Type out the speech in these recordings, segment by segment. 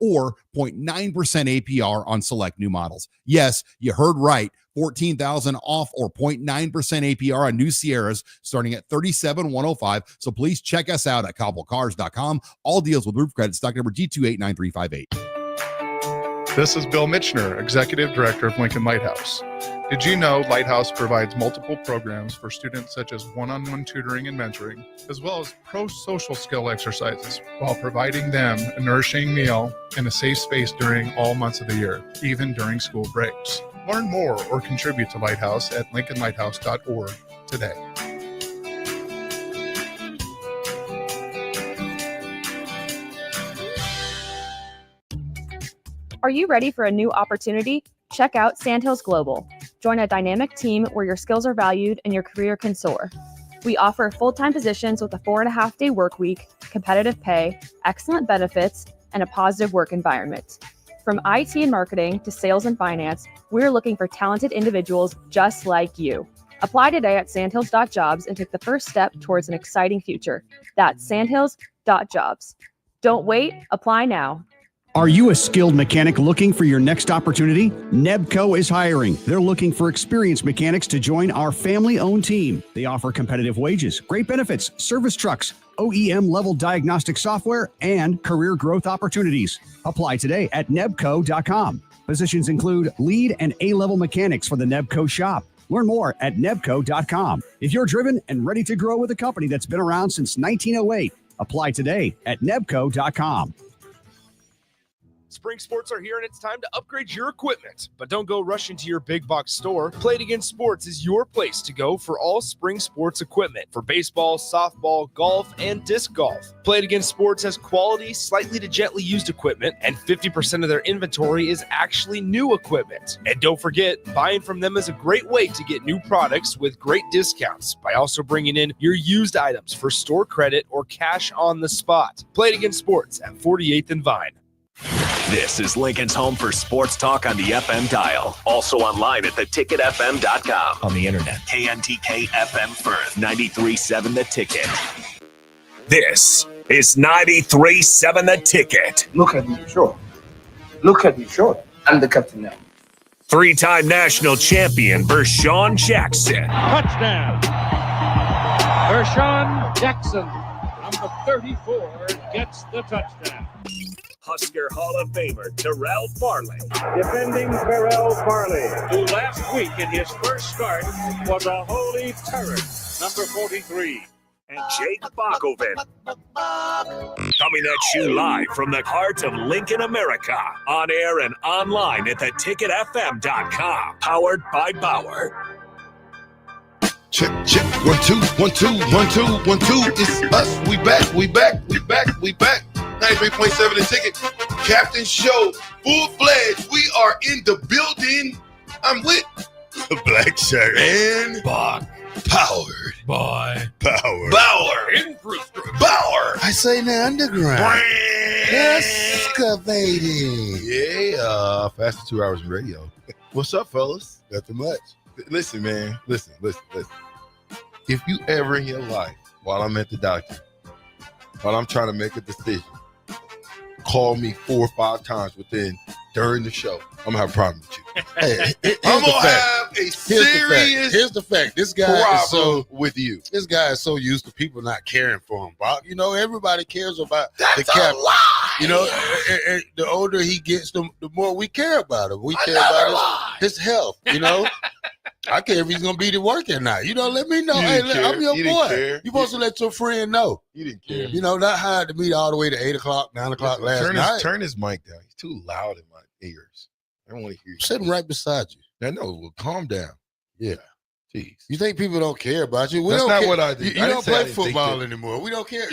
or 0.9% APR on select new models. Yes, you heard right. $14,000 off or 0.9% APR on new Sierras starting at $37,105. So please check us out at cobblecars.com. All deals with roof credit, stock number G2893558. This is Bill Mitchner, Executive Director of Lincoln Lighthouse. Did you know Lighthouse provides multiple programs for students such as one-on-one tutoring and mentoring, as well as pro-social skill exercises, while providing them a nourishing meal and a safe space during all months of the year, even during school breaks? Learn more or contribute to Lighthouse at lincolnlighthouse.org today. Are you ready for a new opportunity? Check out Sandhills Global. Join a dynamic team where your skills are valued and your career can soar. We offer full-time positions with a 4.5-day work week, competitive pay, excellent benefits, and a positive work environment. From IT and marketing to sales and finance, we're looking for talented individuals just like you. Apply today at sandhills.jobs and take the first step towards an exciting future. That's sandhills.jobs. Don't wait, apply now. Are you a skilled mechanic looking for your next opportunity? Nebco is hiring. They're looking for experienced mechanics to join our family-owned team. They offer competitive wages, great benefits, service trucks, OEM-level diagnostic software, and career growth opportunities. Apply today at nebco.com. Positions include lead and A-level mechanics for the Nebco shop. Learn more at nebco.com. If you're driven and ready to grow with a company that's been around since 1908, apply today at nebco.com. Spring Sports are here and it's time to upgrade your equipment. But don't go rushing to your big box store. Play It Again Sports is your place to go for all spring sports equipment for baseball, softball, golf, and disc golf. Play It Again Sports has quality, slightly to gently used equipment, and 50% of their inventory is actually new equipment. And don't forget, buying from them is a great way to get new products with great discounts by also bringing in your used items for store credit or cash on the spot. Play It Again Sports at 48th and Vine. This is Lincoln's home for sports talk on the FM dial. Also online at theticketfm.com. On the internet. KNTK FM Firth, 93.7 The Ticket. This is 93.7 The Ticket. Look at me short. Look at me short. I'm the captain now. Three-time national champion Vershan Jackson. Touchdown. Vershan Jackson, number 34, gets the touchdown. Husker Hall of Famer Terrell Farley. Defending Terrell Farley, who last week in his first start was a holy terror, number 43. And Jake Bockoven. Coming at you live from the heart of Lincoln, America. On air and online at theticketfm.com. Powered by Bauer. Check, 1 2 1 2 1 2 1 2. It's us. We back. 93.7 The Ticket. Captain Show. Full-fledged. We are in the building. I'm with the black shirt and Bach. Powered by Bauer. Infrastructure. Bauer. I say the underground. Excavating. Yeah. Fast 2 hours of radio. What's up, fellas? Nothing much. Listen, man. Listen. If you ever in your life, while I'm at the doctor, while I'm trying to make a decision, call me 4 or 5 times during the show, I'm gonna have a problem with you. Hey, I'm gonna have a serious Here's the fact. This guy is with you. This guy is so used to people not caring for him, Bob. You know, everybody cares about That's the captain. a lie. You know, and the older he gets, the more we care about him. We care about his health. You know, I care if he's gonna be to work or not. You know, let me know. Hey, I'm your boy. You're supposed to let your friend know. You didn't care. You know, not hired to meet all the way to 8 o'clock, 9 o'clock last night. Turn his mic down. He's too loud in my ears. I don't want to hear you. Sitting right beside you. I know. Well, calm down. Yeah. Jeez. You think people don't care about you? That's not what I do. You don't play football anymore. We don't care.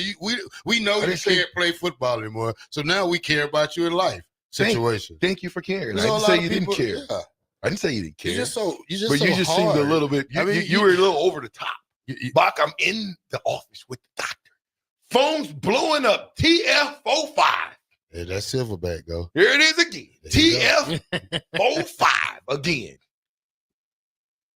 We know you can't play football anymore. So now we care about you in life situation. Thank you for caring. I didn't say you didn't care. Yeah. I didn't say you didn't care. You just but you just seemed a little bit. You were a little over the top. Bach, I'm in the office with the doctor. Phone's blowing up. TF45. Hey, that's Silverback, go. Here it is again. TF45 again.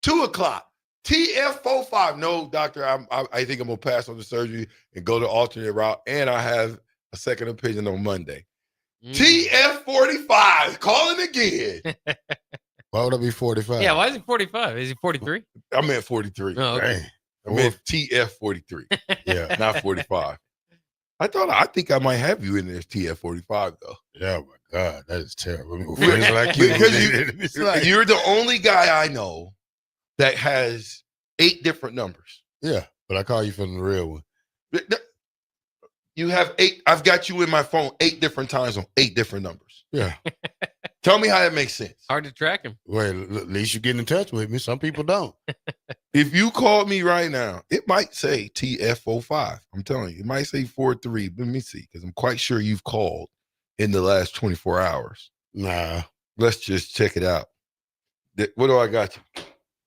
2 o'clock. TF45. No, doctor, I think I'm going to pass on the surgery and go the alternate route. And I have a second opinion on Monday. TF45, calling again. Why would I be 45? Yeah, why is he 45? Is he 43? I meant 43. Oh, okay. I meant TF43. Yeah, not 45. I think I might have you in there as TF45 though. Yeah, my God, that is terrible. Because you're the only guy I know that has 8 different numbers. Yeah, but I call you from the real one. You have 8. I've got you in my phone 8 different times on 8 different numbers. Yeah. Tell me how that makes sense. Hard to track him. Well, at least you get in touch with me. Some people don't. If you called me right now, it might say TF05. I'm telling you, it might say 43. Let me see, because I'm quite sure you've called in the last 24 hours. Nah. Let's just check it out. What do I got you?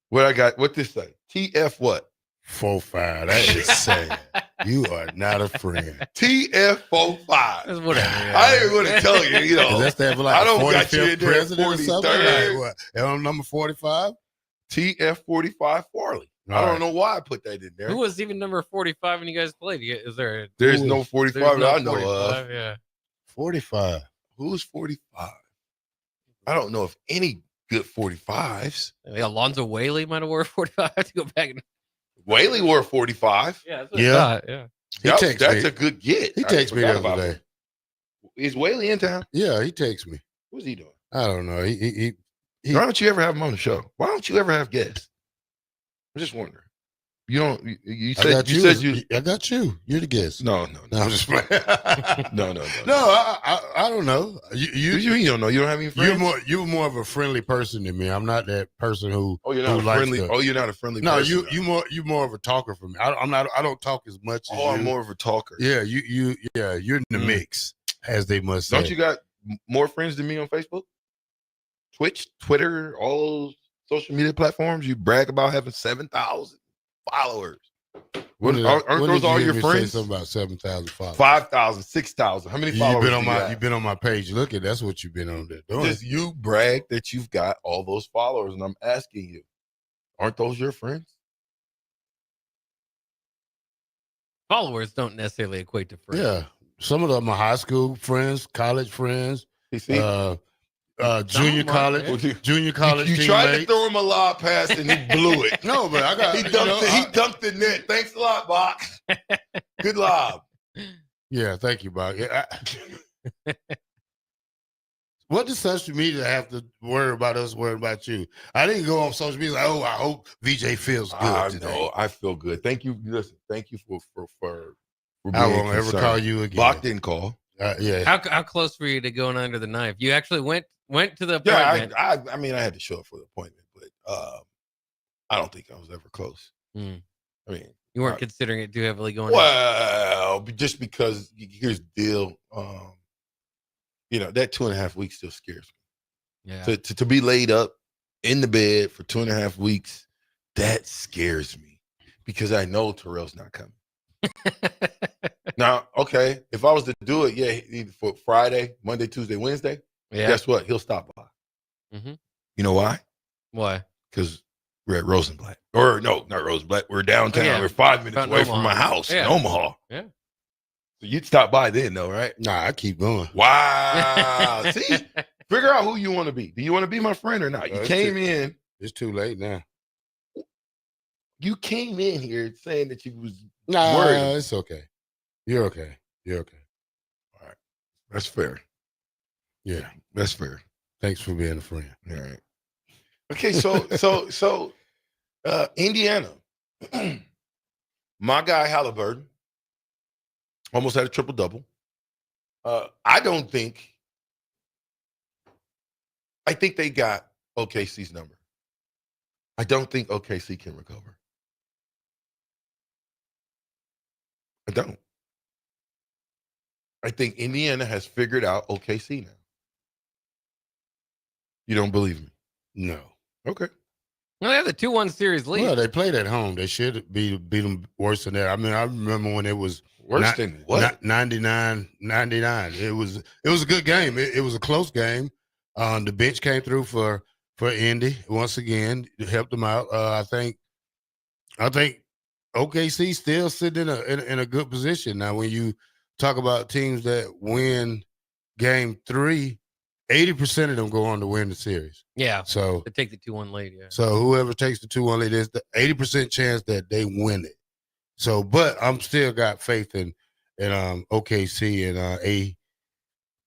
What this say? TF what? 45. That is sad. You are not a friend. TF45. That's whatever. Yeah. I ain't going to tell you, you know. Does that stand for like I don't got you in 45th there president or something? 43rd. Like what? On number 45? TF45 Farley. I don't know why I put that in there. Who was even number 45 when you guys played? Is there? There's no 45 that I know 45, of. Yeah. 45. Who's 45? I don't know if any good 45s. Alonzo Whaley might have wore 45 to go back. Whaley wore 45. Yeah. That's what I thought, yeah. That's a good get. He texts me the other day. Is Whaley in town? Yeah, he texts me. What's he doing? I don't know. He Why don't you ever have him on the show? Why don't you ever have guests? I'm just wondering. You don't. You said I got you. You're the guest. No, I'm just playing. No. No, I don't know. You don't know. You don't have any friends. You're more of a friendly person than me. I'm not that person who. Oh, you're not friendly. You're not a friendly. No, person, you more of a talker for me. I'm not. I don't talk as much. As I'm more of a talker. Yeah, you're in the mix, as they must say. Don't you got more friends than me on Facebook, Twitch, Twitter, all those social media platforms? You brag about having 7,000 followers. Aren't those all your friends? Say something about 7,000 followers. 5,000, 6,000. How many followers? You've been on my page. Look at that's what you've been on there doing. Just you brag that you've got all those followers, and I'm asking you, aren't those your friends? Followers don't necessarily equate to friends. Yeah, some of them are high school friends, college friends. Junior college. You teammates. tried to throw him a lob pass and he blew it. No, but I got he dunked the net. Thanks a lot, Box. Good lob. Yeah, thank you, Box. Yeah, what does social media have to worry about us worrying about you? I didn't go on social media like, oh, I hope VJ feels good today. No, I feel good. Thank you. Listen, thank you for being I won't ever call you again. Box didn't call. Yeah. How close were you to going under the knife? You actually went to the appointment. Yeah, I mean, I had to show up for the appointment, but I don't think I was ever close. I mean, you weren't considering it too heavily going. Well, just because here's the deal. That 2.5 weeks still scares me. Yeah. To be laid up in the bed for 2.5 weeks, that scares me because I know Terrell's not coming. Now, okay, if I was to do it, for Friday, Monday, Tuesday, Wednesday, guess what? He'll stop by. Mm-hmm. You know why? Why? Because we're at Rosenblatt. Or no, not Rosenblatt. We're downtown. We're 5 minutes away from my house in Omaha. Yeah. So you'd stop by then, though, right? Nah, I keep going. Wow. See? Figure out who you want to be. Do you want to be my friend or not? You came in. It's too late now. You came in here saying that you was worried. It's okay. You're okay. All right. That's fair. Yeah. That's fair. Thanks for being a friend. All right. Okay, so Indiana. My guy Halliburton almost had a triple-double. I think they got OKC's number. I don't think OKC can recover. I don't. I think Indiana has figured out OKC now. You don't believe me? No. Okay. Well, they have the 2-1 series lead. Well, they played at home. They should beat them worse than that. I mean, I remember when it was worse than what? 99. It was a good game. It was a close game. The bench came through for Indy once again. Helped them out. I think OKC still sitting in a good position now. When you talk about teams that win game 3, 80% of them go on to win the series. Yeah. So to take the 2-1 lead. Yeah. So whoever takes the 2-1 lead, there's the 80% chance that they win it. So, but I'm still got faith in OKC and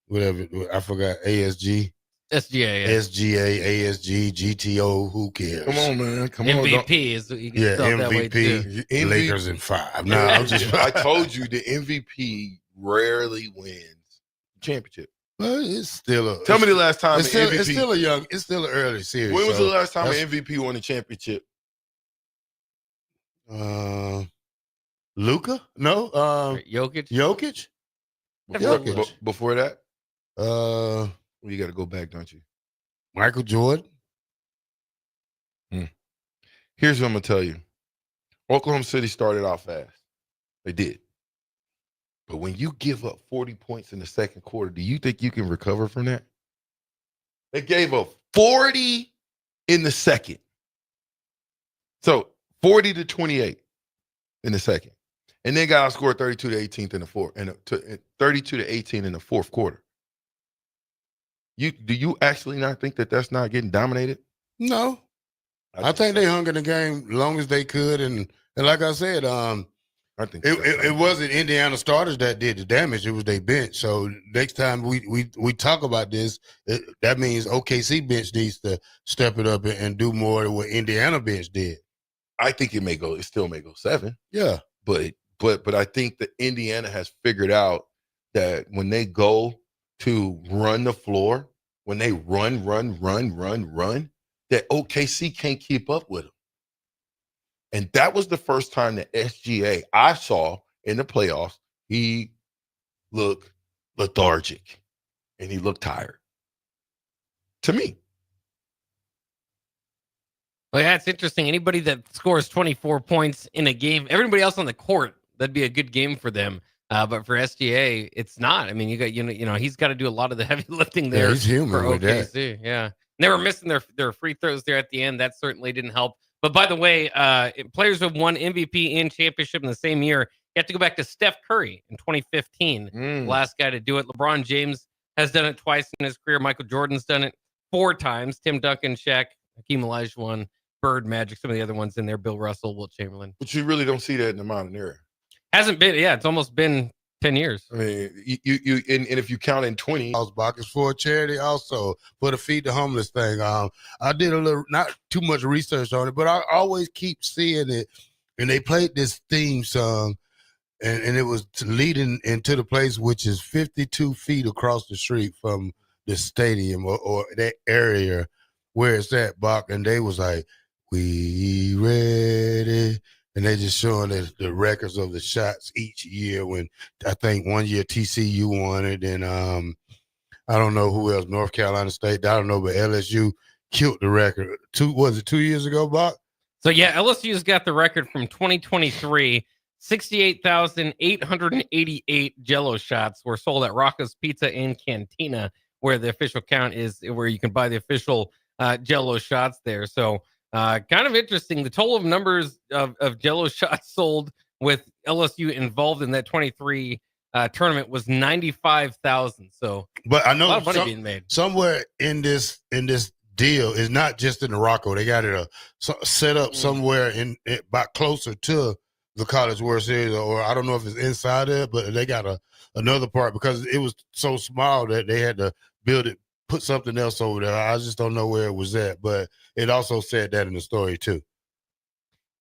whatever I forgot ASG. SGA. SGA, ASG, GTO, who cares? Come on, man. Come MVP on. is you can spell it that way too. MVP, Lakers in 5. No, I'm just I told you the MVP rarely wins championship. Well, it's still Tell me the last time it's an still, MVP. it's still an early series. When was the last time an MVP won a championship? Luka? No. Jokic? Before that? You got to go back, don't you? Michael Jordan. Here's what I'm going to tell you. Oklahoma City started out fast. They did. But when you give up 40 points in the second quarter, do you think you can recover from that? They gave up 40 in the second. So 40 to 28 in the second. And then got outscored 32 to 18 in the fourth, and 32 to 18 in the fourth quarter. Do you actually not think that that's not getting dominated? No. I think they hung in the game long as they could, and like I said, I think it wasn't Indiana starters that did the damage; it was their bench. So next time we talk about this, that means OKC bench needs to step it up and do more than what Indiana bench did. I think it still may go 7. Yeah, but I think that Indiana has figured out that when they go to run the floor, when they run, that OKC can't keep up with them. And that was the first time that SGA I saw in the playoffs, he looked lethargic and he looked tired. To me. Well, yeah, it's interesting. Anybody that scores 24 points in a game, everybody else on the court, that'd be a good game for them. But for SGA, it's not. I mean, you got he's got to do a lot of the heavy lifting there. Yeah, he's human for with OKC. that. Yeah, they were missing their free throws there at the end. That certainly didn't help. But by the way, players who have won MVP and championship in the same year, you have to go back to Steph Curry in 2015, the last guy to do it. LeBron James has done it twice in his career. Michael Jordan's done it 4 times. Tim Duncan, Shaq, Hakeem Olajuwon, Bird, Magic, some of the other ones in there. Bill Russell, Wilt Chamberlain. But you really don't see that in the modern era. Hasn't been. Yeah, it's almost been 10 years. I mean, you and if you count in 20. It's for a charity also, for the Feed the Homeless thing. I did a little, not too much research on it, but I always keep seeing it. And they played this theme song, and it was leading into the place, which is 52 feet across the street from the stadium or that area where it's at, Bach. And they was like, we ready. And they just showing the records of the shots each year. When I think one year TCU won it, and I don't know who else, North Carolina State, I don't know, but LSU killed the record. 2 years ago, Bach? So yeah, LSU's got the record from 2023. 68,888 Jell-O shots were sold at Rocco's Pizza and Cantina, where the official count is, where you can buy the official Jell-O shots there. So kind of interesting. The total of numbers of Jell-O shots sold with LSU involved in that 23 tournament was 95,000. So, but I know a lot of money being made somewhere in this deal is not just in the Rocco. They got it set up somewhere about closer to the College World Series, or I don't know if it's inside it, but they got another part because it was so small that they had to build it. Put something else over there. I just don't know where it was at, but it also said that in the story too.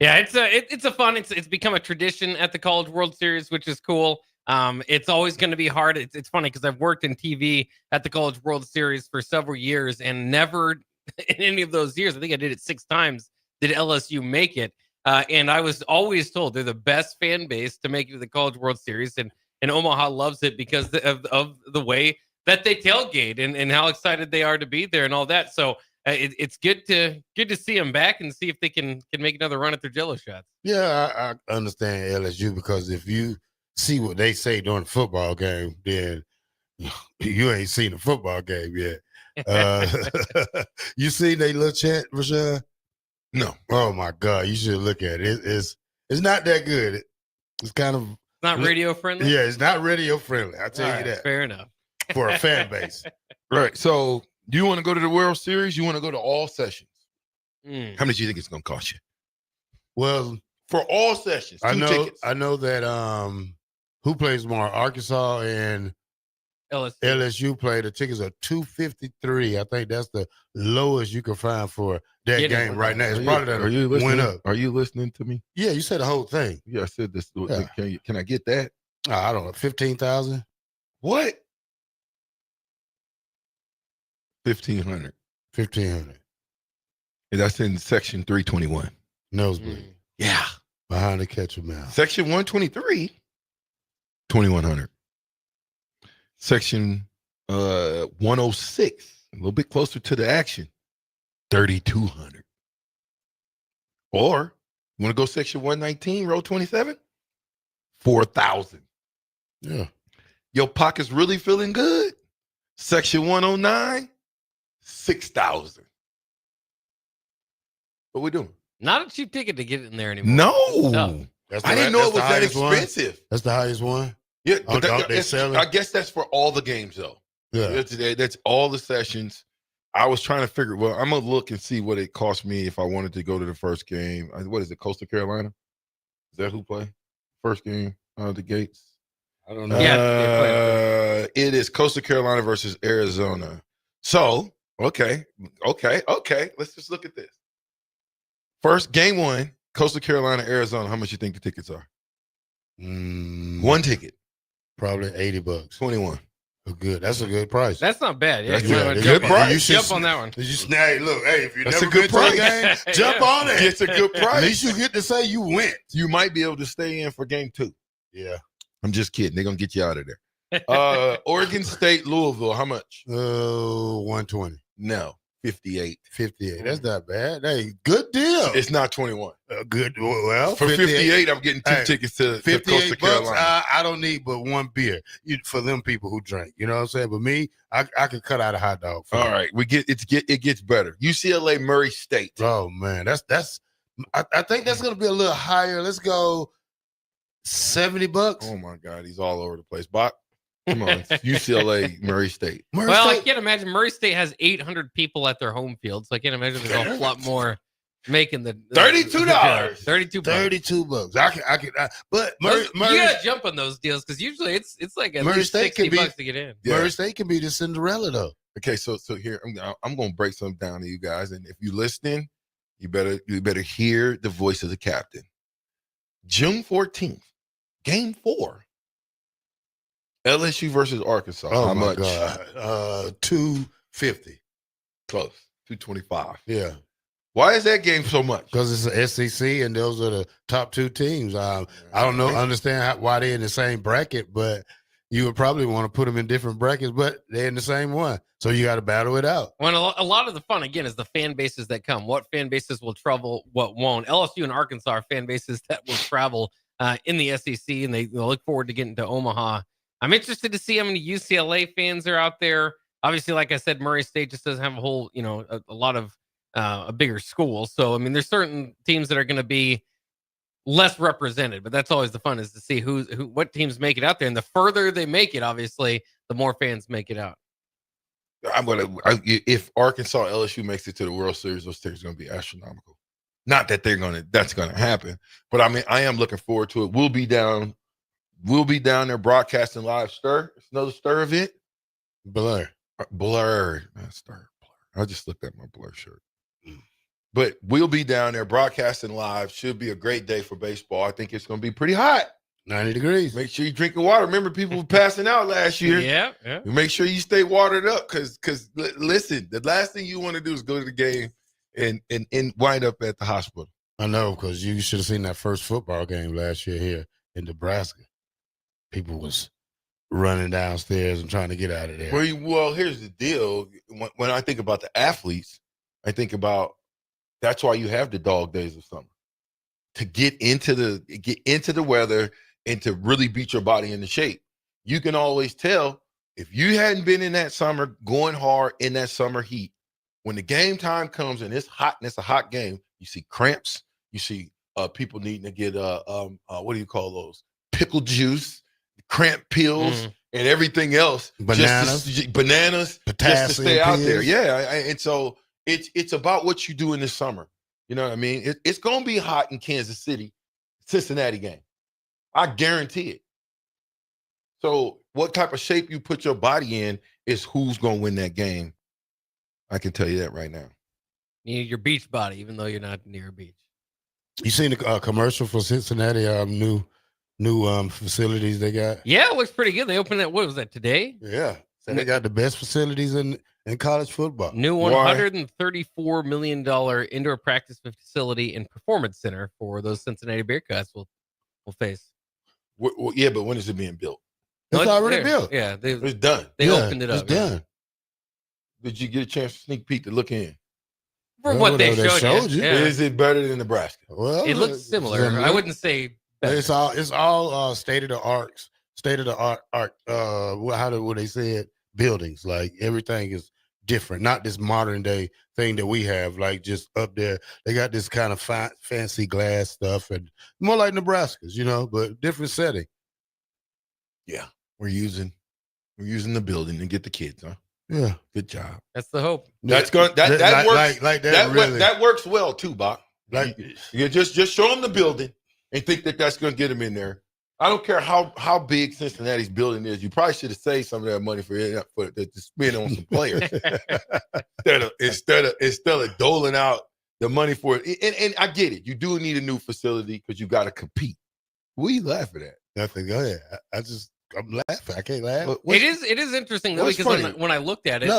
Yeah, it's a fun. It's become a tradition at the College World Series, which is cool. It's always going to be hard. It's funny because I've worked in TV at the College World Series for several years, and never in any of those years, I think I did it 6 times, did LSU make it. And I was always told they're the best fan base to make it to the College World Series, and Omaha loves it because of the way that they tailgate and how excited they are to be there and all that. So it's good to see them back and see if they can make another run at their Jell-O shots. Yeah, I understand LSU because if you see what they say during the football game, then you ain't seen the football game yet. You seen they little chant, Vershan? No. Oh my God, you should look at it. It's not that good. It's kind of not radio friendly. Yeah, it's not radio friendly. I tell you that. Fair enough. for a fan base. Right. So do you want to go to the World Series? You want to go to all sessions? How much do you think it's going to cost you? Well, for all sessions, tickets. I know that who plays tomorrow? Arkansas and LSU play. The tickets are $253. I think that's the lowest you can find for that game right now. It's probably went up. Are you listening to me? Yeah, you said the whole thing. Yeah, I said this. Yeah. Can I get that? I don't know. 15,000. What? 1,500. 1,500. And that's in section 321. Nosebleed. Yeah. Behind the catcher mouth. Section 123, 2,100. Section 106, a little bit closer to the action, 3,200. Or you want to go section 119, row 27, 4,000. Yeah. Your pocket's really feeling good. Section 109, 6,000. What we doing? Not a cheap ticket to get in there anymore. No. I didn't know it was that expensive. One? That's the highest one? Yeah, but I guess that's for all the games, though. Yeah. That's all the sessions. I was trying to figure, well, I'm going to look and see what it cost me if I wanted to go to the first game. What is it, Coastal Carolina? Is that who play? First game out of the gates? I don't know. Yeah, it is Coastal Carolina versus Arizona. So, okay. Let's just look at this. First, game one, Coastal Carolina, Arizona. How much you think the tickets are? One ticket. Probably $80. 21. Oh, good. That's a good price. That's not bad. Yeah, That's a good price. You should jump on that one. Did you snag? Look, hey, if you That's never a good been to a price. game, jump on it. It's a good price. At least you get to say you went. You might be able to stay in for game two. Yeah. I'm just kidding. They're going to get you out of there. Oregon State, Louisville, how much? 120. No, 58. 58. That's not bad. Hey, good deal. It's not 21. Good. Well, for 58, I'm getting two tickets to Coastal Carolina. I don't need but one beer for them people who drink. You know what I'm saying? But me, I could cut out a hot dog. All right, it gets better. UCLA, Murray State. Oh man, that's. I think that's going to be a little higher. Let's go $70. Oh my God, he's all over the place. Bach, come on, UCLA, Murray State. I can't imagine Murray State has 800 people at their home field, so I can't imagine there's a whole lot more making the $32. $32. I can. But Murray, you gotta jump on those deals because usually it's like at least $60 to get in. Yeah. Murray State can be the Cinderella though. Okay, so here I'm going to break something down to you guys, and if you're listening, you better hear the voice of the captain. June 14th, Game 4. LSU versus Arkansas. Oh how my much? God. $250. Close. $225. Yeah. Why is that game so much? Because it's the SEC and those are the top two teams. I don't understand why they're in the same bracket, but you would probably want to put them in different brackets, but they're in the same one. So you got to battle it out. Well, a lot of the fun, again, is the fan bases that come. What fan bases will travel, what won't. LSU and Arkansas are fan bases that will travel in the SEC, and they look forward to getting to Omaha. I'm interested to see how many UCLA fans are out there. Obviously, like I said, Murray State just doesn't have a whole, a lot of a bigger school. So, I mean, there's certain teams that are going to be less represented, but that's always the fun, is to see what teams make it out there. And the further they make it, obviously, the more fans make it out. If Arkansas LSU makes it to the World Series, those tickets are going to be astronomical. Not that that's going to happen, but I mean, I am looking forward to it. We'll be down there broadcasting live Stir. It's another Stir event. Blur. Not Stir. Blur. I just looked at my Blur shirt. But we'll be down there broadcasting live. Should be a great day for baseball. I think it's going to be pretty hot. 90 degrees. Make sure you drink your water. Remember, people were passing out last year. Yeah. Make sure you stay watered up because listen, the last thing you want to do is go to the game and wind up at the hospital. I know, because you should have seen that first football game last year here in Nebraska. People was running downstairs and trying to get out of there. Well, here's the deal. When I think about the athletes, I think about that's why you have the dog days of summer, to get into the weather and to really beat your body into shape. You can always tell if you hadn't been in that summer going hard in that summer heat, when the game time comes and it's hot and it's a hot game, you see cramps, you see people needing to get what do you call those? Pickle juice, cramp pills. and everything else, bananas, just to stay out there. Yeah, and so it's about what you do in the summer. You know what I mean? It's going to be hot in Kansas City, Cincinnati game. I guarantee it. So what type of shape you put your body in is who's going to win that game. I can tell you that right now. You need your beach body, even though you're not near a beach. You seen the commercial for Cincinnati? New facilities they got. Yeah, it looks pretty good. They opened that. What was that today? Yeah, so they got the best facilities in college football. New $134 million indoor practice facility and performance center for those Cincinnati Bearcats will face. Well, yeah, but when is it being built? It's already built. Yeah, it's done. They opened it up. It's done. Did you get a chance to sneak peek to look in? From what they showed you. Yeah. Is it better than Nebraska? Well, it looks similar. I wouldn't say better. It's all state of the art. How would they say it? Buildings. Like everything is different. Not this modern day thing that we have. Like just up there, they got this kind of fancy glass stuff and more like Nebraska's, but different setting. Yeah, we're using the building to get the kids, huh? Yeah, good job. That's the hope. That's good. That works. That works well too, Bach. Like you just show them the building and think that's going to get them in there. I don't care how big Cincinnati's building is. You probably should have saved some of that money for to spend on some players instead of doling out the money for it. And I get it. You do need a new facility because you got to compete. What are you laughing at? Nothing. Go ahead. I'm laughing. I can't laugh. It is interesting though because when I looked at it,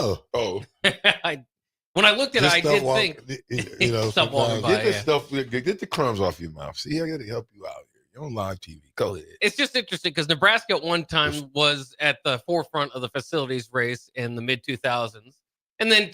when I looked at it, I did think stuff walking by. Get the crumbs off your mouth. See, I got to help you out here. You're on live TV. Go ahead. It's just interesting because Nebraska at one time was at the forefront of the facilities race in the mid 2000s, and then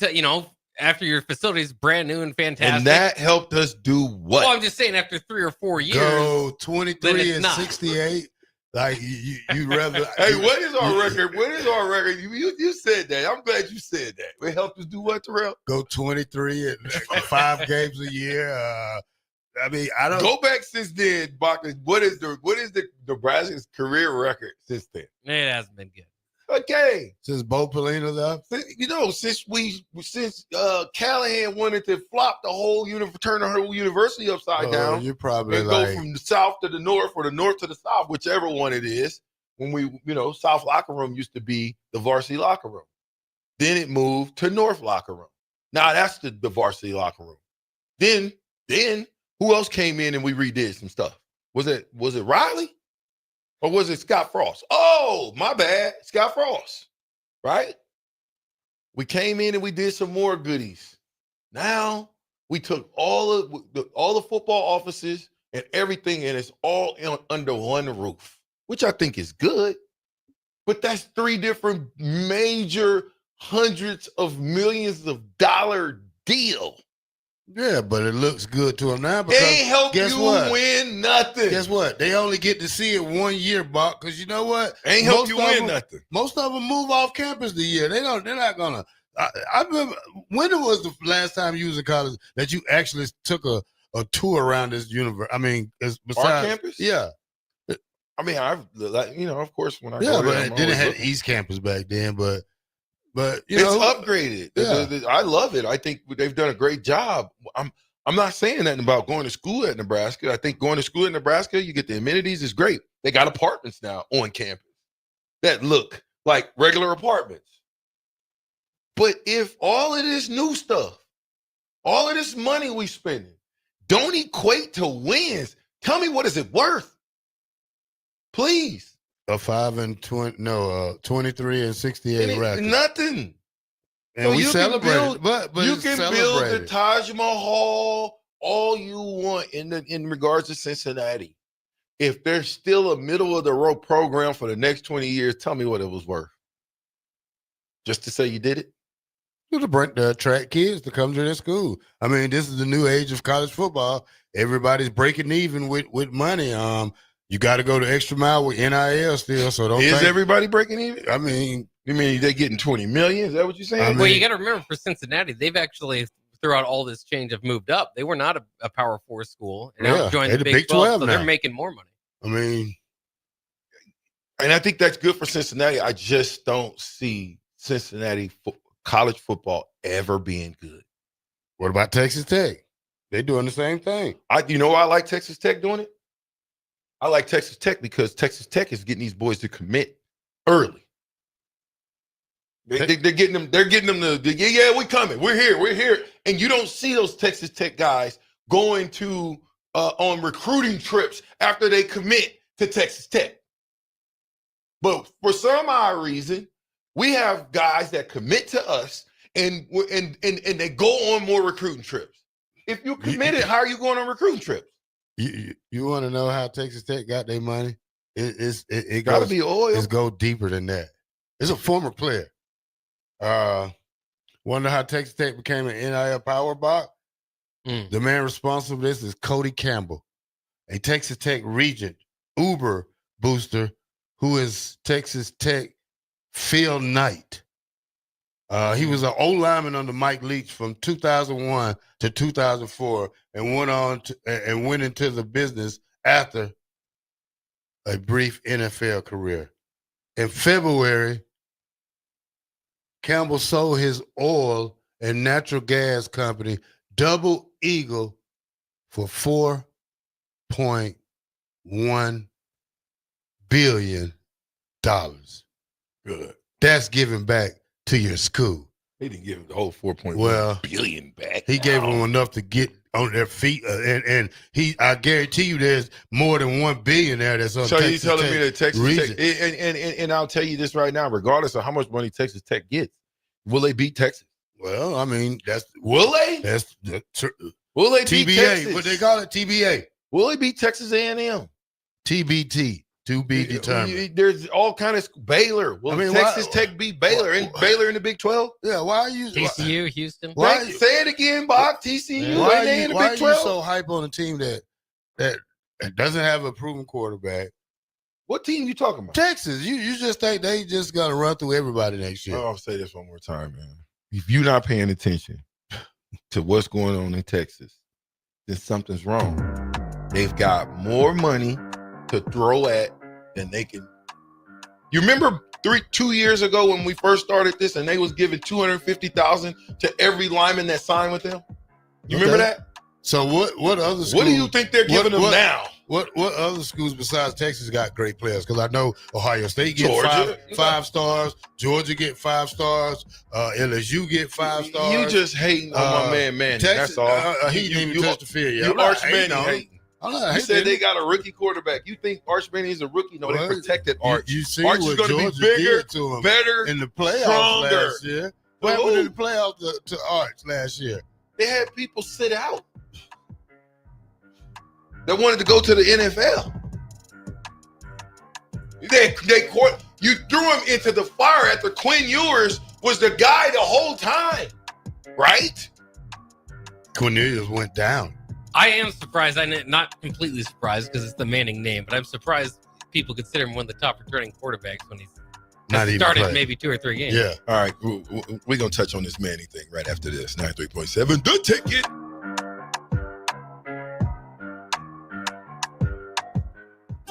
after your facility's brand new and fantastic, and that helped us do what? Well, I'm just saying after 3 or 4 years, go 23 and 68. Like you rather. Hey, what is our record? What is our record? You said that. I'm glad you said that. It helped us do what, Terrell? Go 23 and 5 games a year. I mean, I don't go back since then. Bach, what is the Nebraska's career record since then? It hasn't been good. Okay, since Bo Pelina's up, since Callahan wanted to flop the whole turn the whole university upside down. You're probably and go from the south to the north or the north to the south, whichever one it is. When we, South locker room used to be the varsity locker room. Then it moved to North locker room. Now that's the varsity locker room. Then who else came in and we redid some stuff? Was it Riley? Or was it Scott Frost? Oh, my bad. Scott Frost, right? We came in and we did some more goodies. Now we took all the football offices and everything, and it's all under one roof, which I think is good. But that's 3 different major hundreds of millions of dollar deal. Yeah, but it looks good to them now. They help you win nothing. Guess what? They only get to see it 1 year, Buck. Because you know what? Ain't help you win nothing. Most of them move off campus the year. They're not gonna. I remember when it was the last time you was in college that you actually took a tour around this universe. I mean, besides our campus. Yeah. I mean, of course, when I go there, it didn't have East Campus back then, but it's upgraded. Yeah. I love it. I think they've done a great job. I'm not saying nothing about going to school at Nebraska. I think going to school at Nebraska, you get the amenities, is great. They got apartments now on campus that look like regular apartments. But if all of this new stuff, all of this money we spending don't equate to wins, tell me what is it worth? Please. A 23 and 68 record. Nothing. And so we celebrate. But you can build the Taj Mahal all you want in regards to Cincinnati. If there's still a middle of the road program for the next 20 years, tell me what it was worth. Just to say you did it? To attract kids to come to their school. I mean, this is the new age of college football. Everybody's breaking even with money. You got to go the extra mile with NIL still. So Is everybody breaking even? I mean, you mean they're getting 20 million? Is that what you're saying? Well, you got to remember for Cincinnati, they've actually throughout all this change have moved up. They were not a Power 4 school, and now joined the Big 12, so they're making more money. I mean, And I think that's good for Cincinnati. I just don't see Cincinnati college football ever being good. What about Texas Tech? They're doing the same thing. You know why I like Texas Tech doing it? I like Texas Tech because Texas Tech is getting these boys to commit early. They're getting them. They're getting them to yeah, we coming. We're here. And you don't see those Texas Tech guys going to on recruiting trips after they commit to Texas Tech. But for some odd reason, we have guys that commit to us and they go on more recruiting trips. If you committed, how are you going on recruiting trips? You want to know how Texas Tech got their money? It got to be oil. It's go deeper than that. It's a former player. Wonder how Texas Tech became an NIL power bot? The man responsible for this is Cody Campbell, a Texas Tech Regent Uber booster who is Texas Tech Phil Knight. He was an old lineman under Mike Leach from 2001 to 2004 and went into the business after a brief NFL career. In February, Campbell sold his oil and natural gas company, Double Eagle, for $4.1 billion. Good. That's giving back to your school. He didn't give the whole $4.1 billion back. He gave them enough to get on their feet, and I guarantee you, there's more than $1 billion there that's on. So Texas you telling Tech me that Texas region. Tech, and I'll tell you this right now, regardless of how much money Texas Tech gets, will they beat Texas? Well, I mean, will they? Will they beat TBA? Texas? What they call it, TBA? Will they beat Texas A&M? TBT. To be determined. There's all kind of Baylor. Will Texas Tech beat Baylor? And Baylor in the Big 12? Yeah, why are you TCU, Houston? Say it again, Bach. TCU. Why in the are Big 12? you so hype on a team that doesn't have a proven quarterback? What team you talking about? Texas. You just think they just gonna run through everybody next year? Oh, I'll say this one more time, man. If you're not paying attention to what's going on in Texas, then something's wrong. They've got more money to throw at than they can. You remember 2 years ago when we first started this and they was giving $250,000 to every lineman that signed with them? You remember that? So what other schools? What do you think they're giving them now? What other schools besides Texas got great players? Because I know Ohio State get Georgia. five stars, Georgia get 5 stars, LSU get 5 stars. You just hating on my man, Texas, that's all. He didn't even touch the field yet. You Arch Manning hating. You said they got a rookie quarterback. You think Arch Manning is a rookie? No, they protected Arch. You see Arch what is going to be Georgia bigger, did to him better, in the playoffs stronger. last year. What happened in the playoffs to Arch last year? They had people sit out that wanted to go to the NFL. You threw him into the fire after Quinn Ewers was the guy the whole time, right? Cornelius went down. I am surprised. I'm not completely surprised because it's the Manning name, but I'm surprised people consider him one of the top returning quarterbacks when he's started maybe 2 or 3 games. Yeah. All right. We're going to touch on this Manning thing right after this. 93.7. The Ticket.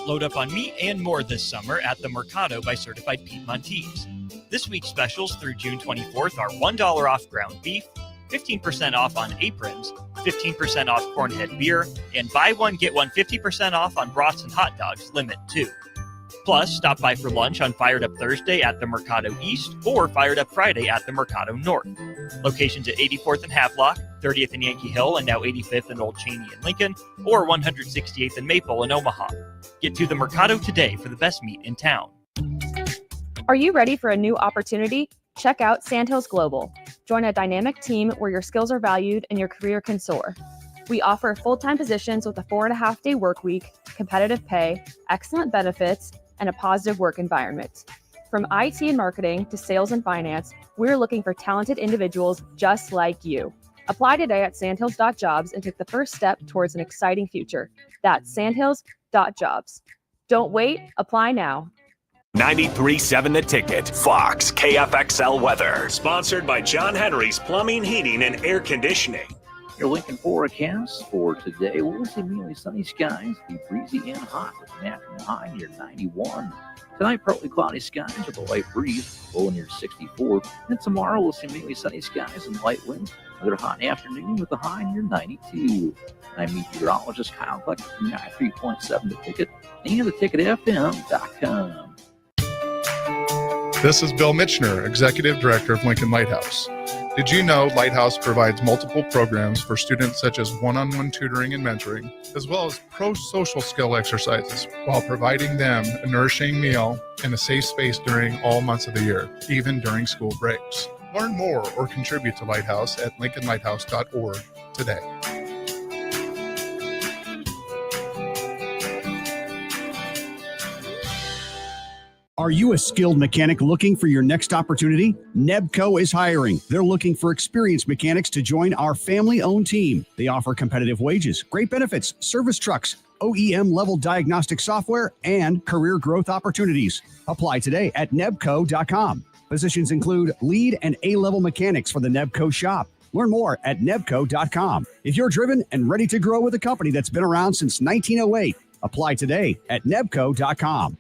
Load up on meat and more this summer at the Mercado by Certified Piedmontese. This week's specials through June 24th are $1 off ground beef, 15% off on aprons, 15% off cornhead beer, and buy one, get one 50% off on brats and hot dogs, limit 2. Plus, stop by for lunch on Fired Up Thursday at the Mercado East or Fired Up Friday at the Mercado North. Locations at 84th and Havelock, 30th and Yankee Hill, and now 85th and Old Cheney in Lincoln, or 168th and Maple in Omaha. Get to the Mercado today for the best meat in town. Are you ready for a new opportunity? Check out Sandhills Global. Join a dynamic team where your skills are valued and your career can soar. We offer full-time positions with a 4.5-day work week, competitive pay, excellent benefits, and a positive work environment. From IT and marketing to sales and finance, we're looking for talented individuals just like you. Apply today at sandhills.jobs and take the first step towards an exciting future. That's sandhills.jobs. Don't wait, apply now. 93.7 The Ticket, Fox, KFXL weather. Sponsored by John Henry's Plumbing, Heating, and Air Conditioning. Your Lincoln forecast for today. We'll see mainly sunny skies, be breezy and hot with an afternoon high near 91. Tonight, partly cloudy skies with a light breeze, low near 64. And tomorrow, we'll see mainly sunny skies and light winds. Another hot afternoon with a high near 92. I'm meteorologist Kyle Buck from 93.7 The Ticket and theticketfm.com. This is Bill Mitchner, Executive Director of Lincoln Lighthouse. Did you know Lighthouse provides multiple programs for students such as one-on-one tutoring and mentoring, as well as pro-social skill exercises, while providing them a nourishing meal and a safe space during all months of the year, even during school breaks? Learn more or contribute to Lighthouse at lincolnlighthouse.org today. Are you a skilled mechanic looking for your next opportunity? Nebco is hiring. They're looking for experienced mechanics to join our family-owned team. They offer competitive wages, great benefits, service trucks, OEM-level diagnostic software, and career growth opportunities. Apply today at nebco.com. Positions include lead and A-level mechanics for the Nebco shop. Learn more at nebco.com. If you're driven and ready to grow with a company that's been around since 1908, apply today at nebco.com.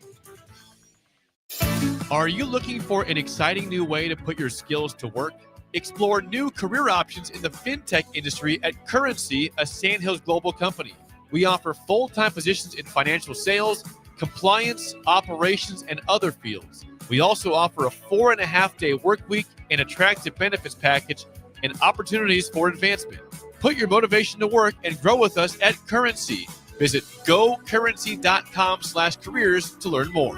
Are you looking for an exciting new way to put your skills to work? Explore new career options in the fintech industry at Currency, a Sandhills Global company. We offer full-time positions in financial sales, compliance, operations, and other fields. We also offer a 4.5-day work week, an attractive benefits package, and opportunities for advancement. Put your motivation to work and grow with us at Currency. Visit gocurrency.com/careers to learn more.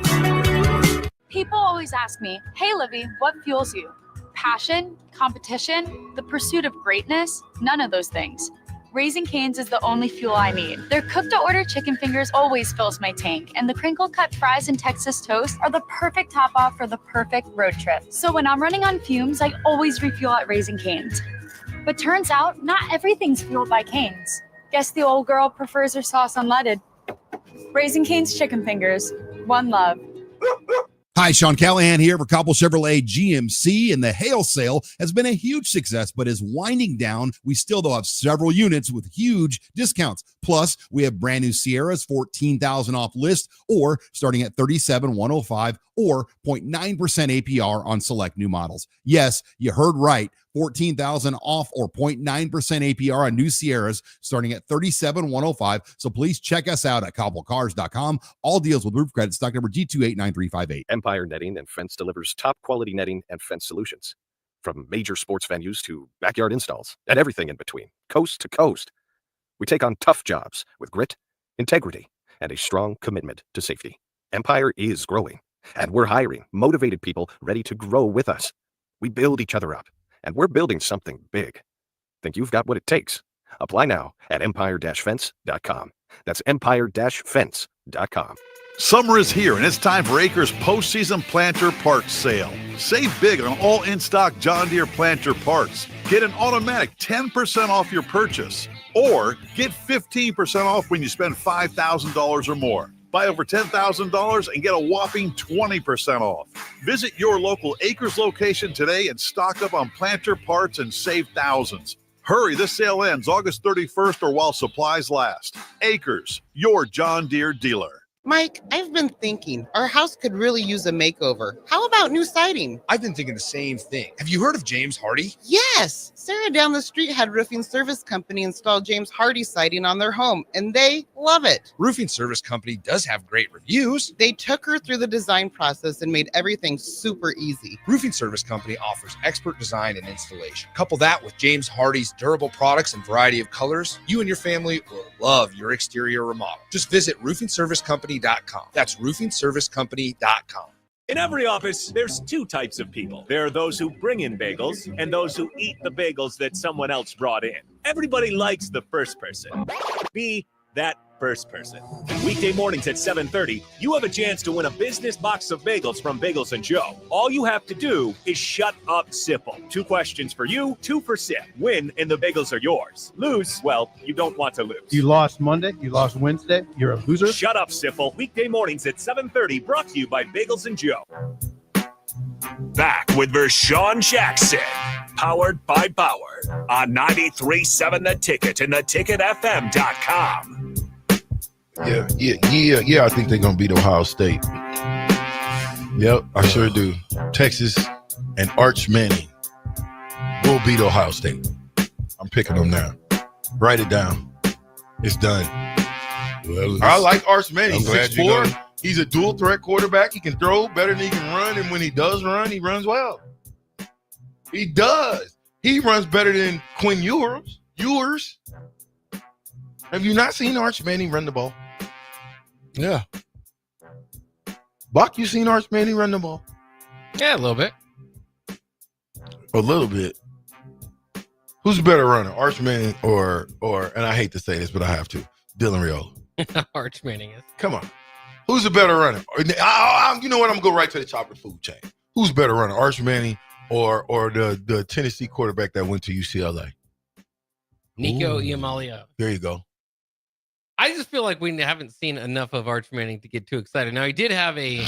People always ask me, hey, Livy, what fuels you? Passion, competition, the pursuit of greatness? None of those things. Raising Cane's is the only fuel I need. Their cooked-to-order chicken fingers always fills my tank, and the crinkle-cut fries and Texas toast are the perfect top-off for the perfect road trip. So when I'm running on fumes, I always refuel at Raising Cane's. But turns out, not everything's fueled by Cane's. Guess the old girl prefers her sauce unleaded. Raising Cane's chicken fingers. One love. Hi, Sean Callahan here for Cobble Chevrolet GMC, and the hail sale has been a huge success, but is winding down. We still, though, have several units with huge discounts. Plus, we have brand new Sierras, $14,000 off list, or starting at $37,105, or 0.9% APR on select new models. Yes, you heard right. $14,000 off or 0.9% APR on new Sierras starting at $37,105. So please check us out at cobblecars.com. All deals with roof credit, stock number G289358. Empire Netting and Fence delivers top quality netting and fence solutions. From major sports venues to backyard installs and everything in between, coast to coast. We take on tough jobs with grit, integrity, and a strong commitment to safety. Empire is growing, and we're hiring motivated people ready to grow with us. We build each other up, and we're building something big. Think you've got what it takes? Apply now at empire-fence.com. That's empire-fence.com. Summer is here, and it's time for Acres postseason planter parts sale. Save big on all in-stock John Deere planter parts. Get an automatic 10% off your purchase, or get 15% off when you spend $5,000 or more. Buy over $10,000 and get a whopping 20% off. Visit your local Acres location today and stock up on planter parts and save thousands. Hurry, this sale ends August 31st or while supplies last. Acres, your John Deere dealer. Mike, I've been thinking our house could really use a makeover. How about new siding? I've been thinking the same thing. Have you heard of James Hardy? Yes. Sarah down the street had Roofing Service Company install James Hardy siding on their home, and they love it. Roofing Service Company does have great reviews. They took her through the design process and made everything super easy. Roofing Service Company offers expert design and installation. Couple that with James Hardy's durable products and variety of colors, you and your family will love your exterior remodel. Just visit roofingservicecompany.com. That's roofingservicecompany.com. In every office, there's two types of people. There are those who bring in bagels and those who eat the bagels that someone else brought in. Everybody likes the first person. Be that first person. Weekday mornings at 7:30, you have a chance to win a business box of bagels from Bagels & Joe. All you have to do is shut up, Sipple. 2 questions for you, 2 for Sip. Win, and the bagels are yours. Lose, well, you don't want to lose. You lost Monday, you lost Wednesday, you're a loser. Shut up, Sipple. Weekday mornings at 7:30, brought to you by Bagels & Joe. Back with Vershan Jackson, powered by Bauer, on 93.7 The Ticket and theticketfm.com. Yeah. I think they're going to beat Ohio State. Yep, I sure do. Texas and Arch Manning will beat Ohio State. I'm picking them now. Write it down. It's done. Well, I like Arch Manning. 6'4". He's a dual threat quarterback. He can throw better than he can run, and when he does run, he runs well. He does. He runs better than Quinn Ewers. Have you not seen Arch Manning run the ball? Yeah. Bach, you seen Arch Manning run the ball? Yeah, a little bit. A little bit. Who's a better runner, Arch Manning or and I hate to say this, but I have to, Dylan Raiola? Arch Manning is. Come on. Who's a better runner? You know what? I'm going to go right to the top of the food chain. Who's a better runner, Arch Manning or the Tennessee quarterback that went to UCLA? Nico Iamaleava. There you go. I just feel like we haven't seen enough of Arch Manning to get too excited. Now, he did have he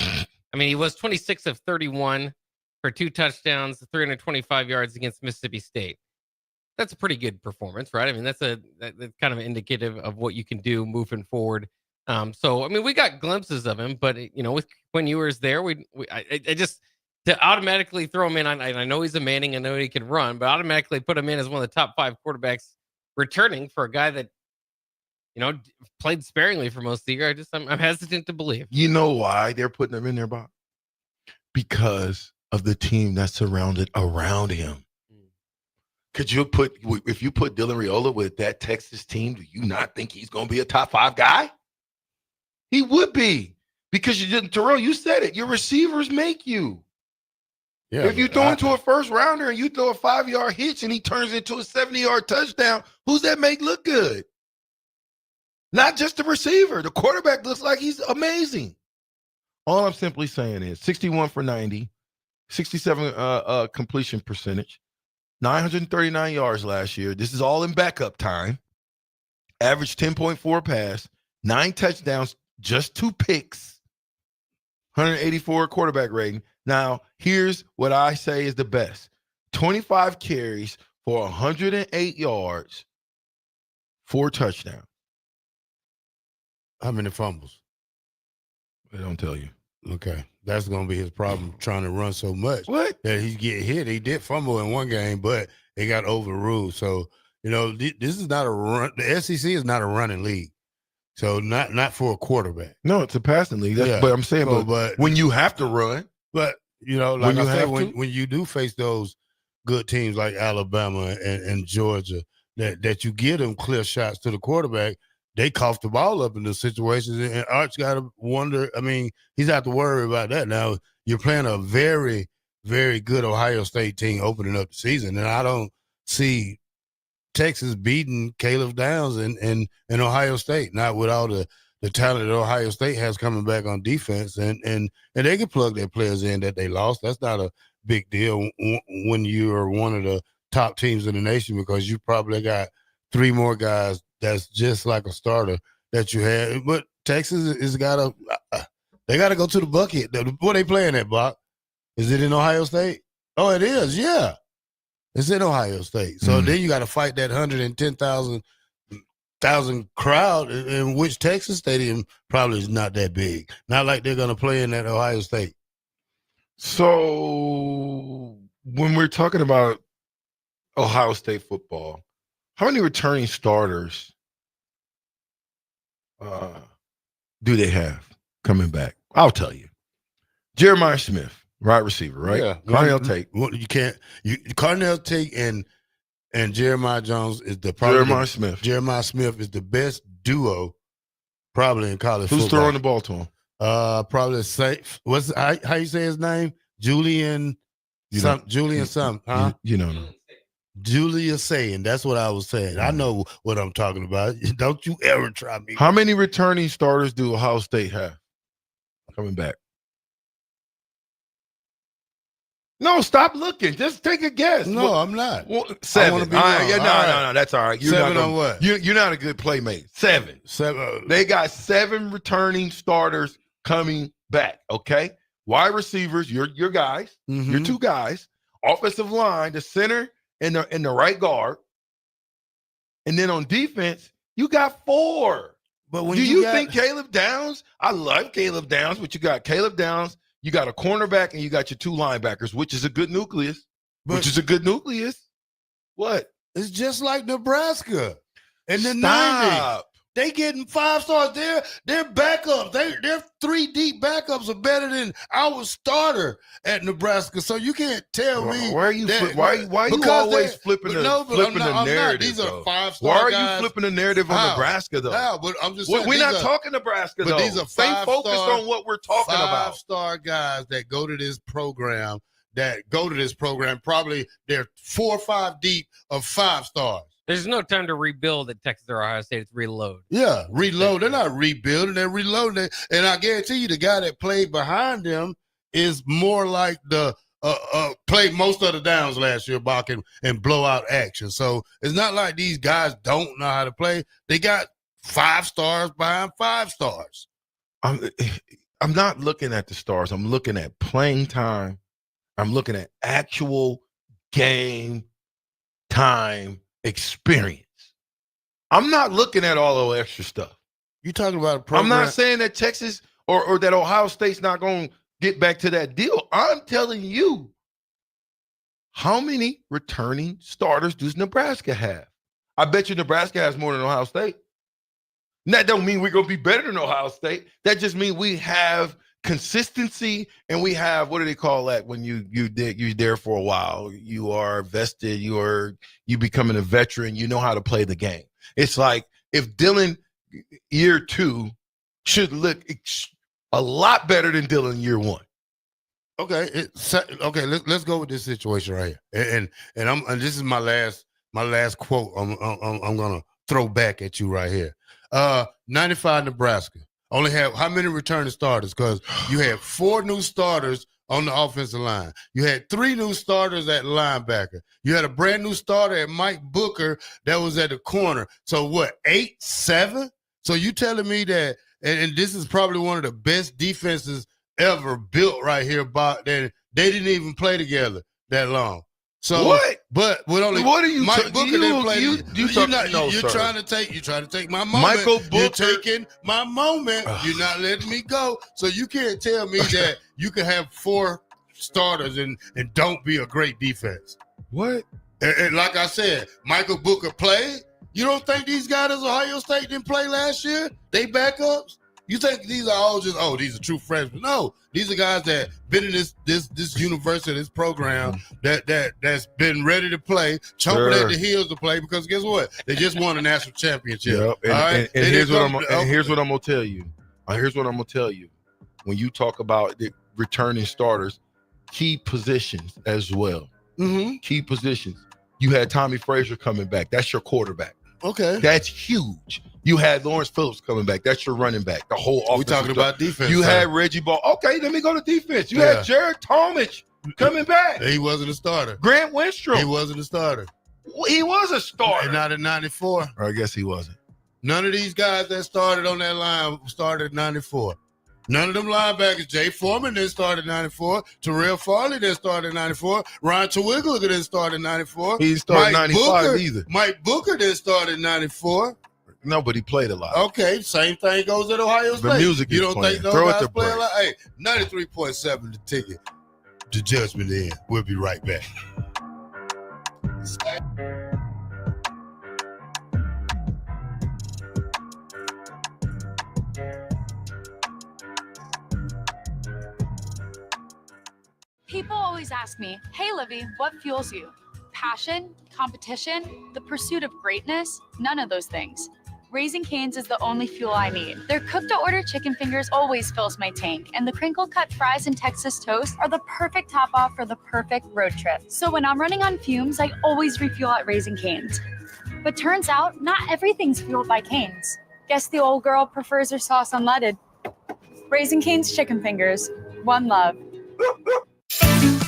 was 26 of 31 for 2 touchdowns, 325 yards against Mississippi State. That's a pretty good performance, right? I mean, that's kind of indicative of what you can do moving forward. We got glimpses of him, but with Quinn Ewers there, I just to automatically throw him in. I know he's a Manning, I know he can run, but automatically put him in as one of the top 5 quarterbacks returning for a guy that played sparingly for most of the year. I'm hesitant to believe. You know why they're putting him in there, Bob? Because of the team that's surrounded around him. If you put Dylan Raiola with that Texas team, do you not think he's going to be a top 5 guy? He would be, because Terrell, you said it. Your receivers make you. Yeah, if you throw into a first rounder and you throw a 5-yard hitch and he turns into a 70-yard touchdown, who's that make look good? Not just the receiver. The quarterback looks like he's amazing. All I'm simply saying is 61 for 90, 67 completion percentage, 939 yards last year. This is all in backup time. Average 10.4 pass, 9 touchdowns, just 2 picks, 184 quarterback rating. Now, here's what I say is the best. 25 carries for 108 yards, 4 touchdowns. How many fumbles? They don't tell you. Okay. That's going to be his problem, trying to run so much. What? That he get hit. He did fumble in one game, but it got overruled. So, this is not a run. The SEC is not a running league. So, not for a quarterback. No, it's a passing league. But I'm saying, but when you have to run. But, like I said, when you do face those good teams like Alabama and Georgia, that you get them clear shots to the quarterback, they cough the ball up in those situations, and Arch got to wonder. He's got to worry about that. Now, you're playing a very, very good Ohio State team opening up the season, and I don't see Texas beating Caleb Downs and Ohio State, not with all the talent that Ohio State has coming back on defense, and they can plug their players in that they lost. That's not a big deal when you are one of the top teams in the nation, because you probably got 3 more guys that's just like a starter that you had. But Texas is they got to go to the bucket. What they playing at, Bach? Is it in Ohio State? Oh, it is. Yeah, it's in Ohio State. So then you got to fight that 110,000 crowd, in which Texas Stadium probably is not that big. Not like they're going to play in that Ohio State. So when we're talking about Ohio State football, how many returning starters do they have coming back? I'll tell you. Jeremiah Smith, wide receiver, right? Yeah. Carnell Tate. Carnell Tate and Jeremiah Jones is Jeremiah Smith is the best duo probably in college football. Who's throwing the ball to him? Probably how you say his name? Julian something, huh? You don't know. Julius saying, that's what I was saying. I know what I'm talking about. Don't you ever try me. How many returning starters do Ohio State have coming back? No, stop looking. Just take a guess. No, I'm not. Well, 7. No, that's all right. You're 7 on what? You're not a good playmate. 7. They got 7 returning starters coming back, okay? Wide receivers, your guys, your 2 guys. Offensive line, the center, and the right guard, and then on defense you got 4. But when do you think Caleb Downs? I love Caleb Downs, but you got Caleb Downs, You got a cornerback and you got your two linebackers, which is a good nucleus. What? It's just like Nebraska in the Stop. 90s. They getting 5 stars. They're backups. Their 3 deep backups are better than our starter at Nebraska. So you can't tell me. Why are you always flipping the narrative? These are 5-star Why are guys. you flipping the narrative on Nebraska though? How? But I'm just saying, we're not talking Nebraska though. These are Stay focused on what we're talking about. 5-star guys that go to this program. Probably they're 4 or 5 deep of 5 stars. There's no time to rebuild at Texas or Ohio State. It's reload. Yeah, reload. They're not rebuilding. They're reloading. And I guarantee you the guy that played behind them is more like the played most of the downs last year, Bach, and blowout action. So it's not like these guys don't know how to play. They got 5 stars behind 5 stars. I'm not looking at the stars. I'm looking at playing time. I'm looking at actual game time experience. I'm not looking at all the extra stuff. You talking about a program? I'm not saying that Texas or that Ohio State's not going to get back to that deal. I'm telling you, how many returning starters does Nebraska have? I bet you Nebraska has more than Ohio State. And that don't mean we're going to be better than Ohio State. That just means we have consistency, and we have, what do they call that when you're there for a while? You are vested, you becoming a veteran, you know how to play the game. It's like if Dylan year 2 should look a lot better than Dylan year 1. Okay, let's go with this situation right here. And this is my last quote I'm gonna throw back at you right here. 95 Nebraska only have how many returning starters? Because you had 4 new starters on the offensive line. You had 3 new starters at linebacker. You had a brand new starter at Mike Booker that was at the corner. So what, 8, 7? So you telling me that, and this is probably one of the best defenses ever built right here, but that they didn't even play together that long. So what? But with only what are you? Mike Booker didn't play. You're trying to take my moment. Michael Booker. You're taking my moment. You're not letting me go. So you can't tell me that you can have 4 starters and don't be a great defense. What? And like I said, Michael Booker played. You don't think these guys at Ohio State didn't play last year? They backups? You think these are all just, these are true freshmen? No, these are guys that been in this university, this program that's been ready to play, chomping at the heels to play, because guess what? They just won a national championship. Yep. And here's what I'm gonna tell you. Here's what I'm gonna tell you. When you talk about the returning starters, key positions as well. Mm-hmm. Key positions. You had Tommy Frazier coming back. That's your quarterback. Okay. That's huge. You had Lawrence Phillips coming back. That's your running back. The whole offense. We're talking about defense. You had Reggie Ball. Okay, let me go to defense. You had Jared Talmadge coming back. He wasn't a starter. Grant Winstrom. He wasn't a starter. He was a starter. And not in 94. Or I guess he wasn't. None of these guys that started on that line started in 94. None of them linebackers. Jay Foreman didn't start in 94. Terrell Farley didn't start in 94. Ryan Terwilliger didn't start in 94. He didn't start in 95 either. Mike Booker didn't start in 94. No, but he played a lot. Okay, same thing goes at Ohio State. The music you is don't playing. think no Throw it guys to play a break. lot? Hey, 93.7 the ticket. The Judgment in. We'll be right back. People always ask me, hey, Livy, what fuels you? Passion, competition, the pursuit of greatness? None of those things. Raising Cane's is the only fuel I need. Their cooked-to-order chicken fingers always fills my tank, and the crinkle-cut fries and Texas toast are the perfect top-off for the perfect road trip. So when I'm running on fumes, I always refuel at Raising Cane's. But turns out, not everything's fueled by Cane's. Guess the old girl prefers her sauce unleaded. Raising Cane's chicken fingers. One love.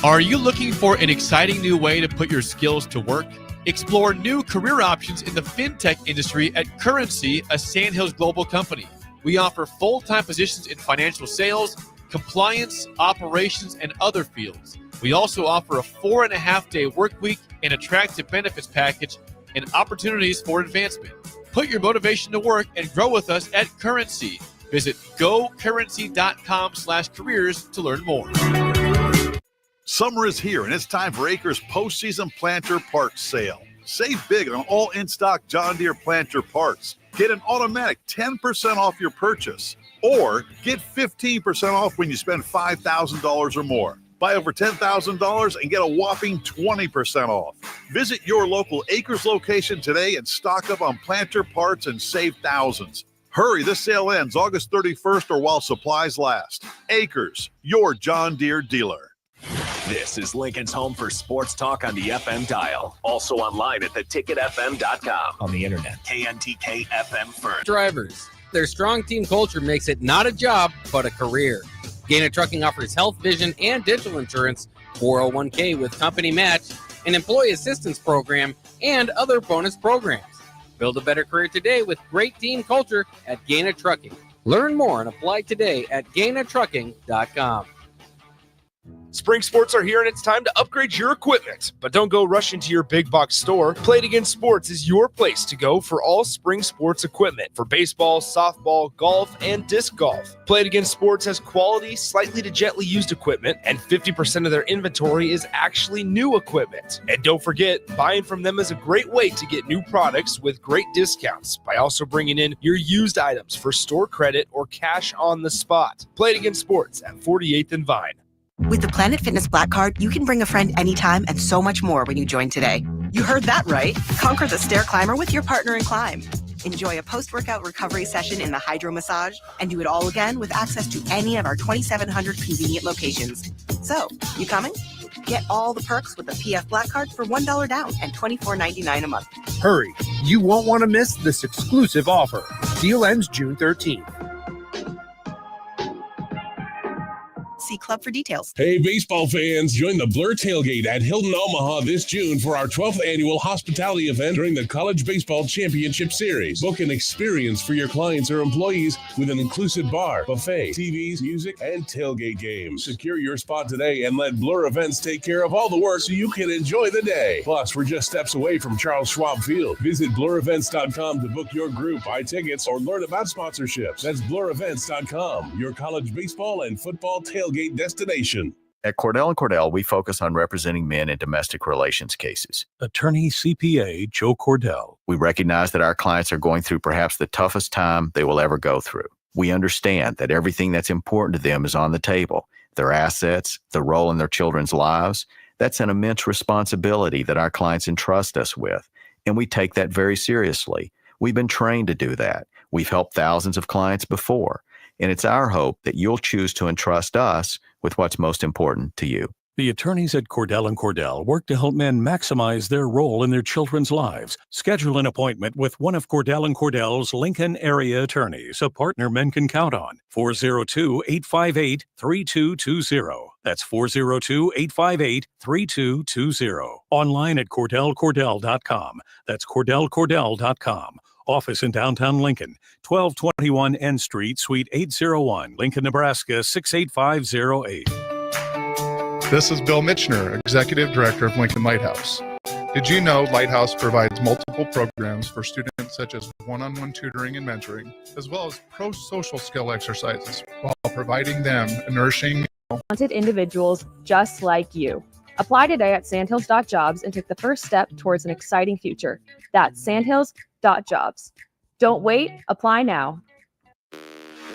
Are you looking for an exciting new way to put your skills to work? Explore new career options in the fintech industry at Currency, a Sandhills global company. We offer full-time positions in financial sales, compliance, operations, and other fields. We also offer a 4.5-day work week, an attractive benefits package, and opportunities for advancement. Put your motivation to work and grow with us at Currency. Visit gocurrency.com/careers to learn more. Summer is here, and it's time for Acres postseason planter parts sale. Save big on all in-stock John Deere planter parts. Get an automatic 10% off your purchase, or get 15% off when you spend $5,000 or more. Buy over $10,000 and get a whopping 20% off. Visit your local Acres location today and stock up on planter parts and save thousands. Hurry, this sale ends August 31st or while supplies last. Acres, your John Deere dealer. This is Lincoln's home for sports talk on the FM dial. Also online at theticketfm.com. On the internet. KNTK FM first. Drivers. Their strong team culture makes it not a job, but a career. Gaina Trucking offers health, vision, and dental insurance, 401k with company match, an employee assistance program, and other bonus programs. Build a better career today with great team culture at Gaina Trucking. Learn more and apply today at GainaTrucking.com. Spring sports are here and it's time to upgrade your equipment. But don't go rushing to your big box store. Play It Again Sports is your place to go for all spring sports equipment for baseball, softball, golf, and disc golf. Play It Again Sports has quality, slightly to gently used equipment, and 50% of their inventory is actually new equipment. And don't forget, buying from them is a great way to get new products with great discounts by also bringing in your used items for store credit or cash on the spot. Play It Again Sports at 48th and Vine. With the Planet Fitness Black Card, you can bring a friend anytime and so much more when you join today. You heard that right. Conquer the stair climber with your partner in climb. Enjoy a post-workout recovery session in the hydro massage and do it all again with access to any of our 2,700 convenient locations. So, you coming? Get all the perks with the PF Black Card for $1 down and $24.99 a month. Hurry, you won't want to miss this exclusive offer. Deal ends June 13th. See Club for details. Hey, baseball fans, join the Blur Tailgate at Hilton Omaha this June for our 12th annual hospitality event during the College Baseball Championship Series. Book an experience for your clients or employees with an inclusive bar, buffet, TVs, music, and tailgate games. Secure your spot today and let Blur Events take care of all the work so you can enjoy the day. Plus, we're just steps away from Charles Schwab Field. Visit blurevents.com to book your group, buy tickets, or learn about sponsorships. That's blurevents.com, your college baseball and football tailgate destination. At Cordell & Cordell, we focus on representing men in domestic relations cases. Attorney CPA Joe Cordell. We recognize that our clients are going through perhaps the toughest time they will ever go through. We understand that everything that's important to them is on the table. Their assets, the role in their children's lives. That's an immense responsibility that our clients entrust us with, and we take that very seriously. We've been trained to do that. We've helped thousands of clients before. And it's our hope that you'll choose to entrust us with what's most important to you. The attorneys at Cordell & Cordell work to help men maximize their role in their children's lives. Schedule an appointment with one of Cordell & Cordell's Lincoln area attorneys, a partner men can count on. 402-858-3220. That's 402-858-3220. Online at CordellCordell.com. That's CordellCordell.com. Office in downtown Lincoln, 1221 N Street, Suite 801, Lincoln, Nebraska, 68508. This is Bill Mitchner, Executive Director of Lincoln Lighthouse. Did you know Lighthouse provides multiple programs for students such as one-on-one tutoring and mentoring, as well as pro-social skill exercises, while providing them a nourishing... Talented individuals just like you. Apply today at sandhills.jobs and take the first step towards an exciting future. That's sandhills.jobs. Don't wait, apply now.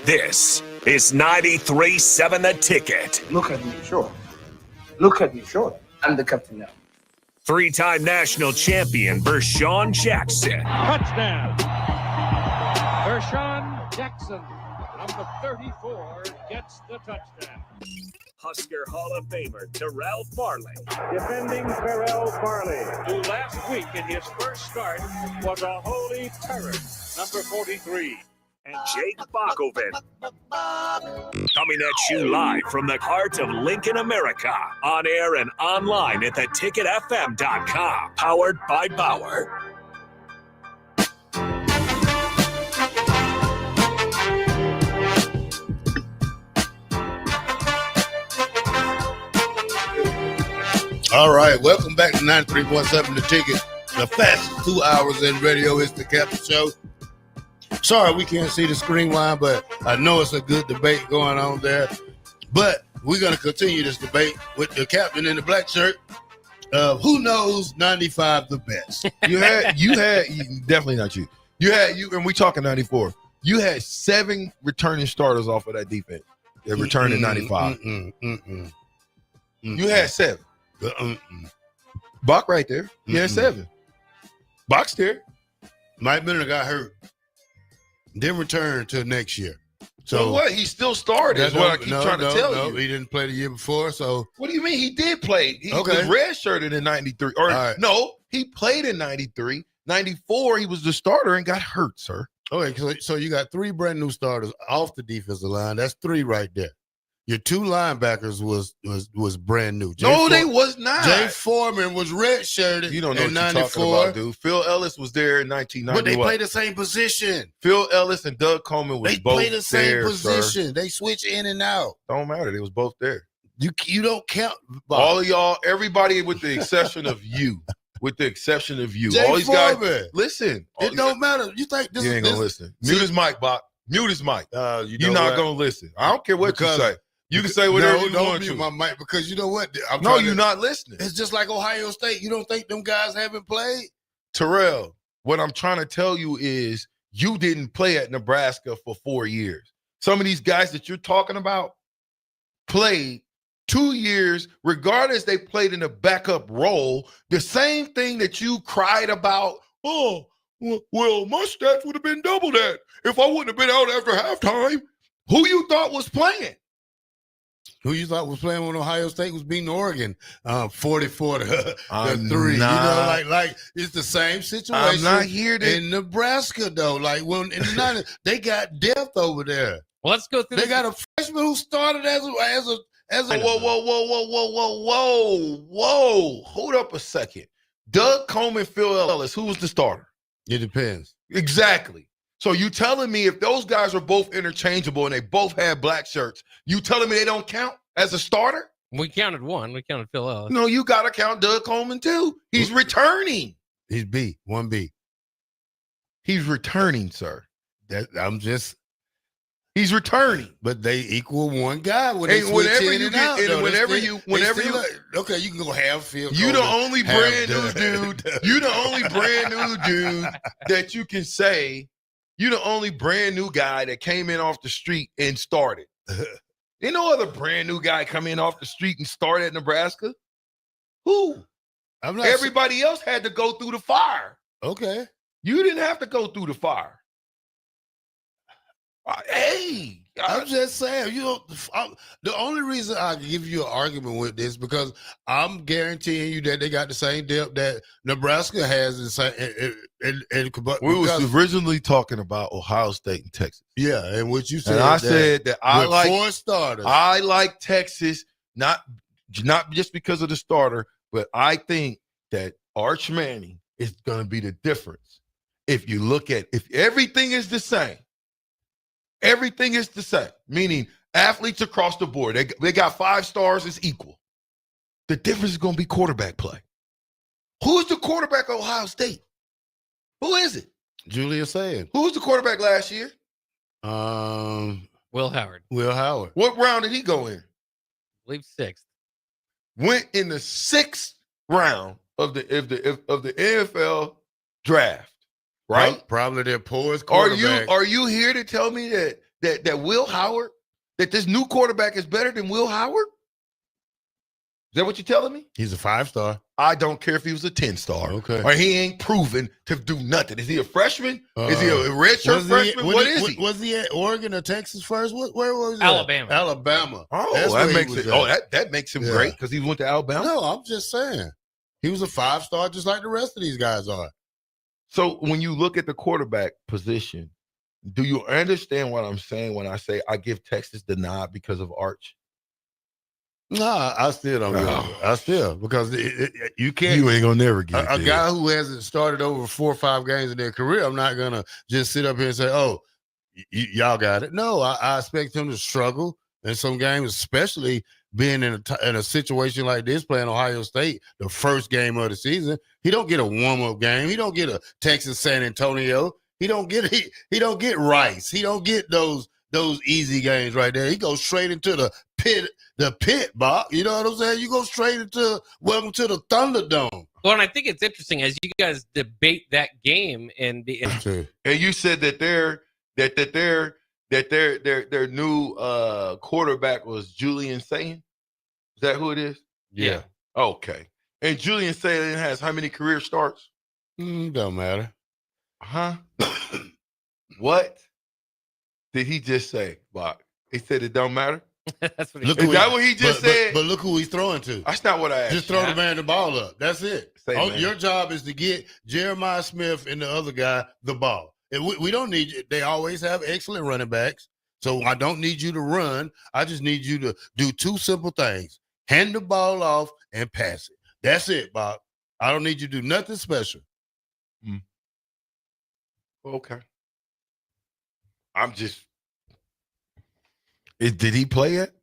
This is 93.7 The Ticket. Look at me, sure. Look at me, sure. I'm the captain now. Three-time national champion Vershan Jackson. Touchdown. Vershan Jackson, number 34, gets the touchdown. Husker Hall of Famer Terrell Farley. Defending Terrell Farley, who last week in his first start was a holy terror, number 43. And Jake Bockoven. Coming at you live from the heart of Lincoln, America. On air and online at theticketfm.com. Powered by Bauer. All right, welcome back to 93.7 The Ticket. The fastest 2 hours in radio is the Captain Show. Sorry we can't see the screen line, but I know it's a good debate going on there. But we're going to continue this debate with the captain in the black shirt. Who knows 95 the best? You had definitely not you. And we talking 94. You had 7 returning starters off of that defense that returned in 95. You had 7. Bach right there. You had 7. Bach's there. Mike Bennett got hurt. Didn't return until next year. So what? He still started. Is what I keep trying to tell you. He didn't play the year before. So what do you mean? He did play. He was redshirted in 93. No, he played in 93. 94, he was the starter and got hurt, sir. Okay, so you got 3 brand new starters off the defensive line. That's 3 right there. Your 2 linebackers was brand new. They was not. Jay Foreman was redshirted. You don't know in what 94. you're talking about, dude. Phil Ellis was there in 1990. But they play the same position. Phil Ellis and Doug Coleman was both there. They play the same position. Sir. They switch in and out. Don't matter. They was both there. You don't count. Bob. All of y'all, everybody with the exception of you. With the exception of you. Jay all these Foreman. guys, listen. It don't matter. You think this you ain't going to listen. Mute his mic, Bach. Mute his mic. You're not going to listen. I don't care what you say. You can say whatever you want to. Don't mute my mic because you know what? You're not listening. It's just like Ohio State. You don't think them guys haven't played? Terrell, what I'm trying to tell you is you didn't play at Nebraska for 4 years. Some of these guys that you're talking about played 2 years, regardless they played in a backup role. The same thing that you cried about, well, my stats would have been double that if I wouldn't have been out after halftime. Who you thought was playing? Who you thought was playing when Ohio State was beating Oregon 44 to 3? Like it's the same situation. I'm not here in Nebraska though. Like when in the 90s, they got depth over there. Well, let's go through. They got a freshman who started as a whoa. Hold up a second. Doug Coleman, Phil Ellis, who was the starter? It depends. Exactly. So you telling me if those guys are both interchangeable and they both had black shirts, you telling me they don't count as a starter? We counted one. We counted Phil Ellis. No, you got to count Doug Coleman too. He's returning. He's B, 1B. He's returning, sir. He's returning, but they equal one guy. Okay, you can go have Phil. You the only brand new dude. You the only brand new dude that you can say. You the only brand new guy that came in off the street and started. Ain't no other brand new guy come in off the street and start at Nebraska. Who? Everybody else had to go through the fire. Okay. You didn't have to go through the fire. I'm just saying, the only reason I give you an argument with this because I'm guaranteeing you that they got the same depth that Nebraska has. We was originally talking about Ohio State and Texas. Yeah, and what you said. And I said that I like 4 starters. I like Texas, not just because of the starter, but I think that Arch Manning is going to be the difference. If you look at if everything is the same. Everything is the same, meaning athletes across the board. They got 5 stars, it's equal. The difference is going to be quarterback play. Who's the quarterback of Ohio State? Who is it? Julius Saying. Who was the quarterback last year? Will Howard. Will Howard. What round did he go in? I believe 6th. Went in the 6th round of the NFL draft. Right? Probably their poorest quarterback. Are you here to tell me that Will Howard, that this new quarterback is better than Will Howard? Is that what you're telling me? He's a 5-star. I don't care if he was a 10-star. Okay. Or he ain't proven to do nothing. Is he a freshman? Is he a redshirt freshman? What is he? Was he at Oregon or Texas first? Where was he? Alabama. Alabama. Oh, that makes him great because he went to Alabama. No, I'm just saying. He was a 5-star just like the rest of these guys are. So when you look at the quarterback position, do you understand what I'm saying when I say I give Texas the nod because of Arch? No, I still don't. Because you can't. You ain't gonna never get a guy who hasn't started over 4 or 5 games in their career. I'm not gonna just sit up here and say, "Oh, y'all got it." No, I expect him to struggle in some games, especially being in a situation like this, playing Ohio State, the first game of the season. He don't get a warm-up game. He don't get a Texas San Antonio. He don't get Rice. He don't get those easy games right there. He goes straight into the pit, Bob. You know what I'm saying? You go straight into welcome to the Thunderdome. Well, and I think it's interesting as you guys debate that game and you said that their new quarterback was Julian Sayin. Is that who it is? Yeah. Okay. And Julian Sayin has how many career starts? Don't matter. Huh? What did he just say, Bach? He said it don't matter? That's what he Is that what he just said? But look who he's throwing to. That's not what I asked. Just throw the man the ball up. That's it. Man. Your job is to get Jeremiah Smith and the other guy the ball. And we don't need you. They always have excellent running backs. So I don't need you to run. I just need you to do two simple things. Hand the ball off and pass it. That's it, Bob. I don't need you to do nothing special. Okay. I'm just. Did he play it?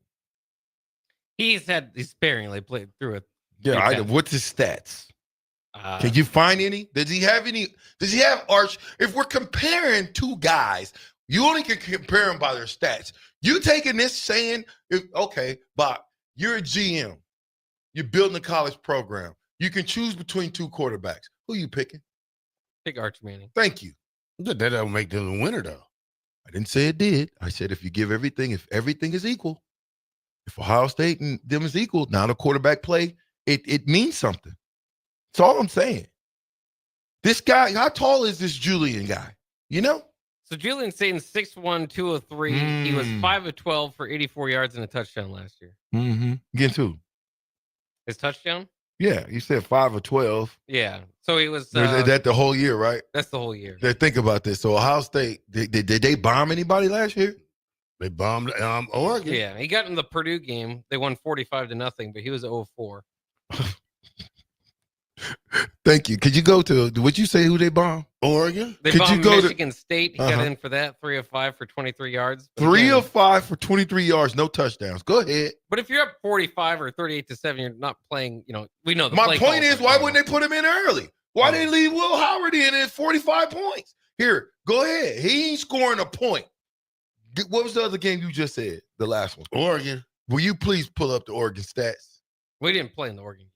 He's sparingly played through it. Yeah. What's his stats? Can you find any? Does he have any? Does he have Arch? If we're comparing two guys, you only can compare them by their stats. You taking this saying, okay, Bob, you're a GM. You're building a college program. You can choose between two quarterbacks. Who you picking? Pick Arch Manning. Thank you. That don't make them a winner, though. I didn't say it did. I said if you give everything, if everything is equal, if Ohio State and them is equal, now the quarterback play, it means something. That's all I'm saying. This guy, how tall is this Julian guy? You know? So Julian Satan's 6'1", 203. He was 5 of 12 for 84 yards and a touchdown last year. Mm-hmm. Against who? His touchdown? Yeah, you said 5 of 12. Yeah. So he was. Is that the whole year, right? That's the whole year. Think about this. So Ohio State, did they bomb anybody last year? They bombed Oregon. Yeah, he got in the Purdue game. They won 45-0, but he was 0-4. Thank you. Could you go to? Would you say who they bombed? Oregon. They bombed Michigan State. He got in for that. 3 of 5 for 23 yards. But 3 of 5 for 23 yards, no touchdowns. Go ahead. But if you're up 45 or 38-7, you're not playing. We know. My point is, why wouldn't they put him in early? Why didn't they leave Will Howard in at 45 points? Here, go ahead. He ain't scoring a point. What was the other game you just said? The last one. Oregon. Will you please pull up the Oregon stats? We didn't play in the Oregon game.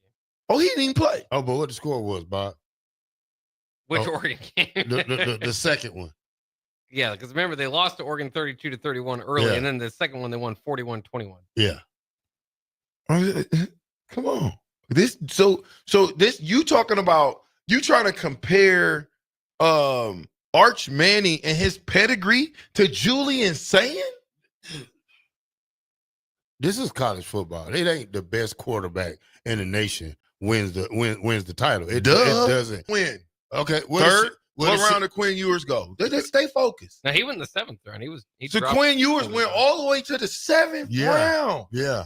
Oh, he didn't even play. Oh, but what the score was, Bob? Which Oregon game? the second one. Yeah, because remember, they lost to Oregon 32-31 early, and then the second one, they won 41-21. Yeah. Come on. So this, you talking about, you trying to compare Arch Manning and his pedigree to Julian Sayin? This is college football. It ain't the best quarterback in the nation wins the title. It doesn't win. Okay, third. What round did Quinn Ewers go? They stay focused. Now he went in the 7th round. So Quinn Ewers went all the way to the 7th round. Yeah.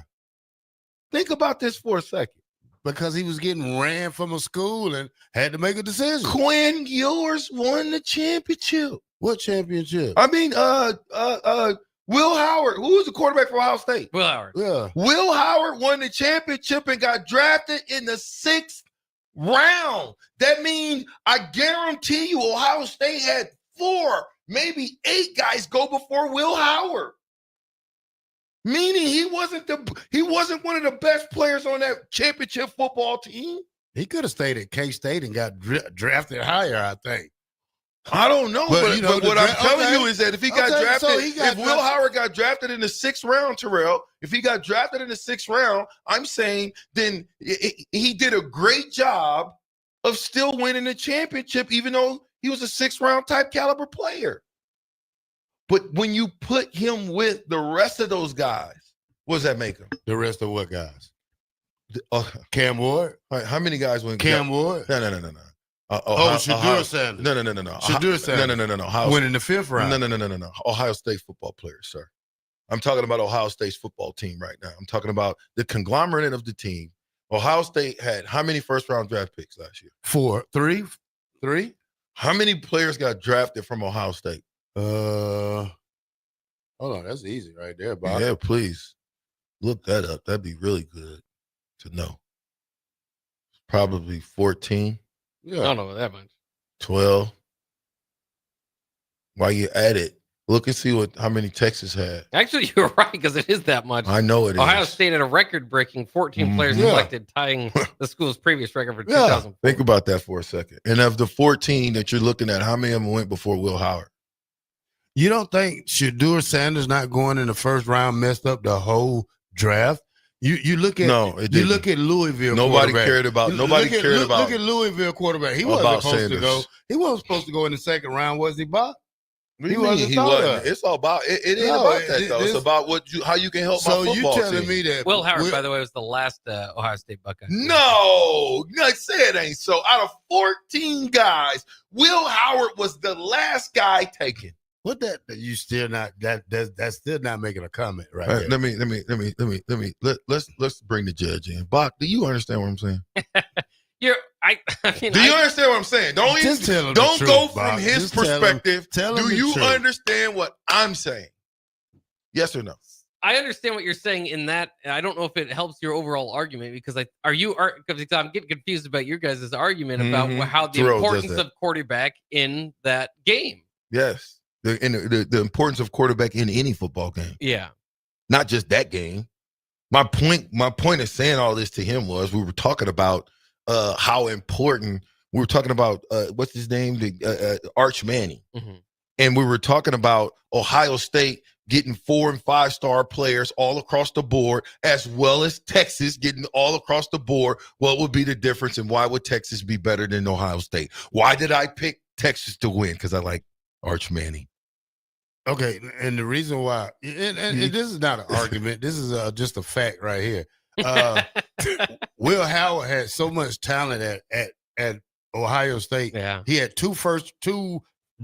Think about this for a second. Because he was getting ran from a school and had to make a decision. Quinn Ewers won the championship. What championship? I mean, Will Howard, who was the quarterback for Ohio State? Will Howard. Yeah. Will Howard won the championship and got drafted in the 6th round. That means I guarantee you Ohio State had 4, maybe 8 guys go before Will Howard. Meaning he wasn't one of the best players on that championship football team. He could have stayed at K-State and got drafted higher, I think. I don't know, but what I'm telling you is that if he got drafted, if Will Howard got drafted in the 6th round, Terrell, if he got drafted in the 6th round, I'm saying then he did a great job of still winning the championship, even though he was a 6th round type caliber player. But when you put him with the rest of those guys, what does that make him? The rest of what guys? Cam Ward? How many guys went? Cam Ward? No. Shadur Sanders. No. Shadur Sanders. No. Winning the 5th round. No. Ohio State football players, sir. I'm talking about Ohio State's football team right now. I'm talking about the conglomerate of the team. Ohio State had how many first-round draft picks last year? 4. 3. How many players got drafted from Ohio State? Hold on. That's easy right there, Bob. Yeah, please. Look that up. That'd be really good to know. Probably 14. Yeah. I don't know that much. 12. While you're at it, look and see how many Texas had. Actually, you're right, because it is that much. I know it Ohio is. State had a record-breaking 14 players Yeah. selected, tying the school's previous record for 2000. Think about that for a second. And of the 14 that you're looking at, how many of them went before Will Howard? You don't think Shedeur Sanders not going in the first round messed up the whole draft? You look at look at Louisville. Nobody cared about. Look at Louisville quarterback. He wasn't supposed to go. He wasn't supposed to go in the second round, was he, Bob? He wasn't. It's all about it. It ain't about that though. It's about how you can help my football team. So you telling me that Will Howard, by the way, was the last Ohio State Buckeye. No, say it ain't so. Out of 14 guys, Will Howard was the last guy taken. What that you still not that's still not making a comment right there. Let's bring the judge in. Bach, do you understand what I'm saying? Do you understand what I'm saying? Don't go from his perspective. Do you understand what I'm saying? Yes or no? I understand what you're saying in that. I don't know if it helps your overall argument, because I'm getting confused about your guys' argument about how the importance of quarterback in that game. Yes. The importance of quarterback in any football game. Yeah. Not just that game. My point of saying all this to him was we were talking about how important we were talking about what's his name? Arch Manning. Mm-hmm. And we were talking about Ohio State getting 4- and 5-star players all across the board, as well as Texas getting all across the board. What would be the difference, and why would Texas be better than Ohio State? Why did I pick Texas to win? Because I like Arch Manning. Okay, and the reason why, and this is not an argument, this is just a fact right here. Will Howard had so much talent at Ohio State. Yeah. He had two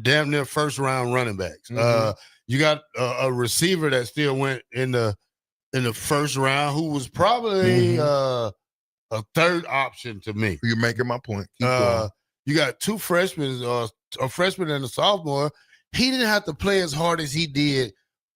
damn near first round running backs. You got a receiver that still went in the first round, who was probably a third option to me. You're making my point. Keep going. You got two freshmen, a freshman and a sophomore. He didn't have to play as hard as he did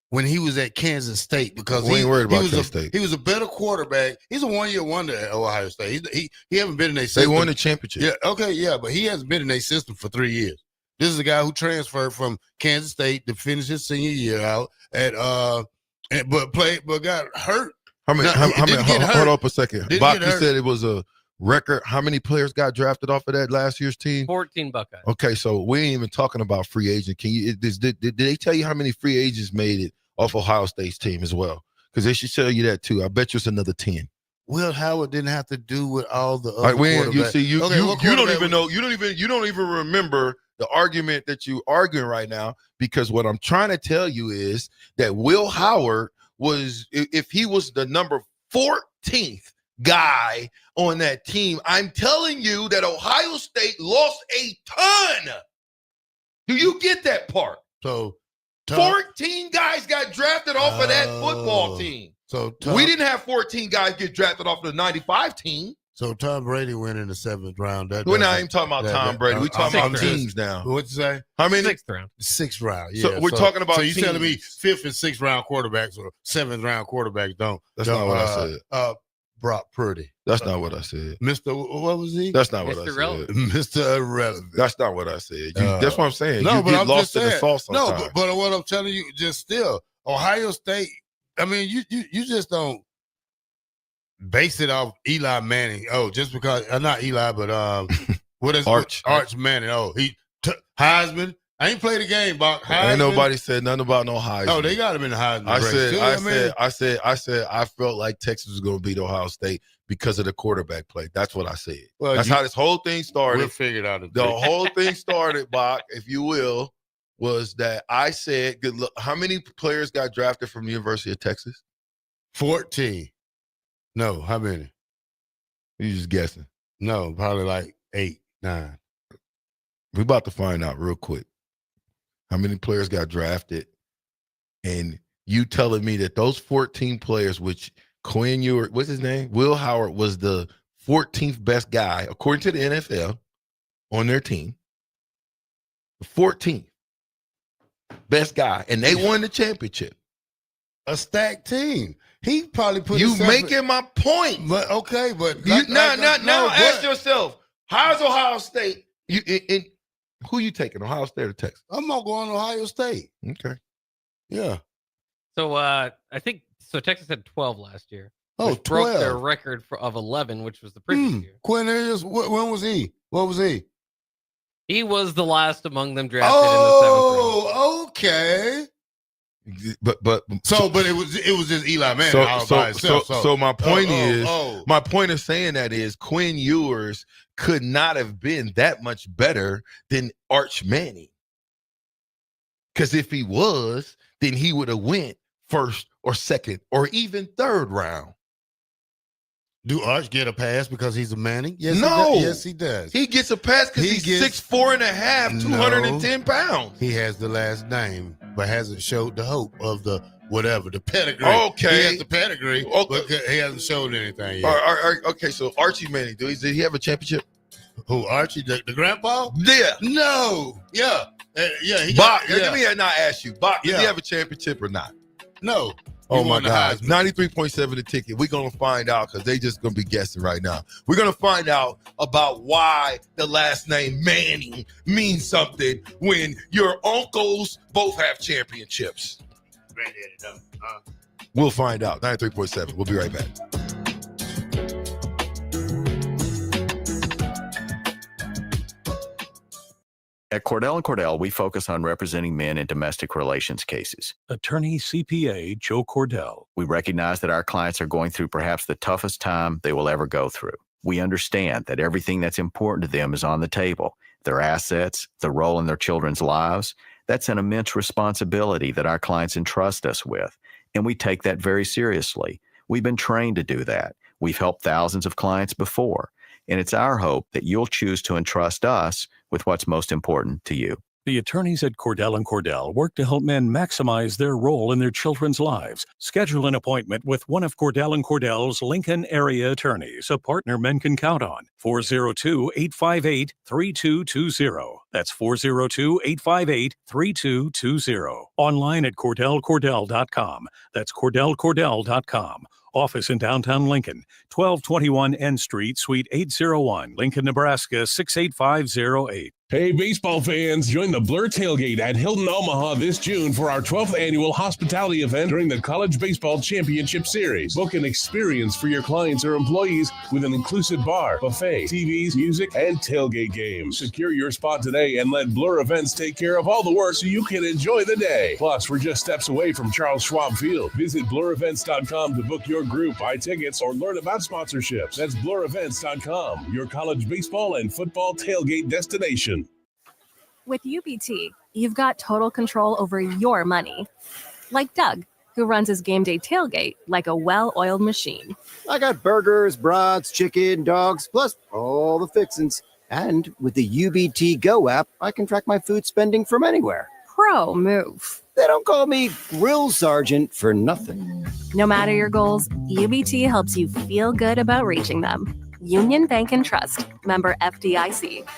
when he was at Kansas State, because we ain't worried about Kansas State. He was a better quarterback. He's a one-year wonder at Ohio State. He haven't been in their system. They won the championship. Yeah, okay, yeah, but he hasn't been in their system for 3 years. This is a guy who transferred from Kansas State to finish his senior year out but got hurt. Hold up a second. Bach, you said it was a record. How many players got drafted off of that last year's team? 14 Buckeyes. Okay, so we ain't even talking about free agent. Did they tell you how many free agents made it off Ohio State's team as well? Because they should tell you that too. I bet you it's another 10. Will Howard didn't have to do with all the other quarterbacks. You don't even know. You don't even remember the argument that you arguing right now, because what I'm trying to tell you is that Will Howard was, if he was the number 14th guy on that team, I'm telling you that Ohio State lost a ton. Do you get that part? So 14 guys got drafted off of that football team. So we didn't have 14 guys get drafted off the 95 team. So Tom Brady went in the 7th round. We're not even talking about Tom Brady. We're talking about teams now. What'd you say? How many? 6th round. 6th round. Yeah. So we're talking about. So you telling me 5th and 6th round quarterbacks or 7th round quarterbacks don't? That's not what I said. Brock Purdy. That's not what I said. Mr. What was he? That's not what I said. Mr. Irrelevant. That's not what I said. That's what I'm saying. No, you but get I'm lost just in the saying. sauce No, sometimes. but what I'm telling you, just still, Ohio State. I mean, you just don't base it off Eli Manning. Oh, just because not Eli, but what is Arch Manning? Oh, he Heisman. I ain't played the game, Bob. Ain't nobody said nothing about no Heisman. Oh, they got him in the Heisman. I said I felt like Texas was going to beat Ohio State because of the quarterback play. That's what I said. Well, that's how this whole thing started. We'll figure it out. The whole thing started, Bach, if you will, was that I said, good look, how many players got drafted from the University of Texas? 14. No, how many? You just guessing. No, probably like 8, 9. We're about to find out real quick how many players got drafted. And you telling me that those 14 players, which Quinn Ewert, what's his name? Will Howard was the 14th best guy, according to the NFL, on their team. The 14th best guy. And they won the championship. A stacked team. He probably put you making my point. But okay, but now ask yourself, how's Ohio State? Who you taking, Ohio State or Texas? I'm going to go on Ohio State. Okay. Yeah. So I think Texas had 12 last year. Oh, which broke 12. their record of 11, which was the previous year. Quinn Ewers, when was he? What was he? He was the last among them drafted in the 7th round. Oh, okay. But it was just Eli Manning all by himself. So my point my point of saying that is Quinn Ewers could not have been that much better than Arch Manning. Because if he was, then he would have went first or second or even third round. Do Arch get a pass because he's a Manning? Yes, no. Yes, he does. He gets a pass because he's 6'4.5", 210 pounds. He has the last name, but hasn't showed the hope of the whatever, the pedigree. Okay. He has the pedigree, but he hasn't showed anything yet. Okay, so Archie Manning, did he have a championship? Who, Archie, the grandpa? Yeah. No. Yeah. Yeah. Let me not ask you. Bach, did he have a championship or not? No. Oh my God. 93.7 the ticket. We're going to find out because they just going to be guessing right now. We're going to find out about why the last name Manning means something when your uncles both have championships. We'll find out. 93.7. We'll be right back. At Cordell & Cordell, we focus on representing men in domestic relations cases. Attorney CPA Joe Cordell. We recognize that our clients are going through perhaps the toughest time they will ever go through. We understand that everything that's important to them is on the table. Their assets, the role in their children's lives. That's an immense responsibility that our clients entrust us with, and we take that very seriously. We've been trained to do that. We've helped thousands of clients before, and it's our hope that you'll choose to entrust us with what's most important to you. The attorneys at Cordell & Cordell work to help men maximize their role in their children's lives. Schedule an appointment with one of Cordell & Cordell's Lincoln area attorneys, a partner men can count on. 402-858-3220. That's 402-858-3220. Online at CordellCordell.com. That's CordellCordell.com. Office in downtown Lincoln, 1221 N Street, Suite 801, Lincoln, Nebraska 68508. Hey, baseball fans, join the Blur Tailgate at Hilton Omaha this June for our 12th annual hospitality event during the College Baseball Championship Series. Book an experience for your clients or employees with an inclusive bar, buffet, TVs, music, and tailgate games. Secure your spot today and let Blur Events take care of all the work so you can enjoy the day. Plus, we're just steps away from Charles Schwab Field. Visit blurevents.com to book your group, buy tickets, or learn about sponsorships. That's blurevents.com, your college baseball and football tailgate destination. With UBT, you've got total control over your money. Like Doug, who runs his game day tailgate like a well-oiled machine. I got burgers, brats, chicken, dogs, plus all the fixins'. And with the UBT Go app, I can track my food spending from anywhere. Pro move. They don't call me Grill Sergeant for nothing. No matter your goals, UBT helps you feel good about reaching them. Union Bank and Trust. Member FDIC.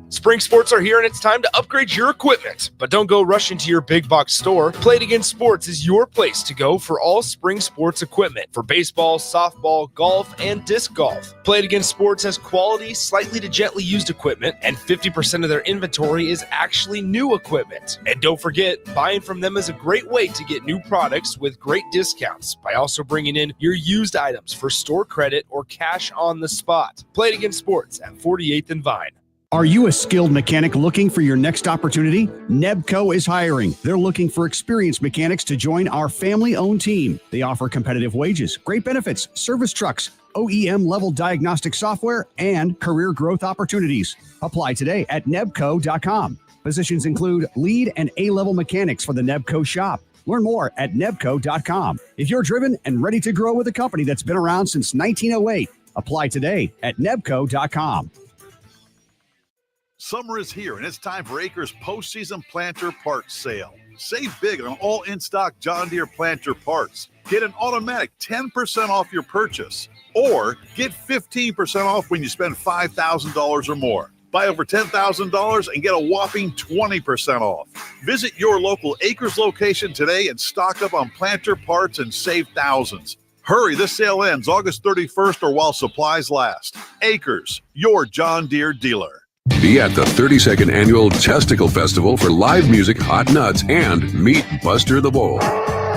Spring sports are here and it's time to upgrade your equipment. But don't go rush into your big box store. Play It Again Sports is your place to go for all spring sports equipment for baseball, softball, golf, and disc golf. Play It Again Sports has quality, slightly to gently used equipment, and 50% of their inventory is actually new equipment. And don't forget, buying from them is a great way to get new products with great discounts by also bringing in your used items for store credit or cash on the spot. Play It Again Sports at 48th and Vine. Are you a skilled mechanic looking for your next opportunity? Nebco is hiring. They're looking for experienced mechanics to join our family-owned team. They offer competitive wages, great benefits, service trucks, OEM-level diagnostic software, and career growth opportunities. Apply today at nebco.com. Positions include lead and A-level mechanics for the Nebco shop. Learn more at nebco.com. If you're driven and ready to grow with a company that's been around since 1908, apply today at nebco.com. Summer is here, and it's time for Acres postseason planter parts sale. Save big on all in-stock John Deere planter parts. Get an automatic 10% off your purchase, or get 15% off when you spend $5,000 or more. Buy over $10,000 and get a whopping 20% off. Visit your local Acres location today and stock up on planter parts and save thousands. Hurry, this sale ends August 31st or while supplies last. Acres, your John Deere dealer. Be at the 32nd Annual Testicle Festival for live music, hot nuts, and meet Buster the Bull.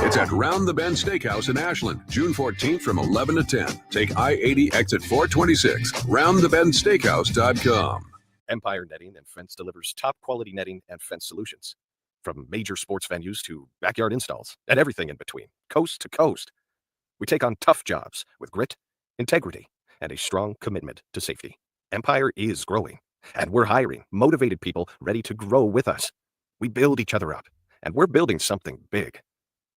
It's at Round the Bend Steakhouse in Ashland, June 14th from 11 to 10. Take I-80 exit 426, roundthebendsteakhouse.com. Empire Netting and Fence delivers top-quality netting and fence solutions. From major sports venues to backyard installs and everything in between, coast to coast. We take on tough jobs with grit, integrity, and a strong commitment to safety. Empire is growing, and we're hiring motivated people ready to grow with us. We build each other up, and we're building something big.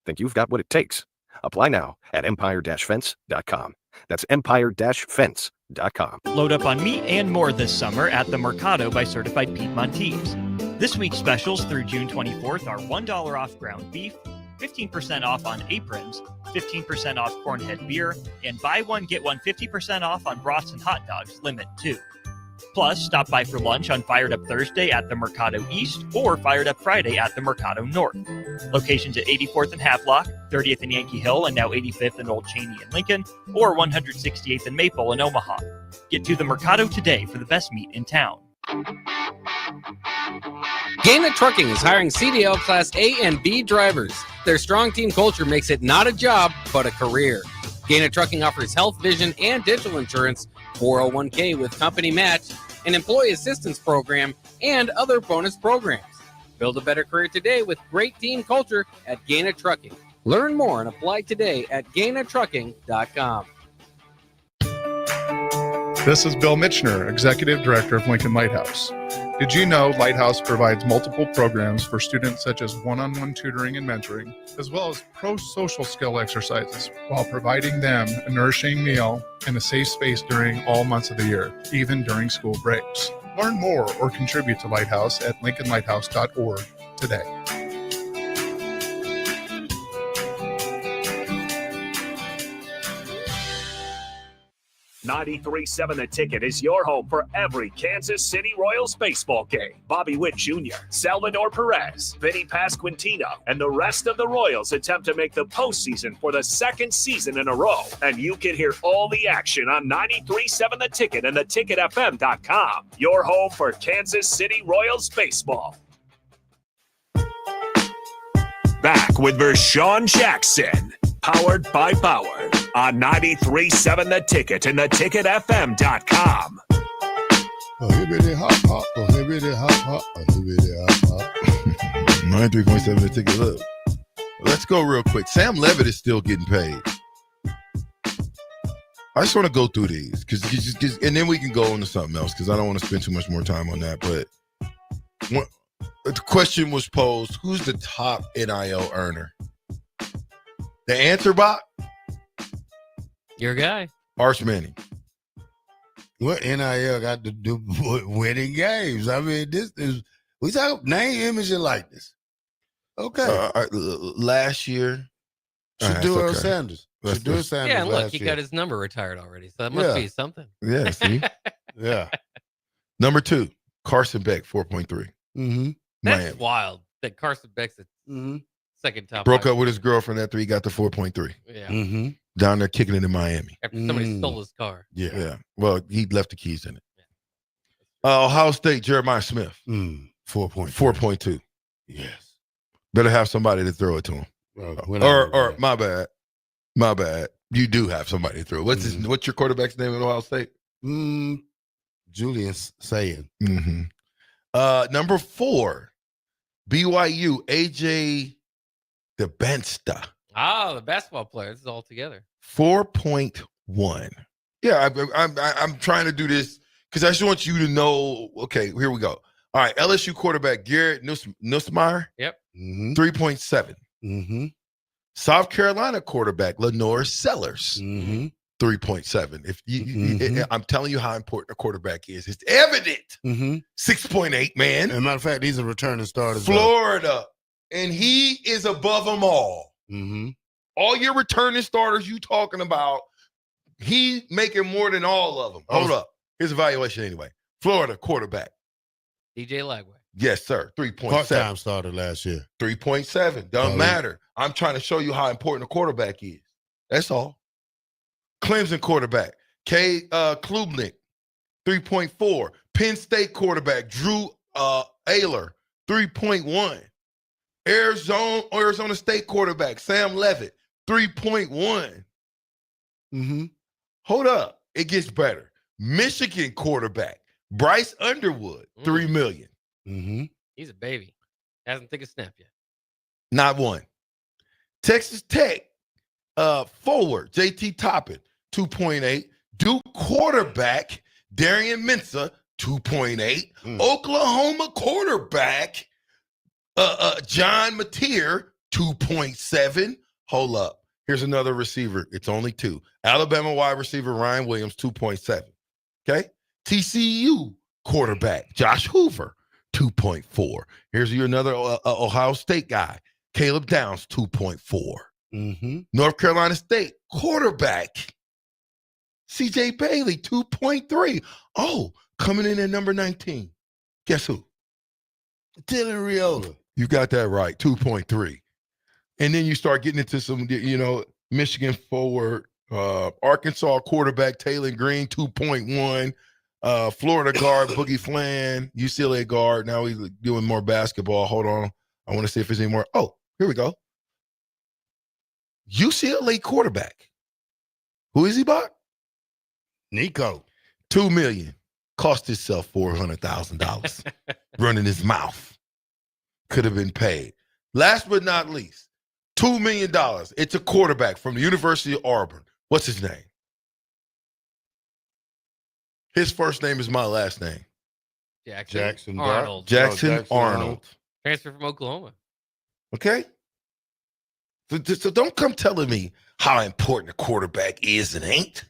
Think you've got what it takes? Apply now at empire-fence.com. That's empire-fence.com. Load up on meat and more this summer at the Mercado by Certified Piedmontese. This week's specials through June 24th are $1 off ground beef, 15% off on aprons, 15% off Cornhead beer, and buy one, get one 50% off on brats and hot dogs, limit 2. Plus, stop by for lunch on Fired Up Thursday at the Mercado East or Fired Up Friday at the Mercado North. Locations at 84th and Havelock, 30th and Yankee Hill, and now 85th and Old Cheney in Lincoln, or 168th and Maple in Omaha. Get to the Mercado today for the best meat in town. Gaina Trucking is hiring CDL Class A and B drivers. Their strong team culture makes it not a job, but a career. Gaina Trucking offers health, vision, and dental insurance, 401k with company match, an employee assistance program, and other bonus programs. Build a better career today with great team culture at Gaina Trucking. Learn more and apply today at GainaTrucking.com. This is Bill Mitchner, Executive Director of Lincoln Lighthouse. Did you know Lighthouse provides multiple programs for students such as one-on-one tutoring and mentoring, as well as pro-social skill exercises, while providing them a nourishing meal and a safe space during all months of the year, even during school breaks? Learn more or contribute to Lighthouse at lincolnlighthouse.org today. 93.7 The Ticket is your home for every Kansas City Royals baseball game. Bobby Witt Jr., Salvador Perez, Vinny Pasquantino, and the rest of the Royals attempt to make the postseason for the second season in a row. And you can hear all the action on 93.7 The Ticket and theticketfm.com. Your home for Kansas City Royals baseball. Back with Vershan Jackson, powered by Bauer, on 93.7 The Ticket and theticketfm.com. 93.7 The Ticket. Look, let's go real quick. Sam Levitt is still getting paid. I just want to go through these, cause, and then we can go on to something else, because I don't want to spend too much more time on that. But the question was posed, who's the top NIL earner? The answer, Bach? Your guy. Arch Manning. What NIL got to do with winning games? I mean, this is, we talk name, image, and likeness. Okay. Last year, Shedeur Sanders. Shedeur Sanders. Yeah, and look, last he year. got his number retired already, so that must be something. Yeah, see? Yeah. Number 2, Carson Beck, 4.3. Mm-hmm. That's Miami. wild that Carson Beck's the second top. Broke up with his girlfriend after he got to 4.3. Yeah. Mm-hmm. Down there kicking it in Miami. After somebody stole his car. Yeah. Well, he left the keys in it. Ohio State, Jeremiah Smith. 4.2. Yes. Better have somebody to throw it to him. Or my bad. You do have somebody to throw. What's your quarterback's name at Ohio State? Julian Sayin. Mm-hmm. Number 4, BYU, AJ DeBensta. Oh, the basketball player. This is all together. 4.1. Yeah, I'm trying to do this because I just want you to know. Okay, here we go. All right, LSU quarterback Garrett Nussmeier. Yep. 3.7. Mm-hmm. South Carolina quarterback Lenore Sellers. 3.7. If you, I'm telling you how important a quarterback is. It's evident. 6.8, man. As a matter of fact, these are returning starters. Florida, and he is above them all. All your returning starters you talking about, he making more than all of them. Hold up. Here's evaluation anyway. Florida quarterback. DJ Lagway. Yes, sir. 3.7. Part-time started last year. 3.7. Doesn't matter. I'm trying to show you how important a quarterback is. That's all. Clemson quarterback. Klubnik. 3.4. Penn State quarterback Drew Ayler, 3.1. Arizona State quarterback Sam Levitt, 3.1. Hold up. It gets better. Michigan quarterback Bryce Underwood, $3 million. He's a baby. Hasn't taken a snap yet. Not one. Texas Tech forward JT Toppin, 2.8. Duke quarterback Darian Mensah, 2.8. Oklahoma quarterback John Mateer, 2.7. Hold up. Here's another receiver. It's only 2. Alabama wide receiver Ryan Williams, 2.7. Okay? TCU quarterback Josh Hoover, 2.4. Here's another Ohio State guy, Caleb Downs, 2.4. North Carolina State quarterback CJ Bailey, 2.3. Oh, coming in at number 19. Guess who? Dylan Riola. You got that right, 2.3. And then you start getting into some, Michigan forward, Arkansas quarterback Taylor Green, 2.1. Florida guard Boogie Flan, UCLA guard. Now he's doing more basketball. Hold on. I want to see if there's any more. Oh, here we go. UCLA quarterback. Who is he, Bob? Nico. $2 million. Cost himself $400,000. Running his mouth. Could have been paid. Last but not least, $2 million. It's a quarterback from the University of Auburn. What's his name? His first name is my last name. Jackson Arnold. Jackson Arnold. Transfer from Oklahoma. Okay? So don't come telling me how important a quarterback is and ain't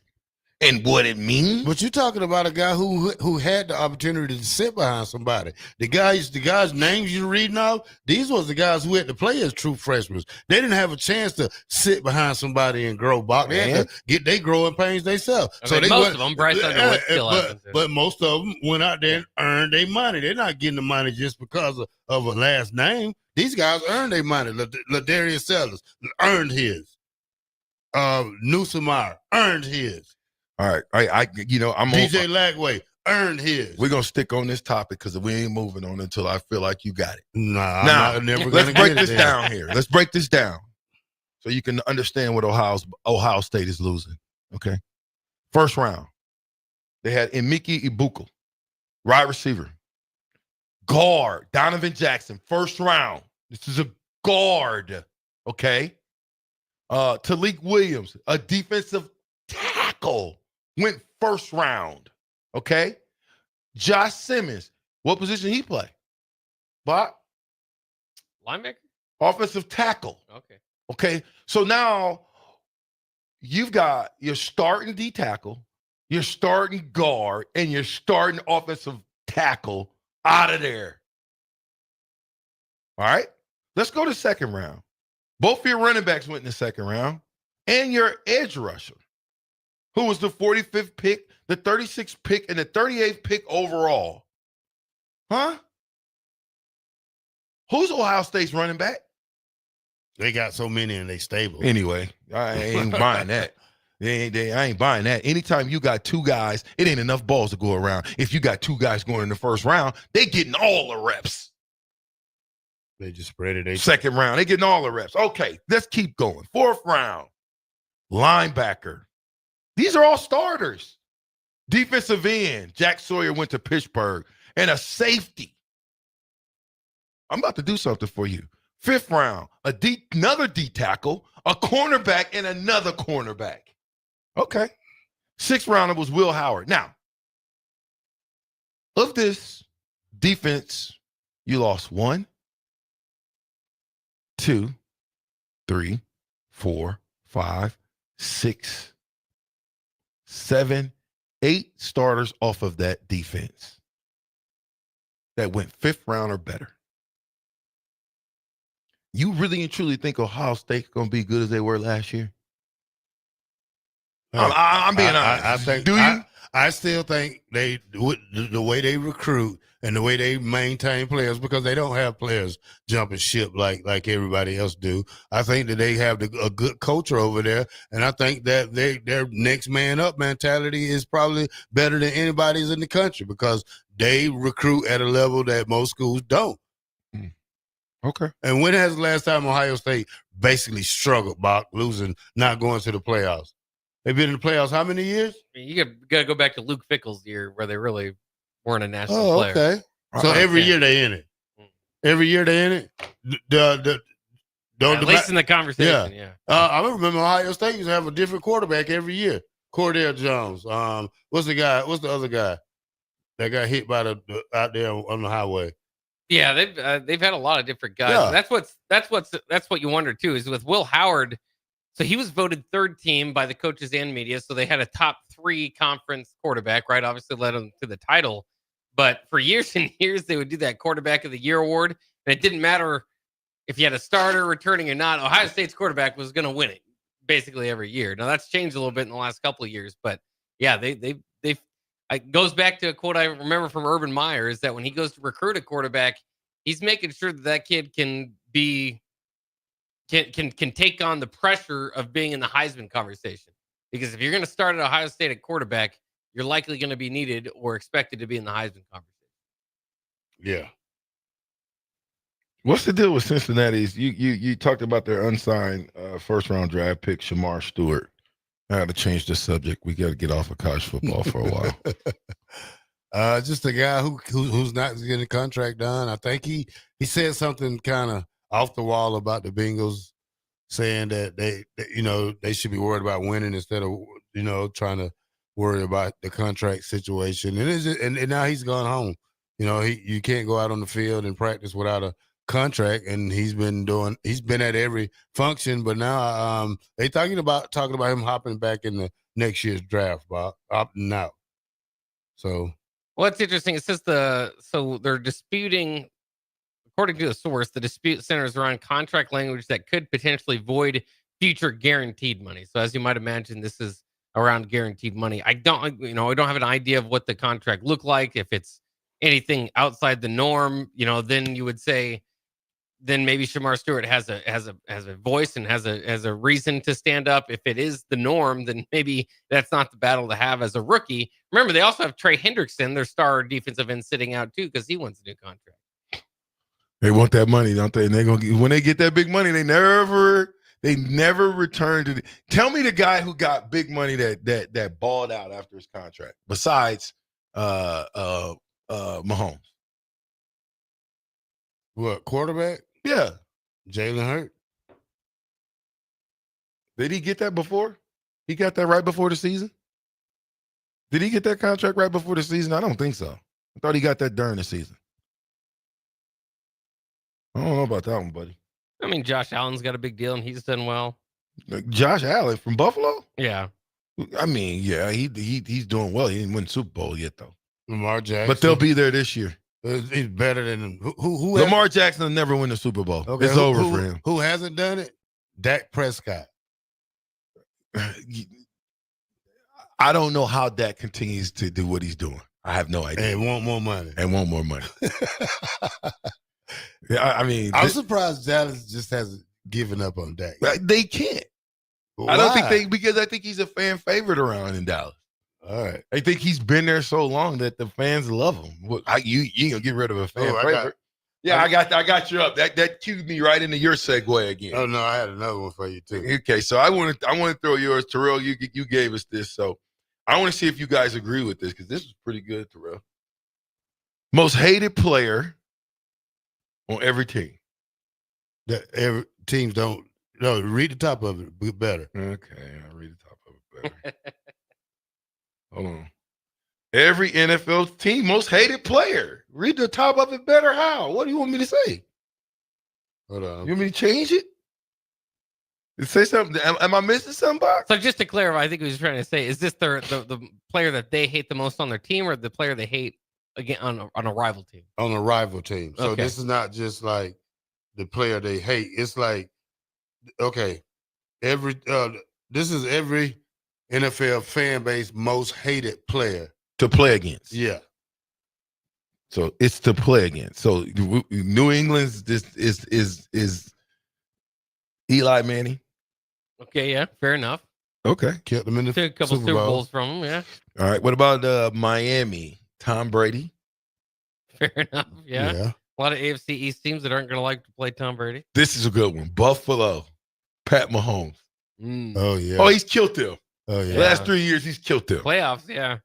and what it means. But you're talking about a guy who had the opportunity to sit behind somebody. The guys' names you're reading off, these was the guys who had to play as true freshmen. They didn't have a chance to sit behind somebody and grow back. They had to get their growing pains themselves. So most of them, Bryce Underwood still happens. But most of them went out there and earned their money. They're not getting the money just because of a last name. These guys earned their money. Ladarius Sellers earned his. Newsomar earned his. All right. I'm DJ Lagway earned his. We're gonna stick on this topic because we ain't moving on until I feel like you got it. Nah, I'm never let's gonna break get this it down here. Let's break this down so you can understand what Ohio State is losing. Okay. First round, they had Emeka Ibuka, wide receiver. Guard, Donovan Jackson, first round. This is a guard. Okay. Talik Williams, a defensive tackle, went first round. Okay. Josh Simmons, what position he play? Bob? Linebacker? Offensive tackle. Okay. Okay. So now you've got your starting D tackle, your starting guard, and your starting offensive tackle out of there. All right. Let's go to second round. Both of your running backs went in the second round, and your edge rusher, who was the 45th pick, the 36th pick, and the 38th pick overall. Huh? Who's Ohio State's running back? They got so many and they stable. Anyway, I ain't buying that. I ain't buying that. Anytime you got two guys, it ain't enough balls to go around. If you got two guys going in the first round, they getting all the reps. They just spread it. Second round, they getting all the reps. Okay, let's keep going. Fourth round, linebacker. These are all starters. Defensive end, Jack Sawyer went to Pittsburgh, and a safety. I'm about to do something for you. Fifth round, another D tackle, a cornerback, and another cornerback. Okay. Sixth rounder was Will Howard. Now, of this defense, you lost 1, 2, 3, 4, 5, 6, 7, 8 starters off of that defense that went fifth round or better. You really and truly think Ohio State's going to be good as they were last year? I'm being honest. I think, do you? I still think the way they recruit and the way they maintain players, because they don't have players jumping ship like everybody else do. I think that they have a good culture over there, and I think that their next man up mentality is probably better than anybody's in the country because they recruit at a level that most schools don't. Okay. And when has the last time Ohio State basically struggled, Bach, losing, not going to the playoffs? They've been in the playoffs how many years? I mean, you got to go back to Luke Fickell's year where they really weren't a national Oh, player. okay. So every year they in it. Every year they in it. At least in the conversation, yeah. I remember Ohio State used to have a different quarterback every year. Cordell Jones. What's the other guy that got hit by out there on the highway? Yeah, they've had a lot of different guys. Yeah. That's what you wonder too, is with Will Howard. So he was voted third team by the coaches and media. So they had a top 3 conference quarterback, right? Obviously led them to the title. But for years and years, they would do that quarterback of the year award. And it didn't matter if you had a starter returning or not. Ohio State's quarterback was going to win it basically every year. Now that's changed a little bit in the last couple of years, but yeah, it goes back to a quote I remember from Urban Meyer, is that when he goes to recruit a quarterback, he's making sure that kid can take on the pressure of being in the Heisman conversation. Because if you're going to start at Ohio State at quarterback, you're likely going to be needed or expected to be in the Heisman conversation. Yeah. What's the deal with Cincinnati's? You talked about their unsigned first round draft pick, Shamar Stewart. I got to change the subject. We got to get off of college football for a while. Just a guy who's not getting a contract done. I think he said something kind of off the wall about the Bengals, saying that they should be worried about winning instead of trying to worry about the contract situation. And now he's gone home. You can't go out on the field and practice without a contract, and he's been at every function, but now they talking about him hopping back in the next year's draft, Bob, opting out. So what's interesting, it says so they're disputing, according to the source, the dispute centers around contract language that could potentially void future guaranteed money. So as you might imagine, this is around guaranteed money. I don't have an idea of what the contract looked like. If it's anything outside the norm, then you would say, then maybe Shamar Stewart has a voice and has a reason to stand up. If it is the norm, then maybe that's not the battle to have as a rookie. Remember, they also have Trey Hendrickson, their star defensive end, sitting out too because he wants a new contract. They want that money, don't they? And they're gonna when they get that big money, they never return to. Tell me the guy who got big money that balled out after his contract, besides Mahomes. What, quarterback? Yeah. Jalen Hurts. Did he get that before? He got that right before the season? Did he get that contract right before the season? I don't think so. I thought he got that during the season. I don't know about that one, buddy. I mean, Josh Allen's got a big deal, and he's done well. Josh Allen from Buffalo? Yeah. I mean, yeah, he's doing well. He didn't win Super Bowl yet, though. Lamar Jackson. But they'll be there this year. He's better than who Lamar Jackson will never win the Super Bowl. Okay, it's over for him. Who hasn't done it? Dak Prescott. I don't know how Dak continues to do what he's doing. I have no idea. And want more money. Yeah, I mean, I'm surprised Dallas just hasn't given up on Dak. They can't. Why? I don't think because I think he's a fan favorite around in Dallas. All right. I think he's been there so long that the fans love him. You ain't gonna get rid of a fan favorite. I got you up. That cued me right into your segue again. Oh no, I had another one for you too. Okay, so I want to throw yours, Terrell. You gave us this, so I want to see if you guys agree with this because this is pretty good, Terrell. Most hated player on every team. That every teams don't. No, read the top of it better. Okay, I'll read the top of it better. Hold on. Every NFL team most hated player. Read the top of it better. How? What do you want me to say? Hold on. You want me to change it? Say something. Am I missing something? So just to clarify, I think he was trying to say, is this the player that they hate the most on their team, or the player they hate again on a rival team? On a rival team. So Okay. This is not just like the player they hate. It's like, okay, this is every NFL fan base most hated player to play against. Yeah. So it's to play against. So New England's this is Eli Manning. Okay, yeah, fair enough. Okay. Kept them in the Took a couple Super Bowls from him, yeah. All right. What about Miami? Tom Brady. Fair enough, yeah. A lot of AFC East teams that aren't going to like to play Tom Brady. This is a good one. Buffalo. Pat Mahomes. Oh, yeah. Oh, he's killed them. Oh, yeah. Last 3 years, he's killed them. Playoffs, yeah.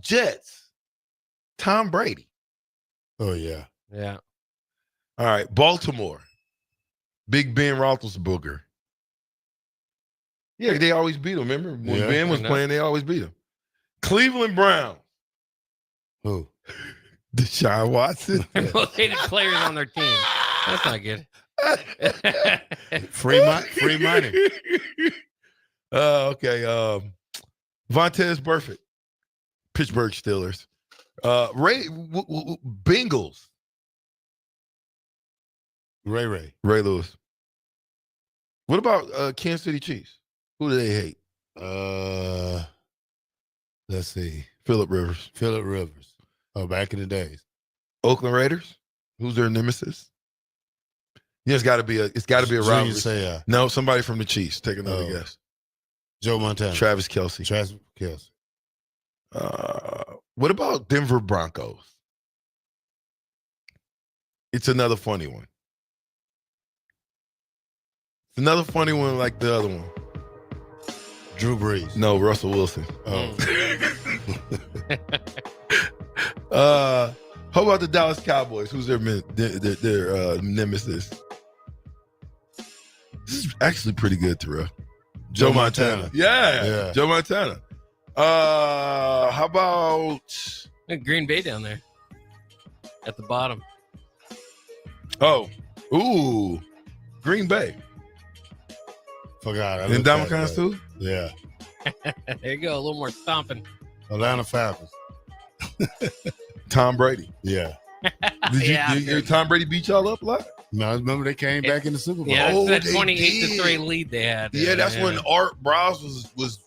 Jets. Tom Brady. Oh, yeah. Yeah. All right. Baltimore. Big Ben Roethlisberger. Yeah, they always beat him. Remember? When Ben was playing, they always beat him. Cleveland Browns. Who? Deshaun Watson. Most hated players on their team. That's not good. Free money. Okay. Vontaze Burfict. Pittsburgh Steelers. Bengals. Ray Lewis. What about Kansas City Chiefs? Who do they hate? Let's see. Phillip Rivers. Oh, back in the days. Oakland Raiders. Who's their nemesis? Yeah, it's got to be a rivalry. No, somebody from the Chiefs. Take another guess. Joe Montana. Travis Kelce. What about Denver Broncos? It's another funny one. It's another funny one like the other one. Drew Brees. No, Russell Wilson. Oh. How about the Dallas Cowboys? Who's their nemesis? This is actually pretty good, Terrell. Joe Montana. Yeah. Joe Montana. How about Green Bay down there at the bottom? Green Bay. Forgot. And Dominican too? Yeah. There you go. A little more stomping. Atlanta Falcons. Tom Brady. Yeah. Did Tom Brady beat y'all up a lot? No, I remember they came back in the Super Bowl. Yeah, that's that 28-3 lead they had. Yeah, that's when Art Browse was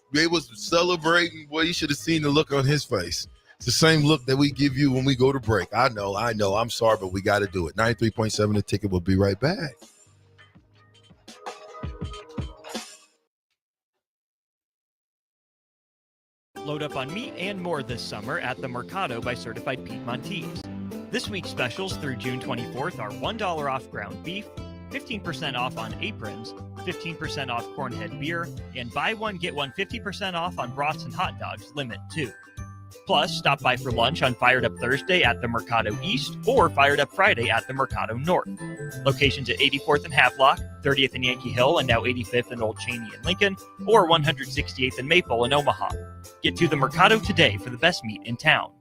celebrating. Well, you should have seen the look on his face. It's the same look that we give you when we go to break. I know. I'm sorry, but we got to do it. 93.7 The Ticket. Will be right back. Load up on meat and more this summer at the Mercado by Certified Piedmontese. This week's specials through June 24th are $1 off ground beef, 15% off on aprons, 15% off cornhead beer, and buy one, get one 50% off on brats and hot dogs, limit 2. Plus, stop by for lunch on Fired Up Thursday at the Mercado East or Fired Up Friday at the Mercado North. Locations at 84th and Havelock, 30th and Yankee Hill, and now 85th and Old Cheney and Lincoln, or 168th and Maple in Omaha. Get to the Mercado today for the best meat in town.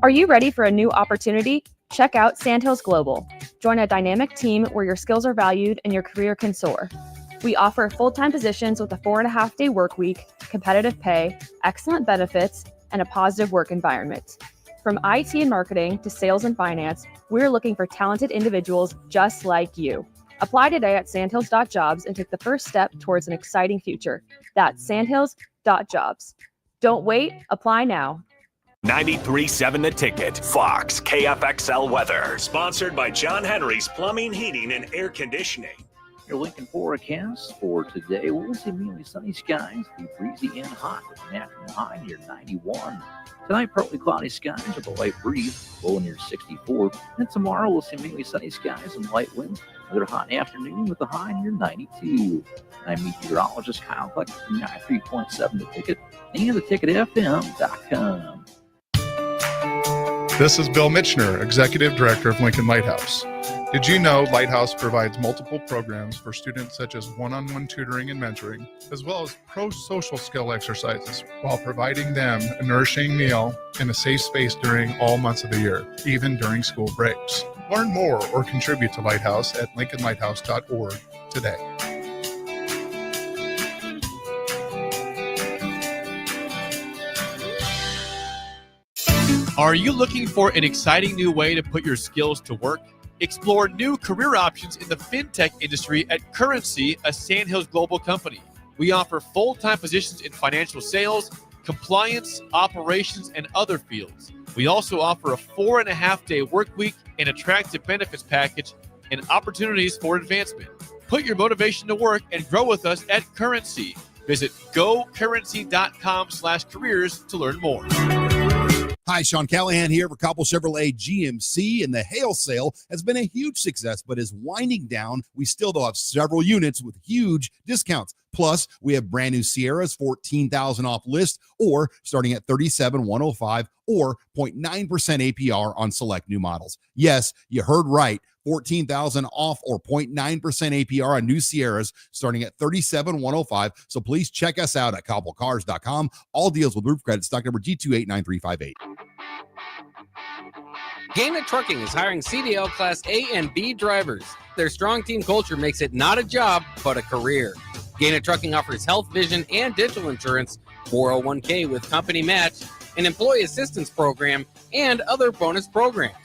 Are you ready for a new opportunity? Check out Sandhills Global. Join a dynamic team where your skills are valued and your career can soar. We offer full-time positions with a 4.5-day work week, competitive pay, excellent benefits, and a positive work environment. From IT and marketing to sales and finance, we're looking for talented individuals just like you. Apply today at sandhills.jobs and take the first step towards an exciting future. That's sandhills.jobs. Don't wait, apply now. 93.7 The Ticket, Fox, KFXL weather. Sponsored by John Henry's Plumbing, Heating, and Air Conditioning. Your Lincoln forecast for today, we'll see mainly sunny skies, be breezy and hot with an afternoon high near 91. Tonight, partly cloudy skies with a light breeze, low near 64. And tomorrow, we'll see mainly sunny skies and light winds, another hot afternoon with a high near 92. I'm meteorologist Kyle Buck, 93.7 The Ticket, and theticketfm.com. This is Bill Mitchner, Executive Director of Lincoln Lighthouse. Did you know Lighthouse provides multiple programs for students such as one-on-one tutoring and mentoring, as well as pro-social skill exercises, while providing them a nourishing meal and a safe space during all months of the year, even during school breaks? Learn more or contribute to Lighthouse at lincolnlighthouse.org today. Are you looking for an exciting new way to put your skills to work? Explore new career options in the fintech industry at Currency, a Sandhills Global company. We offer full-time positions in financial sales, compliance, operations, and other fields. We also offer a 4.5-day work week, an attractive benefits package, and opportunities for advancement. Put your motivation to work and grow with us at Currency. Visit gocurrency.com/careers to learn more. Hi, Sean Callahan here for Cobble Chevrolet GMC, and the hail sale has been a huge success, but is winding down. We still though have several units with huge discounts. Plus, we have brand new Sierras, $14,000 off list, or starting at $37,105, or 0.9% APR on select new models. Yes, you heard right. $14,000 off or 0.9% APR on new Sierras starting at $37,105. So please check us out at cobblecars.com. All deals with roof credit, stock number G289358. Gaina Trucking is hiring CDL Class A and B drivers. Their strong team culture makes it not a job, but a career. Gaina Trucking offers health, vision, and dental insurance, 401k with company match, an employee assistance program, and other bonus programs.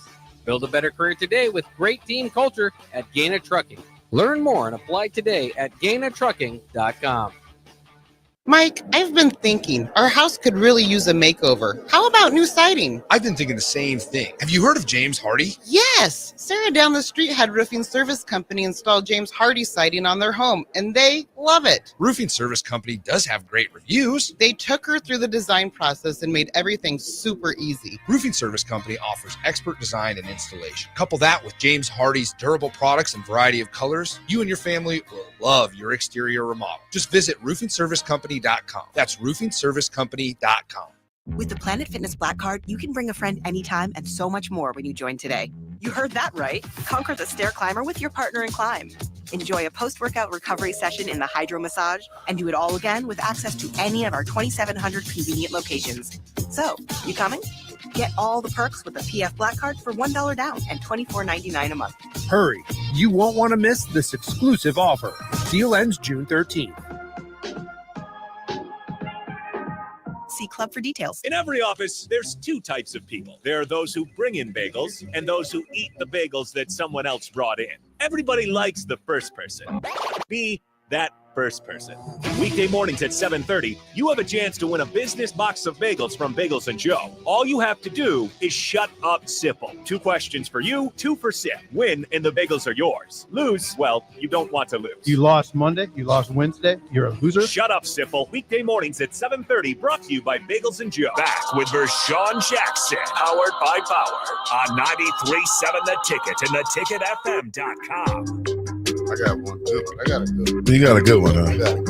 Build a better career today with great team culture at Gaina Trucking. Learn more and apply today at gainatrucking.com. Mike, I've been thinking our house could really use a makeover. How about new siding? I've been thinking the same thing. Have you heard of James Hardy? Yes! Sarah down the street had Roofing Service Company install James Hardy siding on their home, and they love it. Roofing Service Company does have great reviews. They took her through the design process and made everything super easy. Roofing Service Company offers expert design and installation. Couple that with James Hardy's durable products and variety of colors, you and your family will love your exterior remodel. Just visit roofingservicecompany.com. That's roofingservicecompany.com. With the Planet Fitness Black Card, you can bring a friend anytime and so much more when you join today. You heard that right. Conquer the stair climber with your partner in climb. Enjoy a post-workout recovery session in the hydro massage and do it all again with access to any of our 2,700 convenient locations. So, you coming? Get all the perks with the PF Black Card for $1 down and $24.99 a month. Hurry! You won't want to miss this exclusive offer. Deal ends June 13th. See Club for details. In every office, there's two types of people. There are those who bring in bagels and those who eat the bagels that someone else brought in. Everybody likes the first person. Be that first person. Weekday mornings at 7:30, you have a chance to win a business box of bagels from Bagels & Joe. All you have to do is shut up, Sipple. 2 questions for you, 2 for Sip. Win and the bagels are yours. Lose, well, you don't want to lose. You lost Monday, you lost Wednesday, you're a loser. Shut up, Sipple. Weekday mornings at 7:30, brought to you by Bagels & Joe. Back with Vershan Jackson, powered by Bauer, on 93.7 The Ticket and theticketfm.com. I got one good one. I got a good one. You got a good one, huh?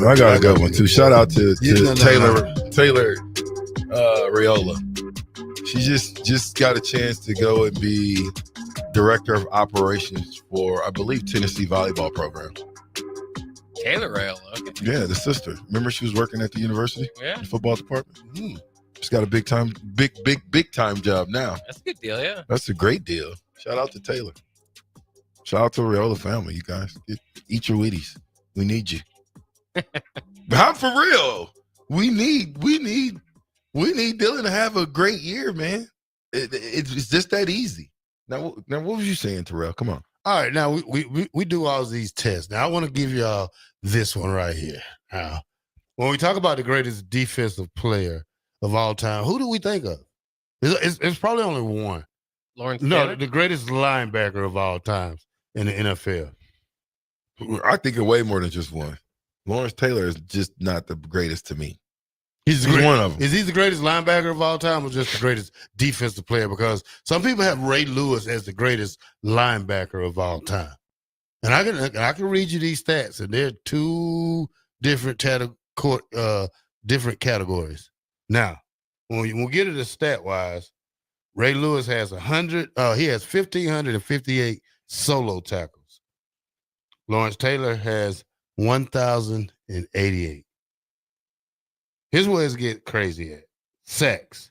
I got a good one too. Shout out to Taylor Raiola. She just got a chance to go and be director of operations for, I believe, Tennessee volleyball program. Taylor Raiola. Okay. Yeah, the sister. Remember she was working at the university? Yeah. The football department. She's got a big time job now. That's a good deal, yeah. That's a great deal. Shout out to Taylor. Shout out to the Raiola family, you guys. Eat your Wheaties. We need you. But I'm for real. We need Dylan to have a great year, man. It's just that easy. Now, what was you saying, Terrell? Come on. All right, now we do all these tests. Now I want to give y'all this one right here. Now, when we talk about the greatest defensive player of all time, who do we think of? It's probably only one. Lawrence No, Taylor? the greatest linebacker of all times in the NFL. I think of way more than just one. Lawrence Taylor is just not the greatest to me. He's one of them. Is he the greatest linebacker of all time or just the greatest defensive player? Because some people have Ray Lewis as the greatest linebacker of all time. And I can read you these stats, and they're 2 different categories. Now, when we get it to stat-wise, Ray Lewis has 1,558 solo tackles. Lawrence Taylor has 1,088. Here's where it gets crazy at. Sacks.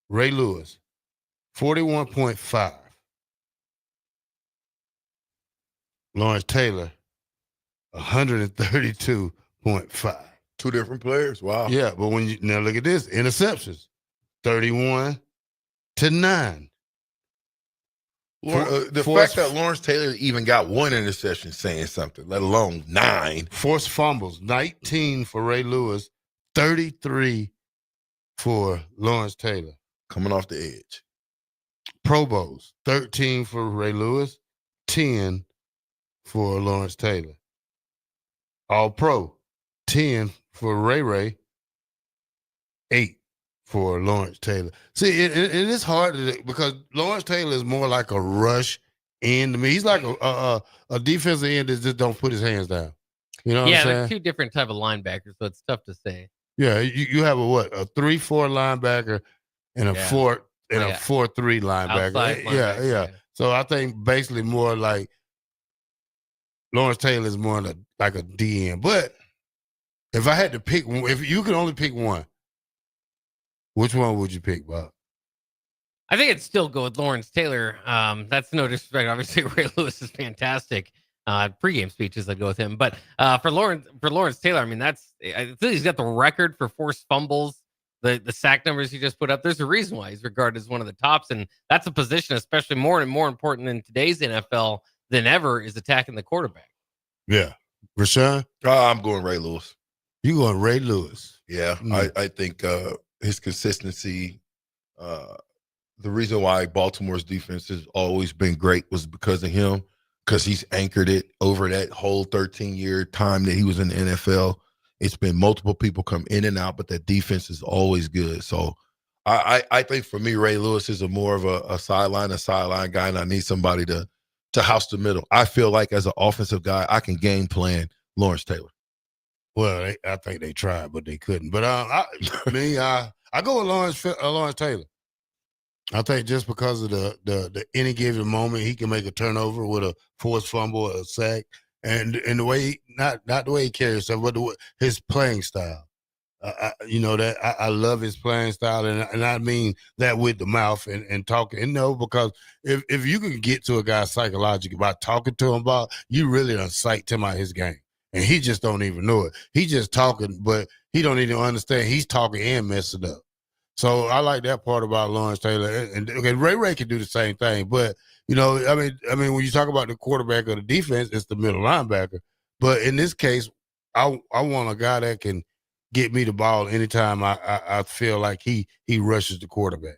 Ray Lewis, 41.5. Lawrence Taylor, 132.5. 2 different players. Wow. Yeah, but now look at this. Interceptions, 31-9. The fact that Lawrence Taylor even got one interception saying something, let alone 9. Forced fumbles, 19 for Ray Lewis, 33 for Lawrence Taylor. Coming off the edge. Pro Bowls, 13 for Ray Lewis, 10 for Lawrence Taylor. All Pro, 10 for Ray, 8 for Lawrence Taylor. See, it is hard because Lawrence Taylor is more like a rush end to me. He's like a defensive end that just don't put his hands down. You know what I'm saying? They're two different type of linebackers, so it's tough to say. Yeah, you have a 3-4 linebacker and a 4-3 linebacker. Outside linebacker. Yeah. So I think basically more like Lawrence Taylor is more like a DN. But if I had to pick, if you could only pick one, which one would you pick, Bob? I think I'd still go with Lawrence Taylor. That's no disrespect. Obviously, Ray Lewis is fantastic. Pre-game speeches, I'd go with him. But for Lawrence Taylor, I mean, I think he's got the record for forced fumbles. The sack numbers he just put up. There's a reason why he's regarded as one of the tops, and that's a position, especially more and more important in today's NFL than ever, is attacking the quarterback. Yeah, Vershan? I'm going Ray Lewis. You going Ray Lewis? Yeah, I think his consistency. The reason why Baltimore's defense has always been great was because of him, because he's anchored it over that whole 13-year time that he was in the NFL. It's been multiple people come in and out, but that defense is always good. So I think for me, Ray Lewis is more of a sideline guy, and I need somebody to house the middle. I feel like as an offensive guy, I can game plan Lawrence Taylor. Well, I think they tried, but they couldn't. But I go with Lawrence Taylor. I think just because of the any given moment, he can make a turnover with a forced fumble, a sack, and the way not the way he carries himself, but his playing style. I love his playing style, and I mean that with the mouth and talking. And no, because if you can get to a guy psychologically by talking to him about, you really done psyched him out his game, and he just don't even know it. He just talking, but he don't even understand he's talking and messing up. So I like that part about Lawrence Taylor, and Ray can do the same thing. But I mean, when you talk about the quarterback of the defense, it's the middle linebacker. But in this case, I want a guy that can get me the ball anytime I feel like he rushes the quarterback.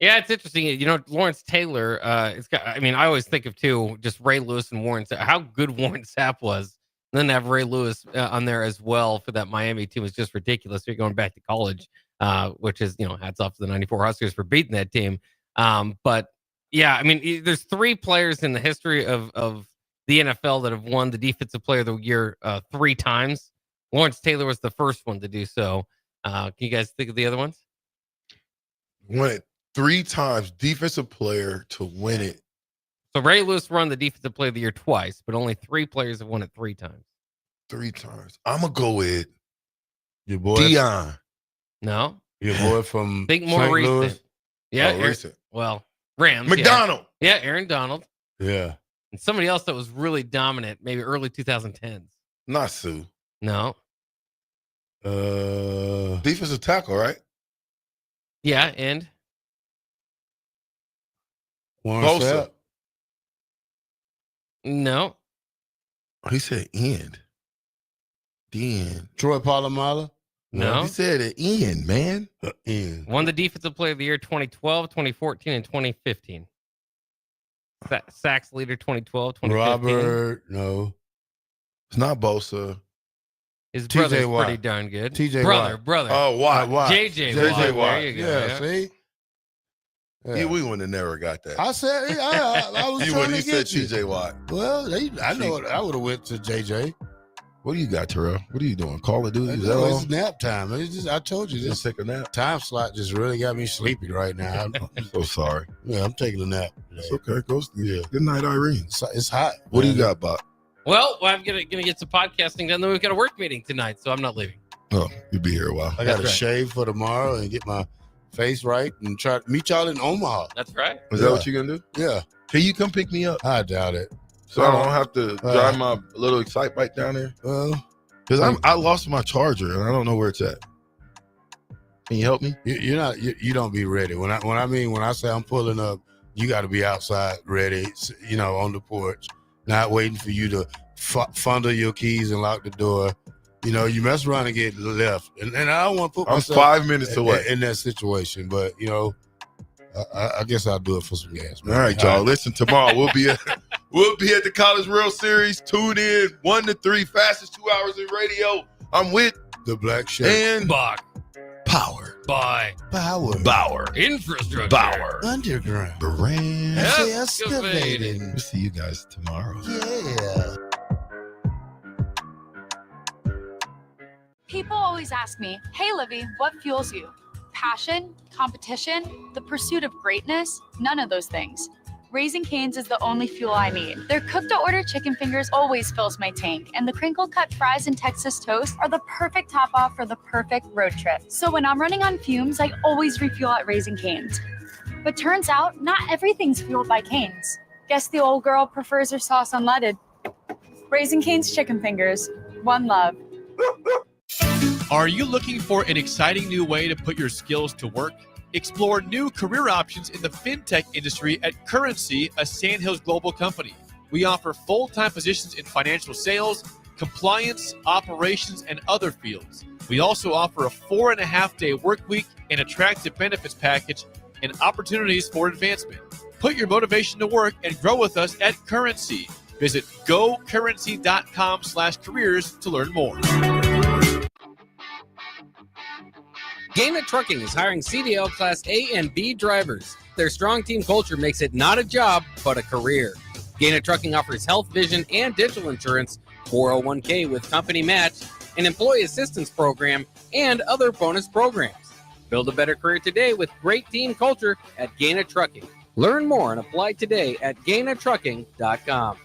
Yeah, it's interesting. Lawrence Taylor. I always think of just Ray Lewis and Warren. How good Warren Sapp was. And then to have Ray Lewis on there as well for that Miami team was just ridiculous. You're going back to college, which is, hats off to the 94 Huskers for beating that team. But yeah, I mean, there's 3 players in the history of the NFL that have won the Defensive Player of the Year 3 times. Lawrence Taylor was the first one to do so. Can you guys think of the other ones? Won it 3 times, defensive player to win it. So Ray Lewis won the Defensive Player of the Year twice, but only 3 players have won it 3 times. 3 times. I'm going to go with your boy. Deion. No. Your boy from Think more St. recent. Louis. Yeah. Recent. Well, Rams. McDonald. Yeah, Aaron Donald. Yeah. And somebody else that was really dominant, maybe early 2010s. Not Sue. No. Defensive tackle, right? Yeah, and Bosa. No. He said end. The end. Troy Polamalu? No. He said an end, man. End. Won the Defensive Player of the Year 2012, 2014, and 2015. Sacks leader 2012, 2015. Robert, no. It's not Bosa. His brother's pretty darn good. TJ brother. Oh, Watt. JJ Watt. There you go. Yeah, see? Yeah, we wouldn't have never got that. I said, I was trying to get you. TJ Watt. Well, I know I would have went to JJ. What do you got, Terrell? What are you doing? Call of Duty? Is that No, all? it's nap time. I told you this. Take a nap. Time slot just really got me sleepy right now. I'm so sorry. Yeah, I'm taking a nap. It's okay. Go sleep. Yeah. Good night, Irene. It's hot. What do you got, Bob? Well, I'm gonna get some podcasting done. Then we've got a work meeting tonight, so I'm not leaving. Oh, you'll be here a while. I got to shave for tomorrow and get my face right and try to meet y'all in Omaha. That's right. Is that what you're gonna do? Yeah. Can you come pick me up? I doubt it. So I don't have to drive my little Excite bike down there? Because I lost my charger and I don't know where it's at. Can you help me? You don't be ready. When I say I'm pulling up, you got to be outside ready, on the porch, not waiting for you to fondle your keys and lock the door. You mess around and get left. And I don't want to put myself 5 minutes away in that situation. But, I guess I'll do it for some gas. All right, y'all. Listen, tomorrow we'll be at the College World Series. Tune in 1 to 3, fastest 2 hours in radio. I'm with the Black Shirt and Bach. Power By Bauer Infrastructure. Bauer Underground. Brand Excavating. We'll see you guys tomorrow. Yeah. People always ask me, hey, Livy, what fuels you? Passion, competition, the pursuit of greatness? None of those things. Raising Cane's is the only fuel I need. Their cooked-to-order chicken fingers always fills my tank, and the crinkle-cut fries and Texas toast are the perfect top-off for the perfect road trip. So when I'm running on fumes, I always refuel at Raising Cane's. But turns out, not everything's fueled by Cane's. Guess the old girl prefers her sauce unleaded. Raising Cane's chicken fingers. One love. Are you looking for an exciting new way to put your skills to work? Explore new career options in the fintech industry at Currency, a Sandhills Global company. We offer full-time positions in financial sales, compliance, operations, and other fields. We also offer a 4.5-day work week, an attractive benefits package, and opportunities for advancement. Put your motivation to work and grow with us at Currency. Visit gocurrency.com/careers to learn more. Gaina Trucking is hiring CDL Class A and B drivers. Their strong team culture makes it not a job, but a career. Gaina Trucking offers health, vision, and dental insurance, 401k with company match, an employee assistance program, and other bonus programs. Build a better career today with great team culture at Gaina Trucking. Learn more and apply today at gainatrucking.com.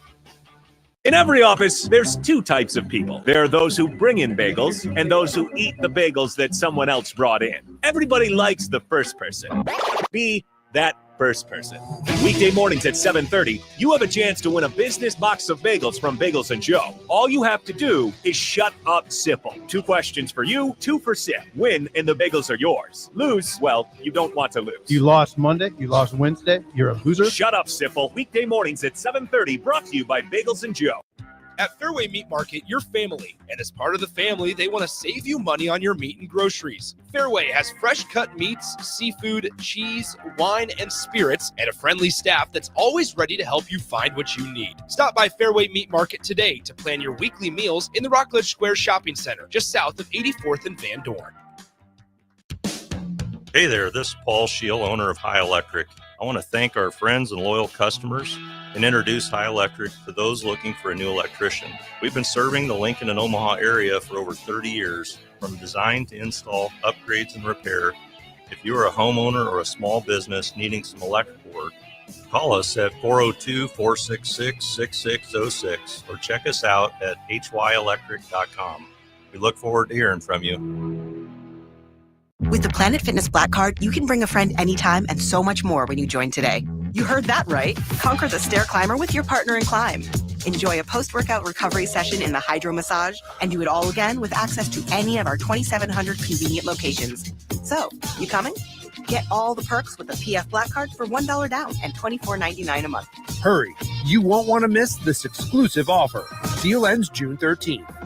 In every office, there's two types of people. There are those who bring in bagels and those who eat the bagels that someone else brought in. Everybody likes the first person. Be that first person. Weekday mornings at 7:30, you have a chance to win a business box of bagels from Bagels & Joe. All you have to do is shut up, Sipple. 2 questions for you, 2 for Sip. Win and the bagels are yours. Lose, well, you don't want to lose. You lost Monday, you lost Wednesday, you're a loser. Shut up, Sipple. Weekday mornings at 7:30, brought to you by Bagels & Joe. At Fairway Meat Market, you're family, and as part of the family, they want to save you money on your meat and groceries. Fairway has fresh cut meats, seafood, cheese, wine, and spirits, and a friendly staff that's always ready to help you find what you need. Stop by Fairway Meat Market today to plan your weekly meals in the Rockledge Square Shopping Center, just south of 84th and Van Dorn. Hey there, this is Paul Scheel, owner of High Electric. I want to thank our friends and loyal customers and introduce High Electric to those looking for a new electrician. We've been serving the Lincoln and Omaha area for over 30 years, from design to install, upgrades, and repair. If you are a homeowner or a small business needing some electrical work, call us at 402-466-6606 or check us out at hyelectric.com. We look forward to hearing from you. With the Planet Fitness Black Card, you can bring a friend anytime and so much more when you join today. You heard that right. Conquer the stair climber with your partner in climb. Enjoy a post-workout recovery session in the hydro massage and do it all again with access to any of our 2,700 convenient locations. So, you coming? Get all the perks with the PF Black Card for $1 down and $24.99 a month. Hurry, you won't want to miss this exclusive offer. Deal ends June 13th.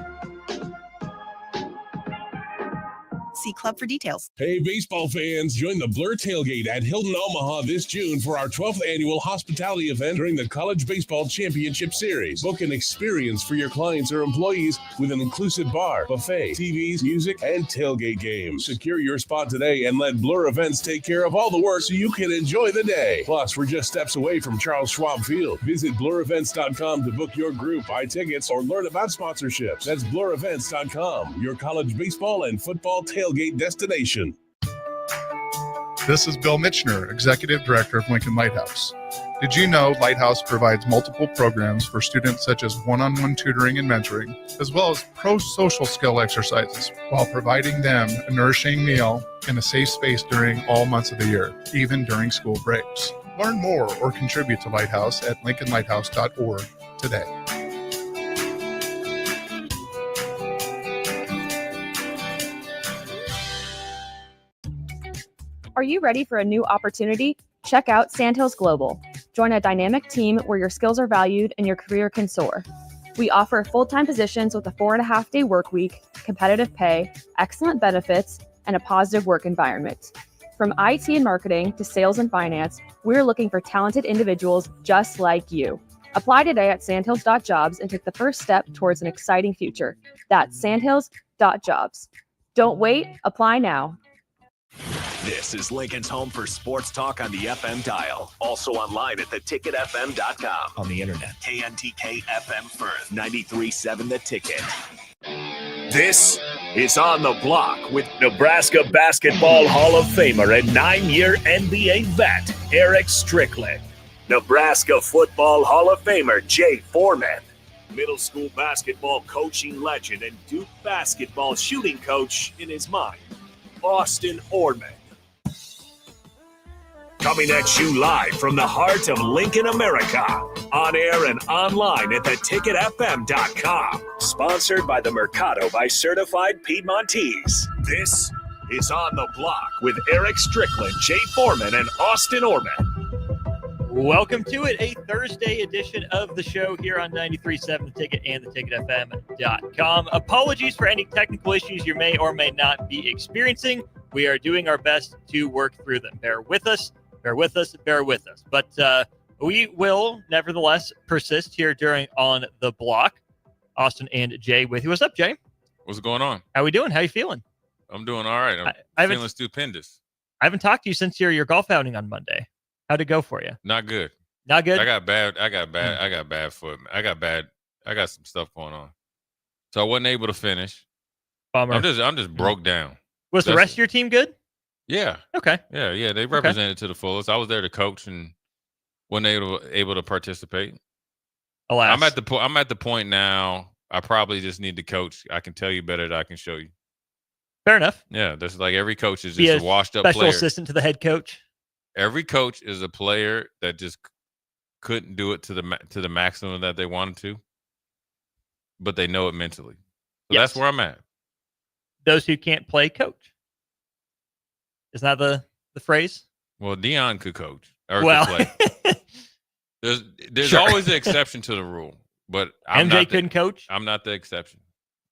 See Club for details. Hey, baseball fans, join the Blur Tailgate at Hilton Omaha this June for our 12th annual hospitality event during the College Baseball Championship Series. Book an experience for your clients or employees with an inclusive bar, buffet, TVs, music, and tailgate games. Secure your spot today and let Blur Events take care of all the work so you can enjoy the day. Plus, we're just steps away from Charles Schwab Field. Visit blurevents.com to book your group, buy tickets, or learn about sponsorships. That's blurevents.com, your college baseball and football tailgate destination. This is Bill Mitchner, Executive Director of Lincoln Lighthouse. Did you know Lighthouse provides multiple programs for students such as one-on-one tutoring and mentoring, as well as pro-social skill exercises, while providing them a nourishing meal and a safe space during all months of the year, even during school breaks? Learn more or contribute to Lighthouse at lincolnlighthouse.org today. Are you ready for a new opportunity? Check out Sandhills Global. Join a dynamic team where your skills are valued and your career can soar. We offer full-time positions with a 4.5-day work week, competitive pay, excellent benefits, and a positive work environment. From IT and marketing to sales and finance, we're looking for talented individuals just like you. Apply today at sandhills.jobs and take the first step towards an exciting future. That's sandhills.jobs. Don't wait, apply now. This is Lincoln's home for sports talk on the FM dial. Also online at theticketfm.com. On the internet. KNTK FM Firth, 93.7 The Ticket. This is On the Block with Nebraska Basketball Hall of Famer and 9-year NBA vet, Eric Strickland. Nebraska Football Hall of Famer, Jay Foreman. Middle school basketball coaching legend and Duke basketball shooting coach in his mind, Austin Orman. Coming at you live from the heart of Lincoln, America. On air and online at theticketfm.com. Sponsored by the Mercado by Certified Piedmontese. This is On the Block with Eric Strickland, Jay Foreman, and Austin Orman. Welcome to it, a Thursday edition of the show here on 93.7 The Ticket and theticketfm.com. Apologies for any technical issues you may or may not be experiencing. We are doing our best to work through them. Bear with us. But we will nevertheless persist here during On the Block. Austin and Jay with you. What's up, Jay? What's going on? How we doing? How you feeling? I'm doing all right. I'm feeling stupendous. I haven't talked to you since your golf outing on Monday. How'd it go for you? Not good. Not good? I got bad foot. I got some stuff going on. So I wasn't able to finish. Bummer. I'm just broke down. Was the rest of your team good? Yeah. Okay. Yeah. They represented to the fullest. I was there to coach and wasn't able to participate. Alas. I'm at the point now. I probably just need to coach. I can tell you better than I can show you. Fair enough. Yeah. That's like every coach is Be just a washed up special player. Assistant to the head coach. Every coach is a player that just couldn't do it to the maximum that they wanted to, but they know it mentally. So that's where I'm at. Those who can't play, coach. Isn't that the phrase? Well, Dion could coach or well, could play. There's Sure. always an exception to the rule, but MJ couldn't coach? I'm not the exception.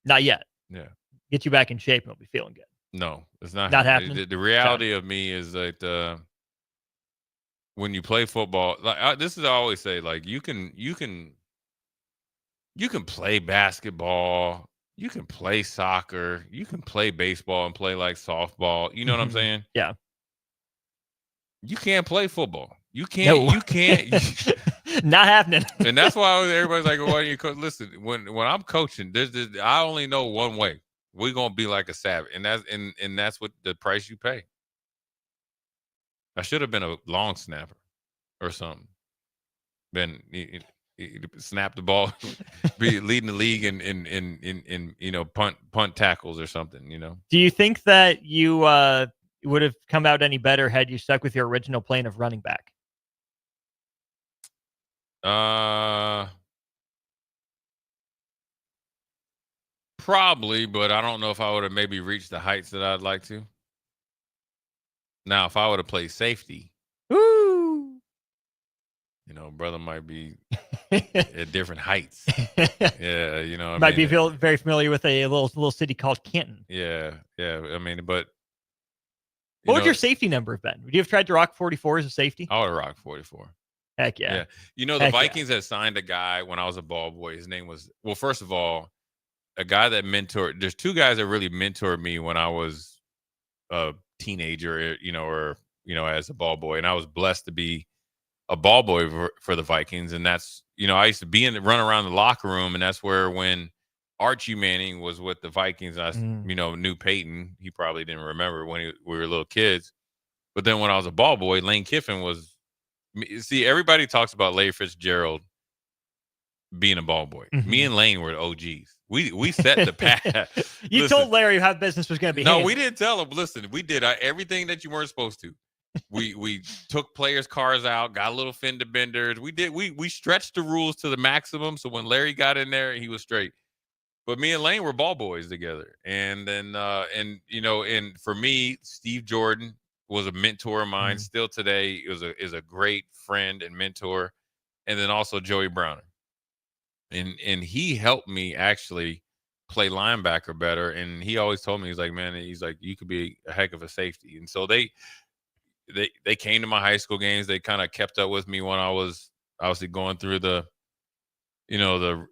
Not yet. Yeah. Get you back in shape and we'll be feeling good. No, it's not happening. The reality of me is that when you play football, this is I always say, like you can play basketball, you can play soccer, you can play baseball and play like softball. You know what I'm saying? Yeah. You can't play football. You can't. No. You can't. Not happening. And that's why everybody's like, "Why do you coach?" Listen, when I'm coaching, I only know one way. We're gonna be like a savage, and that's what the price you pay. I should have been a long snapper or something. Snap the ball, be leading the league in punt tackles or something. Do you think that you would have come out any better had you stuck with your original plan of running back? Probably, but I don't know if I would have maybe reached the heights that I'd like to. Now, if I would have played safety, Woo! Brother might be at different heights. Yeah, Might be very familiar with a little city called Canton. Yeah. I mean, but what would your safety number have been? Would you have tried to rock 44 as a safety? I would have rocked 44. Heck yeah. The Vikings had signed a guy when I was a ball boy. His name was, well, first of all, a guy that mentored. There's two guys that really mentored me when I was a teenager, or as a ball boy, and I was blessed to be a ball boy for the Vikings. And that's, I used to run around the locker room, and that's where when Archie Manning was with the Vikings, I knew Peyton. He probably didn't remember when we were little kids. But then when I was a ball boy, Lane Kiffin was. See, everybody talks about Larry Fitzgerald being a ball boy. Mm-hmm. Me and Lane were the OGs. We set the path. You told Larry how business was going to be. No, we didn't tell him. Listen, we did everything that you weren't supposed to. We took players' cars out, got little fender benders. We stretched the rules to the maximum. So when Larry got in there, he was straight. But me and Lane were ball boys together. And then and for me, Steve Jordan, was a mentor of mine. Still today is a great friend and mentor. And then also Joey Browner. And he helped me actually play linebacker better. And he always told me, he's like, man, he's like, you could be a heck of a safety. And so they came to my high school games. They kind of kept up with me when I was obviously going through the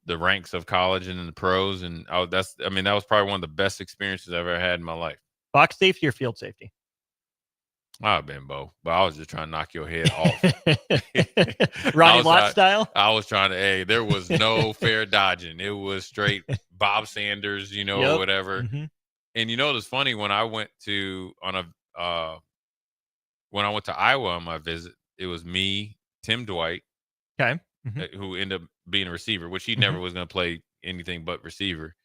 ranks of college and the pros. And that was probably one of the best experiences I've ever had in my life. Box safety or field safety? I've been both, but I was just trying to knock your head off. Ronnie Lott style? I was trying to, there was no fair dodging. It was straight Bob Sanders, or whatever. Mm-hmm. And it's funny, when I went to Iowa on my visit, it was me, Tim Dwight, okay, who ended up being a receiver, which he never was going to play anything but receiver,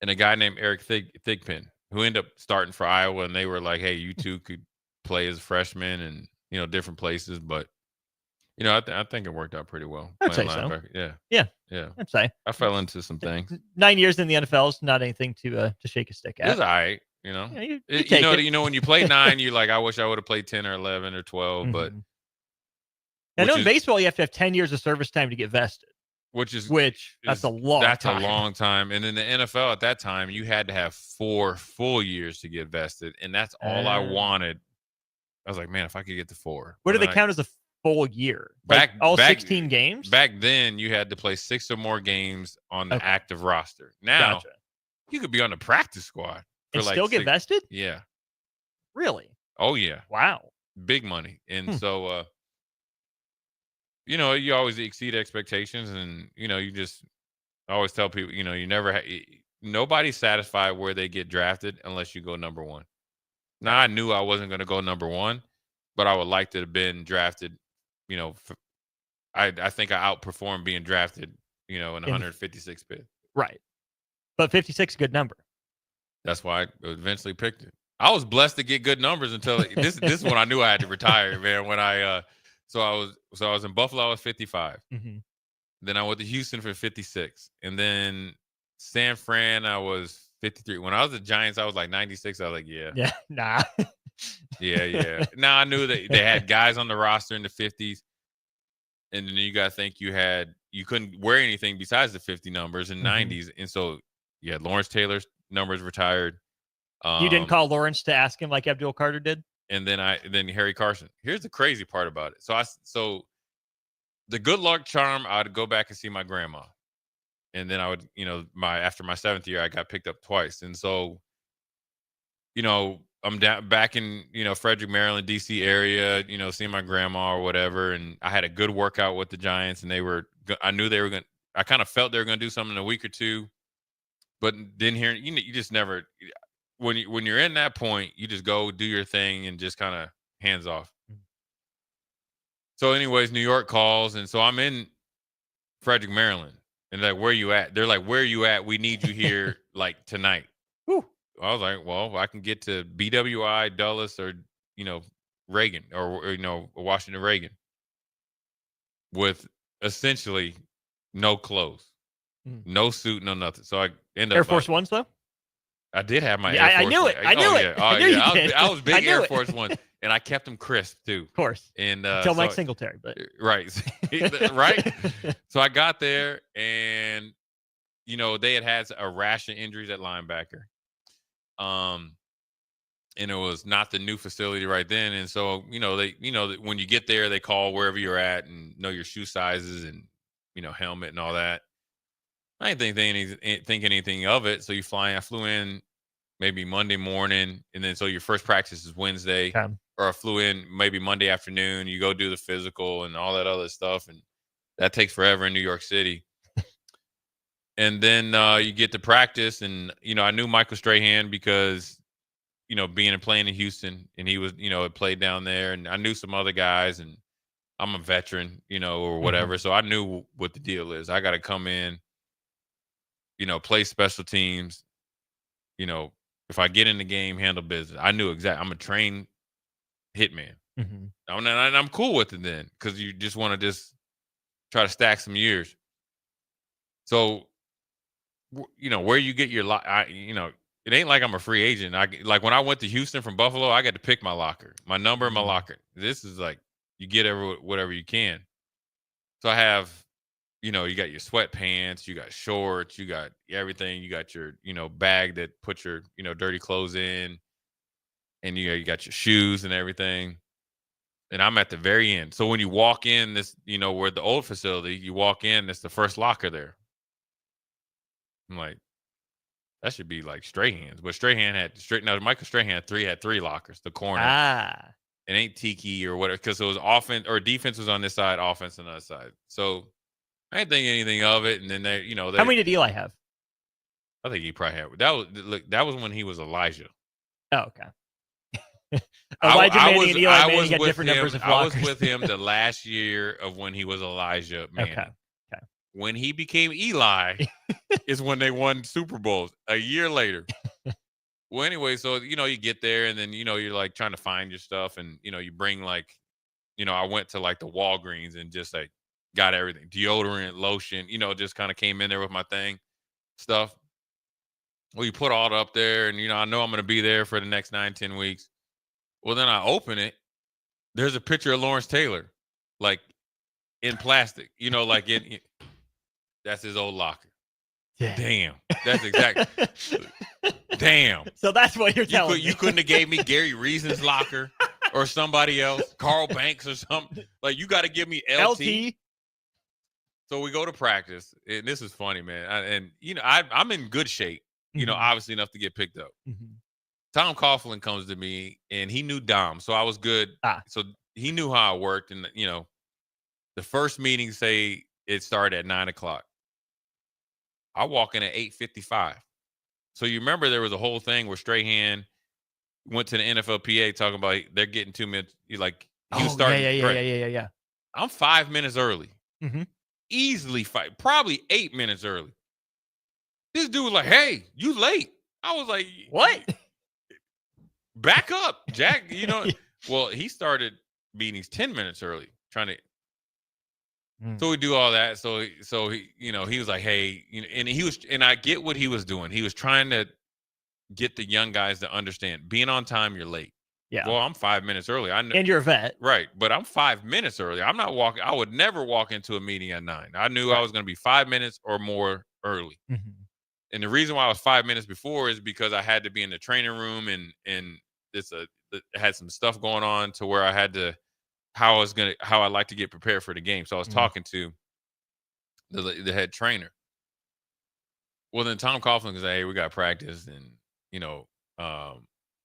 and a guy named Eric Thigpen, who ended up starting for Iowa, and they were like, hey, you two could play as freshmen and different places, but I think it worked out pretty well. I'd say so. Yeah. I'd say I fell into some things. 9 years in the NFL is not anything to shake a stick at. It's all right, you when you play 9, you're like, I wish I would have played 10 or 11 or 12, but I know in baseball you have to have 10 years of service time to get vested. That's a long time. That's a long time. And in the NFL at that time, you had to have 4 full years to get vested, and that's all I wanted. I was like, man, if I could get to 4. What do they count as a full year? All 16 games? Back then, you had to play 6 or more games on the active roster. Now, you could be on the practice squad and still get vested? Yeah. Really? Oh, yeah. Wow. Big money. And so, you always exceed expectations, and, you just always tell people, you never nobody's satisfied where they get drafted unless you go number 1. Now, I knew I wasn't going to go number 1, but I would like to have been drafted. I think I outperformed being drafted, in 156th pick. Right. But 56 is a good number. That's why I eventually picked it. I was blessed to get good numbers until this is when I knew I had to retire, man. When I was in Buffalo, I was 55. Mm-hmm. Then I went to Houston for 56. And then San Fran, I was 53. When I was at Giants, I was like 96. I was like, yeah, nah. yeah. Now I knew that they had guys on the roster in the 50s, and then you got to think you couldn't wear anything besides the 50 numbers in 90s, and so you had Lawrence Taylor's numbers retired. You didn't call Lawrence to ask him like Abdul Carter did, and then Harry Carson. Here's the crazy part about it. So the good luck charm, I'd go back and see my grandma. And then I would, after my 7th year, I got picked up twice. And so, I'm back in, Frederick, Maryland, DC area, seeing my grandma or whatever. And I had a good workout with the Giants, and I knew they were going to, I kind of felt they were going to do something in a week or two, but then here, you just never, when you're in that point, you just go do your thing and just kind of hands off. So anyways, New York calls. And so I'm in Frederick, Maryland. And they're like, where you at? They're like, where are you at? We need you here like tonight. Whew. I was like, well, I can get to BWI, Dulles, or Reagan, or Washington Reagan, with essentially no clothes, no suit, no nothing. So I ended Air up Force Ones though. I did have my Yeah, Air Force. I knew it. I knew it. Oh I knew yeah, you did. I was big I knew Air it. Force Ones, and I kept them crisp too. Of course. And until Mike Singletary, but right, right. So I got there, and they had a rash of injuries at linebacker, and it was not the new facility right then. And so when you get there, they call wherever you're at and know your shoe sizes and helmet and all that. I didn't think anything of it. So I flew in maybe Monday morning, and then so your first practice is Wednesday, or I flew in maybe Monday afternoon. You go do the physical and all that other stuff, and that takes forever in New York City. And then you get to practice, and I knew Michael Strahan because being and playing in Houston, and he was had played down there, and I knew some other guys, and I'm a veteran, or whatever, so I knew what the deal is. I got to come in, play special teams, if I get in the game, handle business. I knew exactly. I'm a trained hitman. And I'm cool with it then, because you just want to just try to stack some years. So, where you get your, it ain't like I'm a free agent. Like when I went to Houston from Buffalo, I got to pick my locker, my number and my locker. This is like you get whatever you can. So I have, you got your sweatpants, you got shorts, you got everything. You got your, bag that put your, dirty clothes in, and you got your shoes and everything. And I'm at the very end. So when you walk in this, where the old facility, you walk in, it's the first locker there. I'm like, that should be like Strahan's. But Michael Strahan had three lockers, the corner. It ain't Tiki or whatever, because it was offense or defense was on this side, offense on the other side. So I didn't think anything of it. And then how many did Eli have? I think he probably had that was when he was Elijah. Oh, okay. Elijah Manning and Eli Manning had different numbers of lockers. I was with him the last year of when he was Elijah Manning. Okay. When he became Eli is when they won Super Bowls a year later. Well, anyway, so, you get there and then, you're like trying to find your stuff and, you bring like, I went to like the Walgreens and just like got everything, deodorant, lotion, just kind of came in there with my stuff. Well, you put all it up there and, I know I'm going to be there for the next 9-10 weeks. Well, then I open it. There's a picture of Lawrence Taylor, like in plastic, like that's his old locker. Yeah. Damn. That's exactly. Damn. So that's what you're telling me. You couldn't have gave me Gary Reason's locker or somebody else, Carl Banks or something. Like, you got to give me LT. So we go to practice, and this is funny, man. I'm in good shape, obviously enough to get picked up. Mm-hmm. Tom Coughlin comes to me, and he knew Dom, so I was good. So he knew how I worked, and the first meeting say it started at 9:00. I walk in at 8:55. So you remember there was a whole thing where Strahan went to the NFLPA talking about they're getting 2 minutes. Yeah. I'm 5 minutes early. Mm-hmm. Easily probably 8 minutes early. This dude was like, "Hey, you late." I was like, "What? Back up, Jack." Well, he started meetings 10 minutes early, trying to. So we do all that. So he, he was like, "Hey," and I get what he was doing. He was trying to get the young guys to understand being on time, you're late. Yeah. Well, I'm 5 minutes early. I know, and you're a vet, right? But I'm 5 minutes early. I'm not walking. I would never walk into a meeting at 9. I knew I was going to be 5 minutes or more early. Mm-hmm. And the reason why I was 5 minutes before is because I had to be in the training room and it had some stuff going on to where I had to. How I like to get prepared for the game. So I was talking to the head trainer. Well, then Tom Coughlin was like, "Hey, we got practice." And,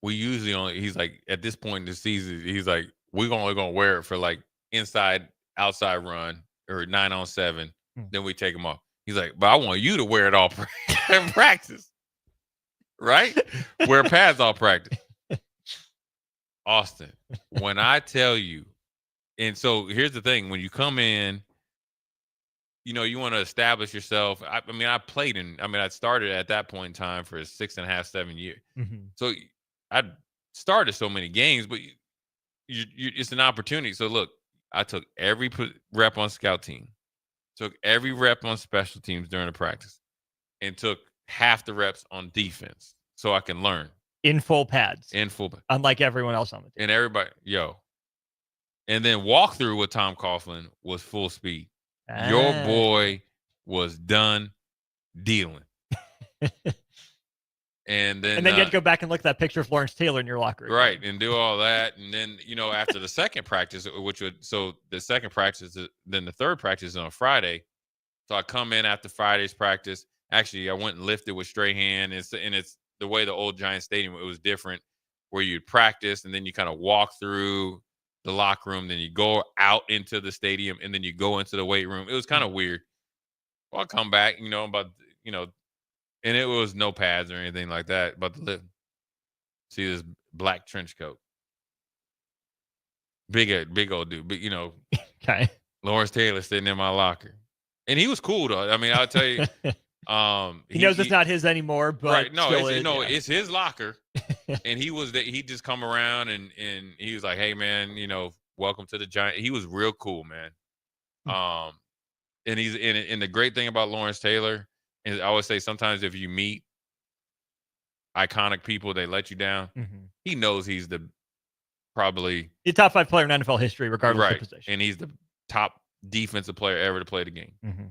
we usually only, he's like, at this point in the season, he's like, we're only going to wear it for like inside, outside run or 9-on-7. Then we take them off. He's like, "But I want you to wear it all in practice." Right? Wear pads all practice. Austin, when I tell you, and so here's the thing: when you come in, you want to establish yourself. I started at that point in time for 6.5, 7 years. Mm-hmm. So I started so many games, but it's an opportunity. So look, I took every rep on scout team, took every rep on special teams during the practice, and took half the reps on defense so I can learn. In full pads. Unlike everyone else on the team. And everybody, and then walk through with Tom Coughlin was full speed. Your boy was done dealing. And then you had to go back and look at that picture of Lawrence Taylor in your locker. Right. And do all that. And then, after the second practice, the second practice, then the third practice is on Friday. So I come in after Friday's practice. Actually, I went and lifted with Strahan. And it's the way the old Giant Stadium, it was different, where you'd practice and then you kind of walk through the locker room, then you go out into the stadium, and then you go into the weight room. It was kind of weird. Well, I come back, and it was no pads or anything like that, but see this black trench coat. Big old dude, but okay. Lawrence Taylor sitting in my locker. And he was cool though. I mean, I'll tell you, he knows it's not his anymore, but right. No, it's his locker. And he just come around and he was like, "Hey man, welcome to the Giant." He was real cool, man. And he's and the great thing about Lawrence Taylor is I always say sometimes if you meet iconic people, they let you down. Mm-hmm. He knows he's probably the top 5 player in NFL history, regardless of position. And he's the top defensive player ever to play the game. Mm-hmm.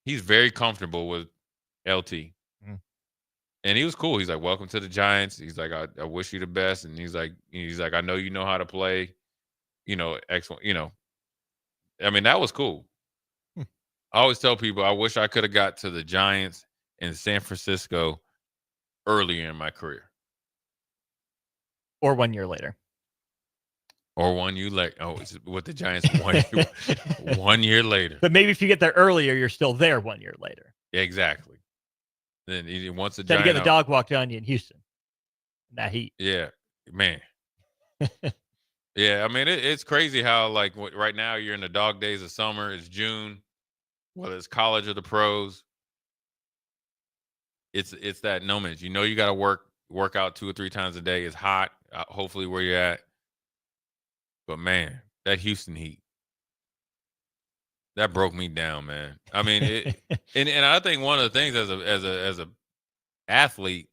He's very comfortable with LT. Mm. And he was cool. He's like, welcome to the Giants. He's like, I wish you the best. And he's like, I know you know how to play, excellent, I mean, that was cool. I always tell people I wish I could have got to the Giants in San Francisco earlier in my career. Or 1 year later. Or 1 year later. Oh, it's with the Giants 1 year later. But maybe if you get there earlier, you're still there 1 year later. Exactly. Then once the Instead Giants of getting the dog walked on you in Houston. That heat. Yeah, man. Yeah, I mean, it's crazy how, like, right now you're in the dog days of summer. It's June, whether it's college or the pros. It's that no minutes. You got to work out 2 or 3 times a day. It's hot, hopefully where you're at. But man, that Houston heat, that broke me down, man. I mean, and I think one of the things as a athlete,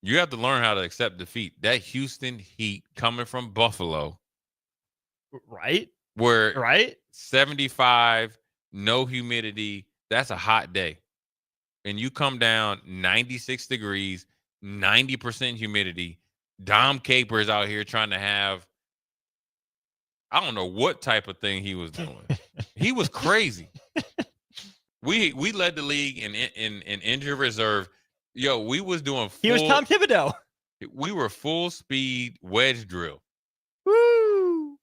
you have to learn how to accept defeat. That Houston heat coming from Buffalo, right? Where 75, no humidity, that's a hot day. And you come down 96 degrees, 90% humidity. Dom Capers out here trying to have, I don't know what type of thing he was doing. He was crazy. We led the league in injury reserve. Yo, we was doing he was Tom Thibodeau. We were full speed wedge drill. Woo!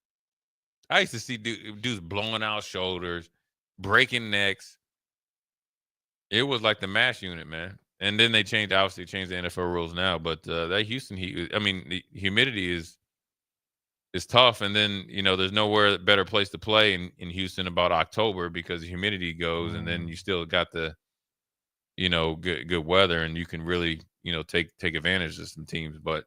I used to see dudes blowing out shoulders, breaking necks. It was like the MASH unit, man. And then they changed the NFL rules now. But that Houston heat, I mean, the humidity is tough. And then, there's nowhere better place to play in Houston about October because the humidity goes, and then you still got the, good weather, and you can really, take advantage of some teams. But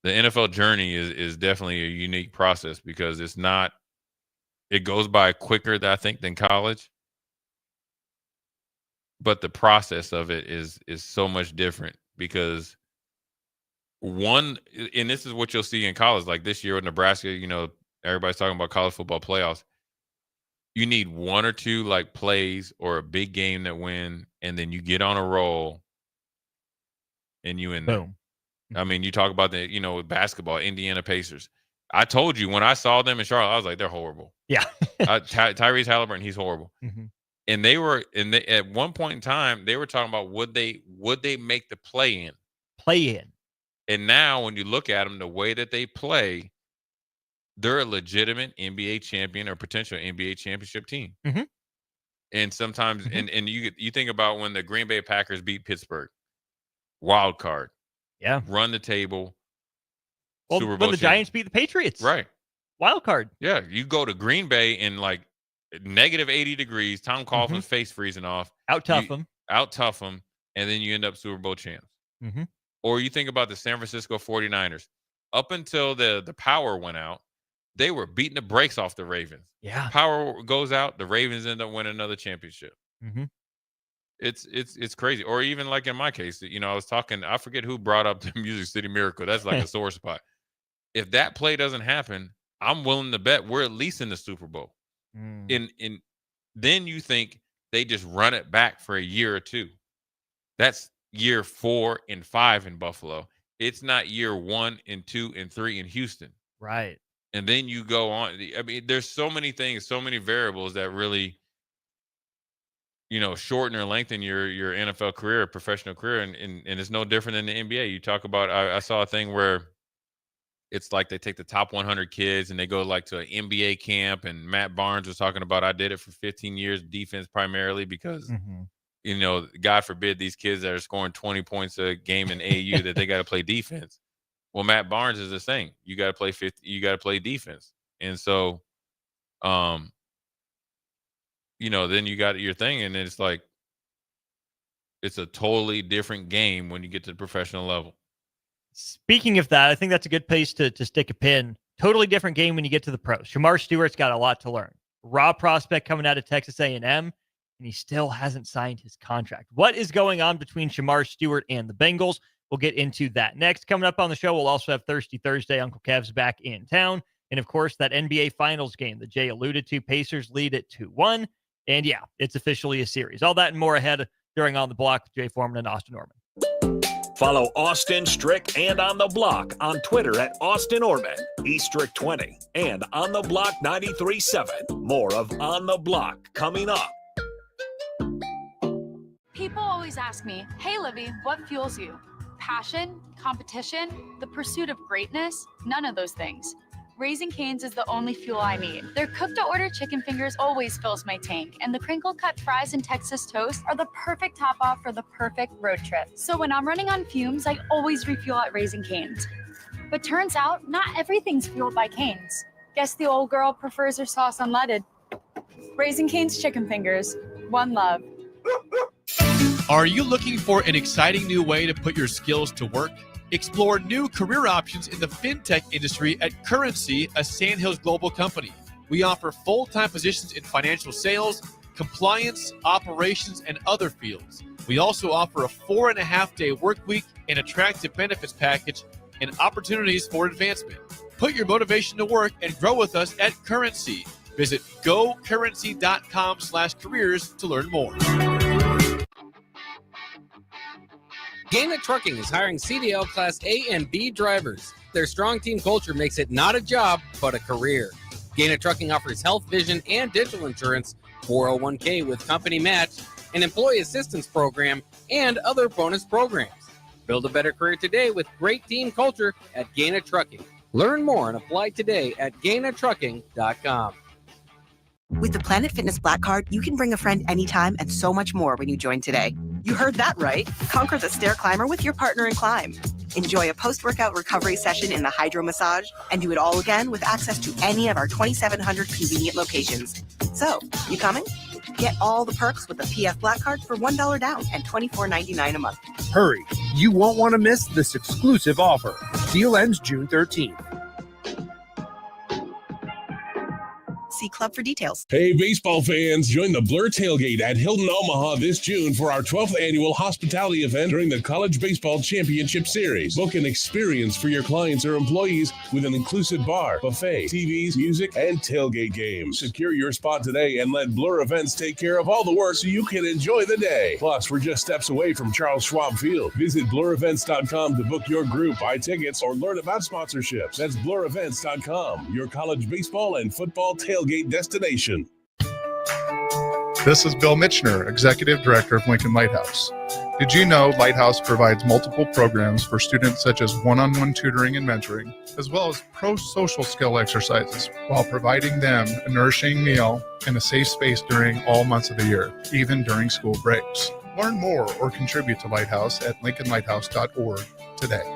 the NFL journey is definitely a unique process because it goes by quicker, I think, than college. But the process of it is so much different because and this is what you'll see in college, like this year with Nebraska, everybody's talking about college football playoffs. You need 1 or 2 like plays or a big game that win, and then you get on a roll and you in there. Boom. I mean, you talk about with basketball, Indiana Pacers. I told you when I saw them in Charlotte, I was like, they're horrible. Yeah. Tyrese Halliburton, he's horrible. Mm-hmm. And at one point in time, they were talking about would they make the play in. And now when you look at them, the way that they play, they're a legitimate NBA champion or potential NBA championship team. Mm-hmm. And sometimes, and you think about when the Green Bay Packers beat Pittsburgh, wild card, run the table. Well, Super Bowl when the Giants beat the Patriots, right? Wild card. Yeah, you go to Green Bay in like negative 80 degrees. Tom Coughlin's face freezing off. Out tough them, and then you end up Super Bowl champs. Mm-hmm. Or you think about the San Francisco 49ers. Up until the power went out, they were beating the brakes off the Ravens. Yeah. Power goes out, the Ravens end up winning another championship. Mm-hmm. It's crazy. Or even like in my case, I was talking, I forget who brought up the Music City Miracle. That's like a sore spot. If that play doesn't happen, I'm willing to bet we're at least in the Super Bowl. And then you think they just run it back for a year or 2. That's year 4 and 5 in Buffalo. It's not year 1 and 2 and 3 in Houston. Right. And then you go on. I mean, there's so many things, so many variables that really, shorten or lengthen your NFL career, professional career. And it's no different than the NBA. You talk about, I saw a thing where it's like they take the top 100 kids and they go like to an NBA camp. And Matt Barnes was talking about, I did it for 15 years, defense primarily, because, God forbid these kids that are scoring 20 points a game in AAU that they got to play defense. Well, Matt Barnes is the same. You got to play 50. You got to play defense. And so, then you got your thing, and it's like, it's a totally different game when you get to the professional level. Speaking of that, I think that's a good place to stick a pin. Totally different game when you get to the pros. Shamar Stewart's got a lot to learn. Raw prospect coming out of Texas A&M. and he still hasn't signed his contract. What is going on between Shamar Stewart and the Bengals? We'll get into that next. Coming up on the show, we'll also have Thirsty Thursday. Uncle Kev's back in town. And, of course, that NBA Finals game that Jay alluded to. Pacers lead at 2-1. And, yeah, it's officially a series. All that and more ahead during On the Block with Jay Foreman and Austin Orman. Follow Austin Strick and On the Block on Twitter at Austin Orman, eStrick20, and On the Block 93.7. More of On the Block coming up. People always ask me, hey, Livy, what fuels you? Passion, competition, the pursuit of greatness, none of those things. Raising Cane's is the only fuel I need. Their cooked-to-order chicken fingers always fills my tank, and the crinkle-cut fries and Texas toast are the perfect top-off for the perfect road trip. So when I'm running on fumes, I always refuel at Raising Cane's. But turns out, not everything's fueled by Cane's. Guess the old girl prefers her sauce unleaded. Raising Cane's chicken fingers. One love. Are you looking for an exciting new way to put your skills to work? Explore new career options in the fintech industry at Currency, a Sandhills Global company. We offer full-time positions in financial sales, compliance, operations, and other fields. We also offer a 4.5-day work week, an attractive benefits package, and opportunities for advancement. Put your motivation to work and grow with us at Currency. Visit gocurrency.com/careers to learn more. Gaina Trucking is hiring CDL Class A and B drivers. Their strong team culture makes it not a job, but a career. Gaina Trucking offers health, vision, and dental insurance, 401k with company match, an employee assistance program, and other bonus programs. Build a better career today with great team culture at Gaina Trucking. Learn more and apply today at GainaTrucking.com. With the Planet Fitness Black Card, you can bring a friend anytime and so much more when you join today. You heard that right. Conquer the stair climber with your partner in climb. Enjoy a post-workout recovery session in the hydro massage and do it all again with access to any of our 2,700 convenient locations. So, you coming? Get all the perks with the PF Black Card for $1 down and $24.99 a month. Hurry. You won't want to miss this exclusive offer. Deal ends June 13th. See Club for details. Hey, baseball fans, join the Blur Tailgate at Hilton Omaha this June for our 12th annual hospitality event during the College Baseball Championship Series. Book an experience for your clients or employees with an inclusive bar, buffet, TVs, music, and tailgate games. Secure your spot today and let Blur Events take care of all the work so you can enjoy the day. Plus, we're just steps away from Charles Schwab Field. Visit blurevents.com to book your group, buy tickets, or learn about sponsorships. That's blurevents.com, your college baseball and football tailgate destination. This is Bill Mitchner, Executive Director of Lincoln Lighthouse. Did you know Lighthouse provides multiple programs for students such as one-on-one tutoring and mentoring, as well as pro-social skill exercises, while providing them a nourishing meal and a safe space during all months of the year, even during school breaks? Learn more or contribute to Lighthouse at lincolnlighthouse.org today.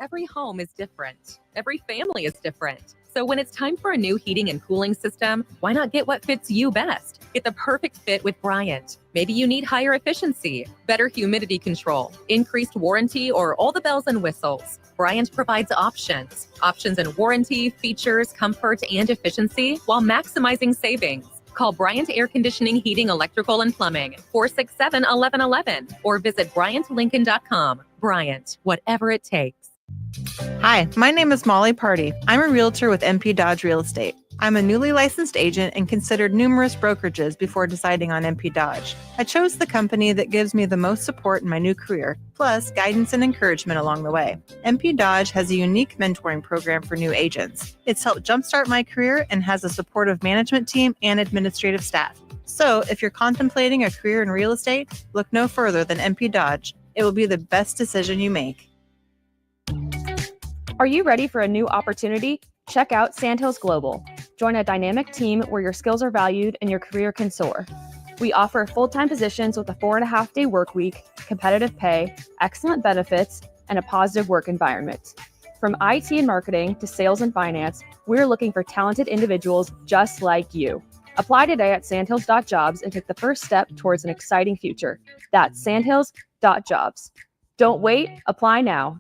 Every home is different. Every family is different. So when it's time for a new heating and cooling system, why not get what fits you best? Get the perfect fit with Bryant. Maybe you need higher efficiency, better humidity control, increased warranty, or all the bells and whistles. Bryant provides options in warranty, features, comfort, and efficiency while maximizing savings. Call Bryant Air Conditioning, Heating, Electrical, and Plumbing, 467-1111, or visit BryantLincoln.com. Bryant, whatever it takes. Hi, my name is Molly Party. I'm a realtor with MP Dodge Real Estate. I'm a newly licensed agent and considered numerous brokerages before deciding on MP Dodge. I chose the company that gives me the most support in my new career, plus guidance and encouragement along the way. MP Dodge has a unique mentoring program for new agents. It's helped jumpstart my career and has a supportive management team and administrative staff. So if you're contemplating a career in real estate, look no further than MP Dodge. It will be the best decision you make. Are you ready for a new opportunity? Check out Sandhills Global. Join a dynamic team where your skills are valued and your career can soar. We offer full-time positions with a 4.5-day work week, competitive pay, excellent benefits, and a positive work environment. From IT and marketing to sales and finance, we're looking for talented individuals just like you. Apply today at sandhills.jobs and take the first step towards an exciting future. That's sandhills.jobs. Don't wait, apply now.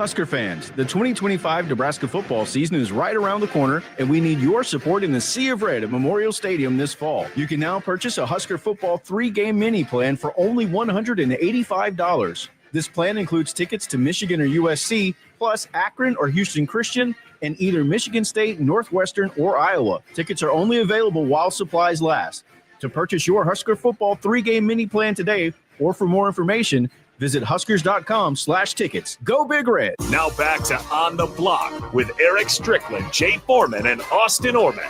Husker fans, the 2025 Nebraska football season is right around the corner, and we need your support in the Sea of Red at Memorial Stadium this fall. You can now purchase a Husker football 3-game mini plan for only $185. This plan includes tickets to Michigan or USC, plus Akron or Houston Christian, and either Michigan State, Northwestern, or Iowa. Tickets are only available while supplies last. To purchase your Husker football 3-game mini plan today, or for more information, visit huskers.com/tickets. Go Big Red. Now back to On the Block with Eric Strickland, Jay Foreman, and Austin Orman.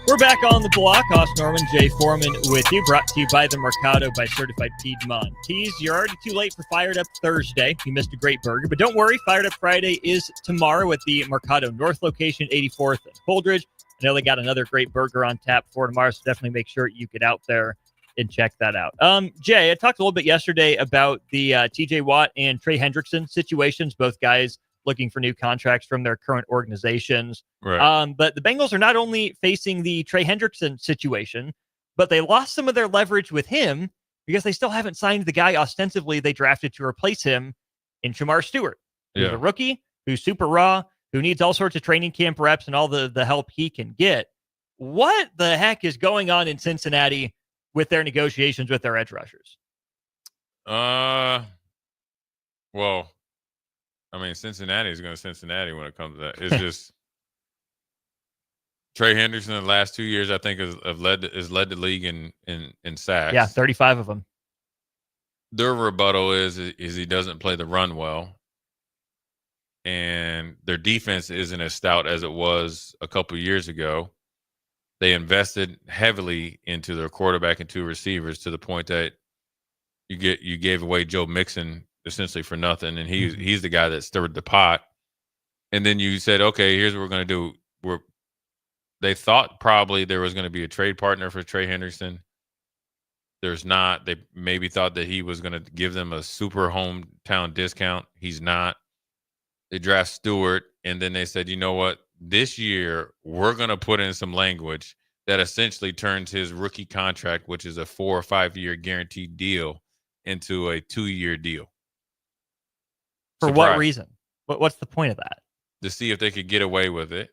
We're back on the block. Austin Norman, Jay Foreman with you. Brought to you by the Mercado by Certified Piedmontese. You're already too late for Fired Up Thursday. You missed a great burger. But don't worry, Fired Up Friday is tomorrow at the Mercado North location, 84th and Holdridge. I know they got another great burger on tap for tomorrow, so definitely make sure you get out there and check that out. Jay, I talked a little bit yesterday about the T.J. Watt and Trey Hendrickson situations, both guys looking for new contracts from their current organizations. Right. But the Bengals are not only facing the Trey Hendrickson situation, but they lost some of their leverage with him because they still haven't signed the guy ostensibly they drafted to replace him in Shamar Stewart. Who's a rookie, who's super raw, who needs all sorts of training camp reps and all the help he can get. What the heck is going on in Cincinnati with their negotiations with their edge rushers? Well, I mean, Cincinnati is going to Cincinnati when it comes to that. It's just Trey Henderson in the last 2 years, I think, has led the league in sacks. Yeah, 35 of them. Their rebuttal is he doesn't play the run well, and their defense isn't as stout as it was a couple years ago. They invested heavily into their quarterback and 2 receivers to the point that you gave away Joe Mixon essentially for nothing, and he's the guy that stirred the pot. And then you said, okay, here's what we're going to do. They thought probably there was going to be a trade partner for Trey Henderson. There's not. They maybe thought that he was going to give them a super hometown discount. He's not. They draft Stewart, and then they said, you know what? This year we're going to put in some language that essentially turns his rookie contract, which is a 4 or 5 year guaranteed deal, into a 2-year deal. For what reason? What's the point of that? To see if they could get away with it.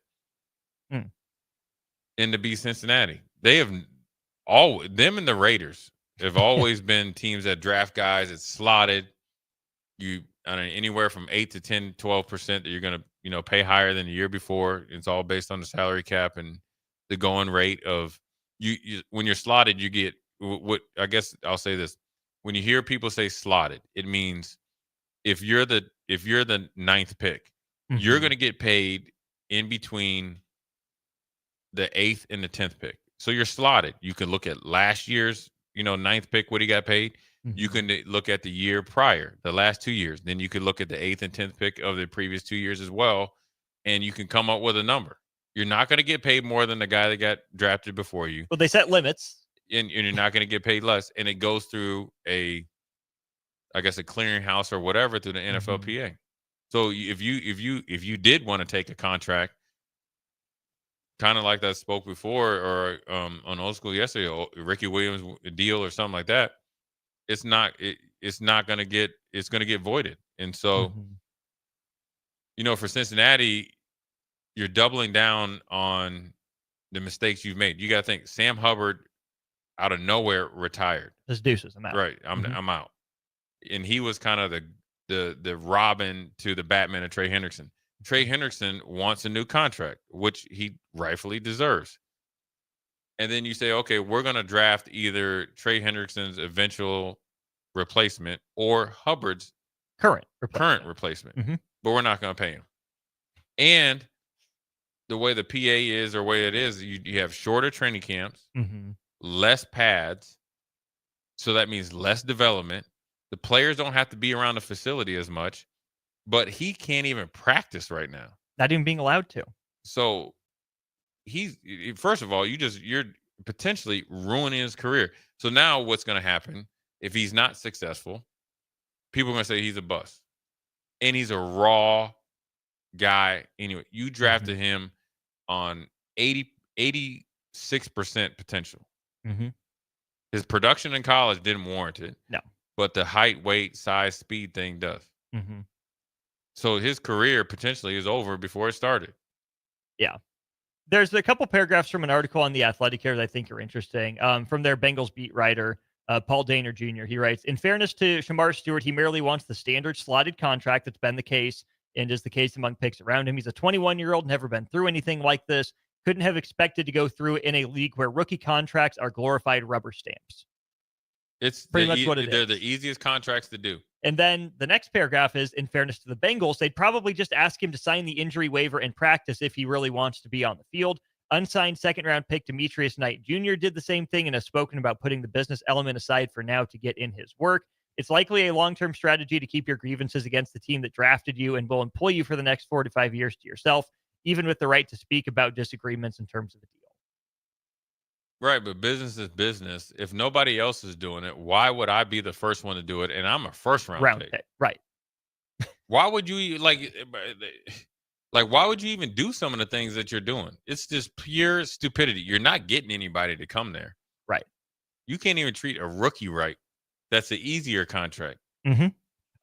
And to be Cincinnati. They have them and the Raiders have always been teams that draft guys that's slotted. Anywhere from 8 to 10, 12% that you're going to, pay higher than the year before. It's all based on the salary cap and the going rate of you when you're slotted, you get what I guess I'll say this. When you hear people say slotted, it means if you're the 9th pick, you're going to get paid in between the 8th and the 10th pick. So you're slotted. You can look at last year's, 9th pick, what he got paid. You can look at the year prior, the last 2 years. Then you could look at the 8th and 10th pick of the previous 2 years as well, and you can come up with a number. You're not going to get paid more than the guy that got drafted before you. Well, they set limits. And you're not going to get paid less. And it goes through a clearinghouse or whatever through the NFLPA. So if you did want to take a contract, kind of like that spoke before or on Old School yesterday, Ricky Williams deal or something like that, it's going to get voided. And so, for Cincinnati, you're doubling down on the mistakes you've made. You got to think Sam Hubbard out of nowhere retired. His deuces, I'm out. Right. I'm out. And he was kind of the Robin to the Batman of Trey Hendrickson. Trey Hendrickson wants a new contract, which he rightfully deserves. And then you say, okay, we're going to draft either Trey Hendrickson's eventual replacement or Hubbard's current replacement. But we're not going to pay him. And the way the PA is or the way it is, you have shorter training camps, less pads. So that means less development. The players don't have to be around the facility as much, but he can't even practice right now. Not even being allowed to. So first of all, you're potentially ruining his career. So now what's going to happen if he's not successful? People are going to say he's a bust. And he's a raw guy. Anyway, you drafted him on 86% potential. His production in college didn't warrant it. No. But the height, weight, size, speed thing does. Mm-hmm. So his career potentially is over before it started. Yeah. There's a couple paragraphs from an article on The Athletic here that I think are interesting. From their Bengals beat writer, Paul Daner Jr., he writes, in fairness to Shamar Stewart, he merely wants the standard slotted contract that's been the case and is the case among picks around him. He's a 21-year-old, never been through anything like this. Couldn't have expected to go through in a league where rookie contracts are glorified rubber stamps. It's pretty much what it they're is. the easiest contracts to do. And then the next paragraph is, in fairness to the Bengals, they'd probably just ask him to sign the injury waiver and practice if he really wants to be on the field. Unsigned second-round pick Demetrius Knight Jr. did the same thing and has spoken about putting the business element aside for now to get in his work. It's likely a long-term strategy to keep your grievances against the team that drafted you and will employ you for the next 4 to 5 years to yourself, even with the right to speak about disagreements in terms of the deal. Right, but business is business. If nobody else is doing it, why would I be the first one to do it? And I'm a first-round pick. Right. Why would you like? Why would you even do some of the things that you're doing? It's just pure stupidity. You're not getting anybody to come there. Right. You can't even treat a rookie right. That's an easier contract. Mm-hmm.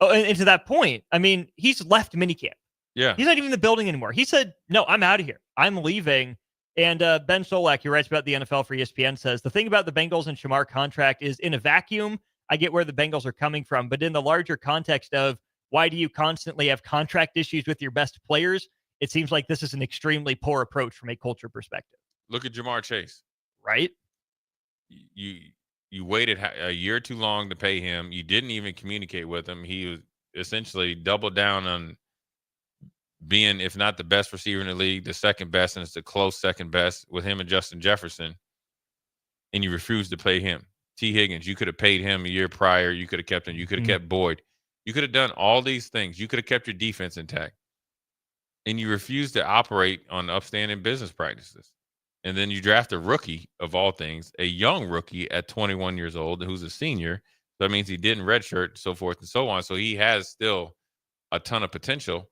Oh, and to that point, I mean, he's left minicamp. Yeah. He's not even in the building anymore. He said, no, I'm out of here. I'm leaving. And Ben Solak, who writes about the NFL for ESPN, says, the thing about the Bengals and Shamar contract is in a vacuum, I get where the Bengals are coming from. But in the larger context of why do you constantly have contract issues with your best players, it seems like this is an extremely poor approach from a culture perspective. Look at Jamar Chase. Right? You waited a year too long to pay him. You didn't even communicate with him. He was essentially doubled down on being, if not the best receiver in the league, the second best, and it's the close second best with him and Justin Jefferson. And you refused to pay him. T. Higgins, you could have paid him a year prior. You could have kept him. You could have kept Boyd. You could have done all these things. You could have kept your defense intact. And you refused to operate on upstanding business practices. And then you draft a rookie, of all things, a young rookie at 21 years old who's a senior. So that means he didn't redshirt, so forth and so on. So he has still a ton of potential.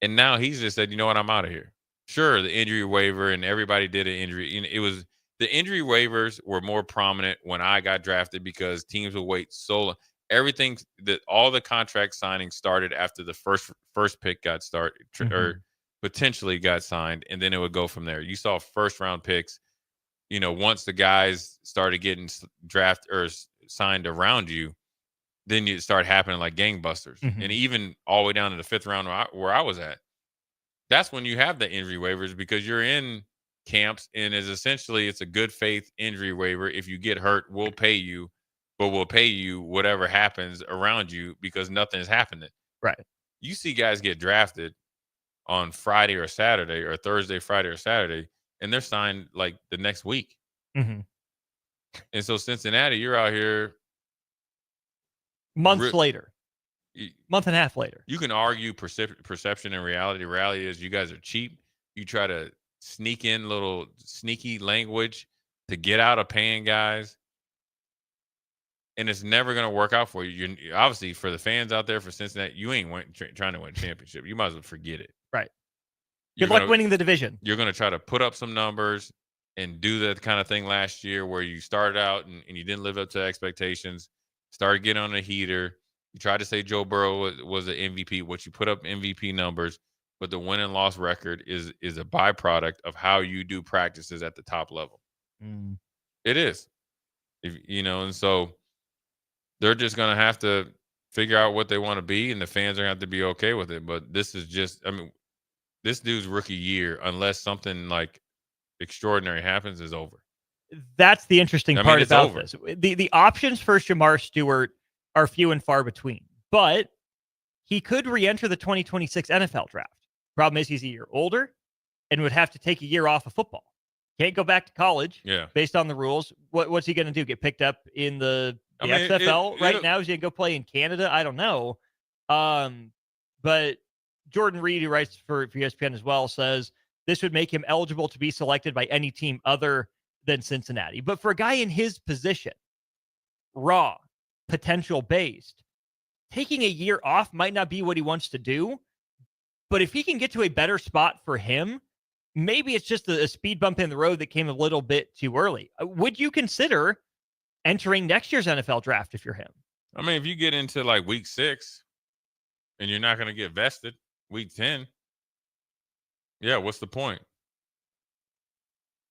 And now he's just said, you know what, I'm out of here. Sure, the injury waiver, and everybody did an injury. It was the injury waivers were more prominent when I got drafted because teams would wait so long. Everything that all the contract signings started after the first pick got started or potentially got signed, and then it would go from there. You saw first round picks, once the guys started getting draft or signed around you, then you start happening like gangbusters. And even all the way down to the fifth round where I was at, that's when you have the injury waivers because you're in camps and it's a good faith injury waiver. If you get hurt, we'll pay you, but we'll pay you whatever happens around you because nothing's happening. Right. You see guys get drafted on Friday or Saturday or Thursday, Friday or Saturday, and they're signed like the next week. Mm-hmm. And so Cincinnati, you're out here month and a half later. You can argue perception and reality. Reality is you guys are cheap. You try to sneak in little sneaky language to get out of paying guys. And it's never going to work out for you. You're obviously, for the fans out there for Cincinnati, you ain't trying to win a championship. You might as well forget it. Right. Good luck winning the division. You're going to try to put up some numbers and do that kind of thing last year where you started out and you didn't live up to expectations, started getting on a heater. You tried to say Joe Burrow was an MVP, which you put up MVP numbers, but the win and loss record is a byproduct of how you do practices at the top level. It is. And so they're just going to have to figure out what they want to be, and the fans are going to have to be okay with it. But this is just, this dude's rookie year, unless something like extraordinary happens, is over. That's the interesting part about over. this. The options for Shamar Stewart are few and far between, but he could re-enter the 2026 NFL draft. Problem is he's a year older and would have to take a year off of football. Can't go back to college based on the rules. What's he going to do? Get picked up in the XFL right now? Is he going to go play in Canada? I don't know. But Jordan Reed, who writes for ESPN as well, says this would make him eligible to be selected by any team other than Cincinnati. But for a guy in his position, raw, potential based, taking a year off might not be what he wants to do. But if he can get to a better spot for him, maybe it's just a speed bump in the road that came a little bit too early. Would you consider entering next year's NFL draft if you're him. I mean, if you get into like week 6 and you're not going to get vested week 10, yeah, what's the point?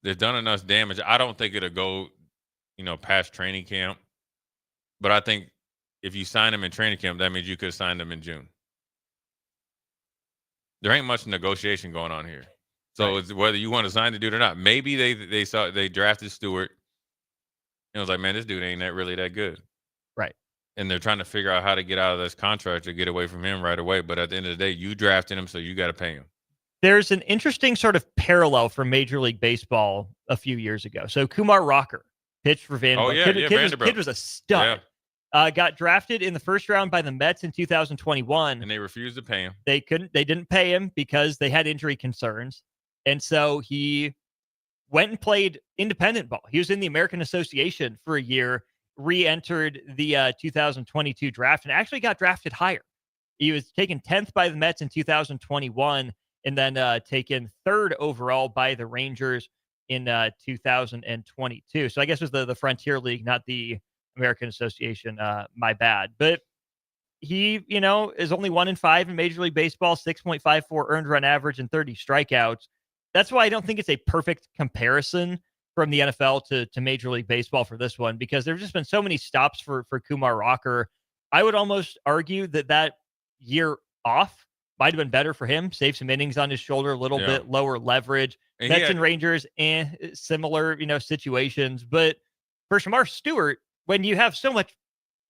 They've done enough damage. I don't think it'll go, past training camp. But I think if you sign him in training camp, that means you could have signed him in June. There ain't much negotiation going on here. So it's whether you want to sign the dude or not. Maybe they drafted Stewart. And it was like, man, this dude ain't really that good. Right. And they're trying to figure out how to get out of this contract or get away from him right away. But at the end of the day, you drafted him, so you got to pay him. There's an interesting sort of parallel from Major League Baseball a few years ago. So Kumar Rocker pitched for Vanderbilt. Kid was a stud. Yeah. Got drafted in the first round by the Mets in 2021. And they refused to pay him. They didn't pay him because they had injury concerns. And so he went and played independent ball. He was in the American Association for a year, re-entered the 2022 draft, and actually got drafted higher. He was taken 10th by the Mets in 2021, and then taken 3rd overall by the Rangers in 2022. So I guess it was the Frontier League, not the American Association. My bad. But he, is only 1-5 in Major League Baseball, 6.54 earned run average and 30 strikeouts. That's why I don't think it's a perfect comparison from the NFL to Major League Baseball for this one, because there's just been so many stops for Kumar Rocker. I would almost argue that year off might have been better for him. Save some innings on his shoulder, a little bit lower leverage. And Mets and Rangers, similar, situations. But for Shamar Stewart, when you have so much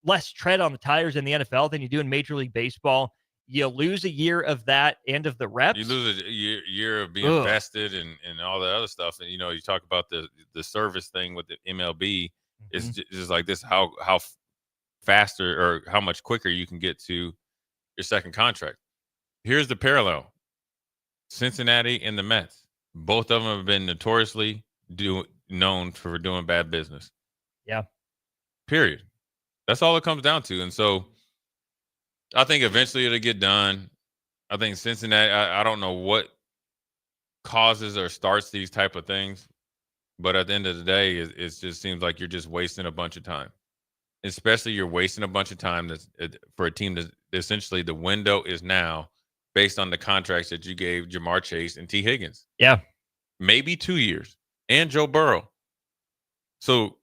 less tread on the tires in the NFL than you do in Major League Baseball, you lose a year of that and of the reps. You lose a year of being vested and all the other stuff. And, you talk about the service thing with the MLB. It's just like this, how faster or how much quicker you can get to your second contract. Here's the parallel. Cincinnati and the Mets. Both of them have been notoriously known for doing bad business. Yeah. Period. That's all it comes down to. And so I think eventually it'll get done. I think Cincinnati, I don't know what causes or starts these type of things, but at the end of the day, it just seems like you're just wasting a bunch of time. Especially you're wasting a bunch of time for a team that essentially the window is now based on the contracts that you gave Jamar Chase and T. Higgins. Yeah. Maybe 2 years. And Joe Burrow. So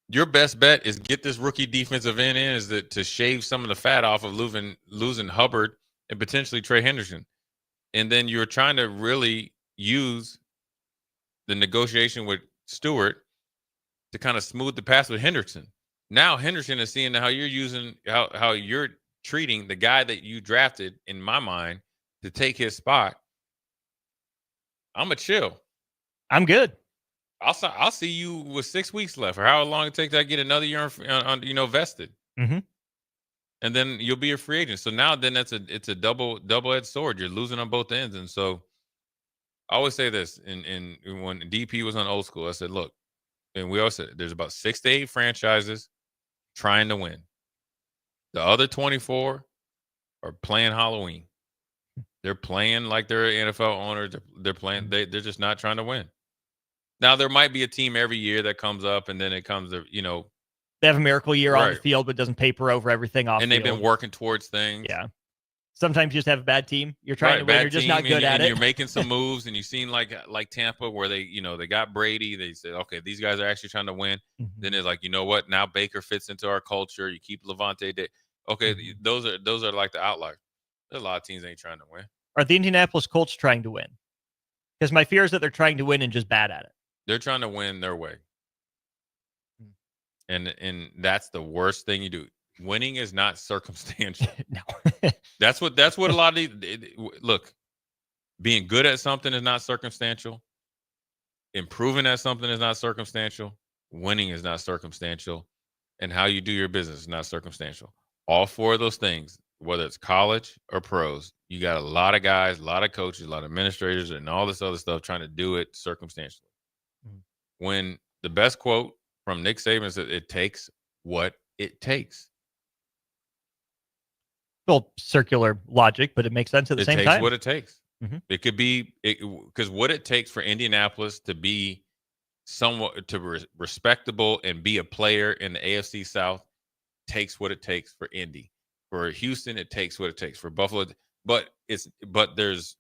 your best bet is get this rookie defensive end in is to shave some of the fat off of losing Hubbard and potentially Trey Henderson. And then you're trying to really use the negotiation with Stewart to kind of smooth the path with Henderson. Now Henderson is seeing how you're treating the guy that you drafted, in my mind, to take his spot. I'm a chill. I'm good. I'll see you with 6 weeks left, or how long it takes to get another year vested. Mm-hmm. And then you'll be a free agent. So now then it's a double-edged sword. You're losing on both ends. And so I always say this, and when DP was on Old School, I said, look, and we always said there's about 6 to 8 franchises trying to win. The other 24 are playing Halloween. They're playing like they're NFL owners. They're playing. They're just not trying to win. Now there might be a team every year that comes up, and then it comes to they have a miracle year on the field, but doesn't paper over everything off. And they've been working towards things. Yeah. Sometimes you just have a bad team. You're trying to win. You're just not good at it. You're making some moves, and you've seen like Tampa where they got Brady. They said, okay, these guys are actually trying to win. Mm-hmm. Then it's like, you know what? Now Baker fits into our culture. You keep Levante. Okay, those are like the outliers. There's a lot of teams that ain't trying to win. Are the Indianapolis Colts trying to win? Because my fear is that they're trying to win and just bad at it. They're trying to win their way. And that's the worst thing you do. Winning is not circumstantial. No. That's what a lot of look, being good at something is not circumstantial. Improving at something is not circumstantial. Winning is not circumstantial. And how you do your business is not circumstantial. All 4 of those things, whether it's college or pros, you got a lot of guys, a lot of coaches, a lot of administrators, and all this other stuff trying to do it circumstantially. When the best quote from Nick Saban is that it takes what it takes. Well, circular logic, but it makes sense at the same time. It takes what it takes. Mm-hmm. It could be because what it takes for Indianapolis to be somewhat to respectable and be a player in the AFC South takes what it takes. For Indy, for Houston, it takes what it takes. For Buffalo, but there's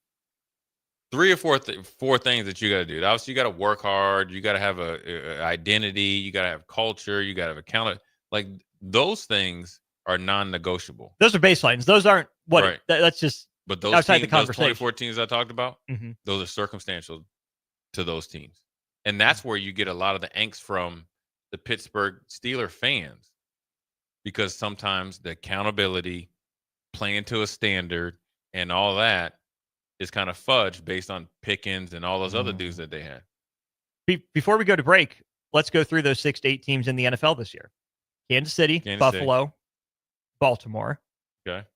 three or four things that you got to do. Obviously, you got to work hard. You got to have a identity. You got to have culture. You got to have account. Like those things are non-negotiable. Those are baselines. Those aren't what. Right. That's just. But those outside teams, the conversation. those 24 teams I talked about, those are circumstantial to those teams. And that's where you get a lot of the angst from the Pittsburgh Steelers fans, because sometimes the accountability, playing to a standard, and all that is kind of fudged based on Pickens and all those other dudes that they had. Before we go to break, let's go through those 6 to 8 teams in the NFL this year. Kansas City, Buffalo, Baltimore. Okay.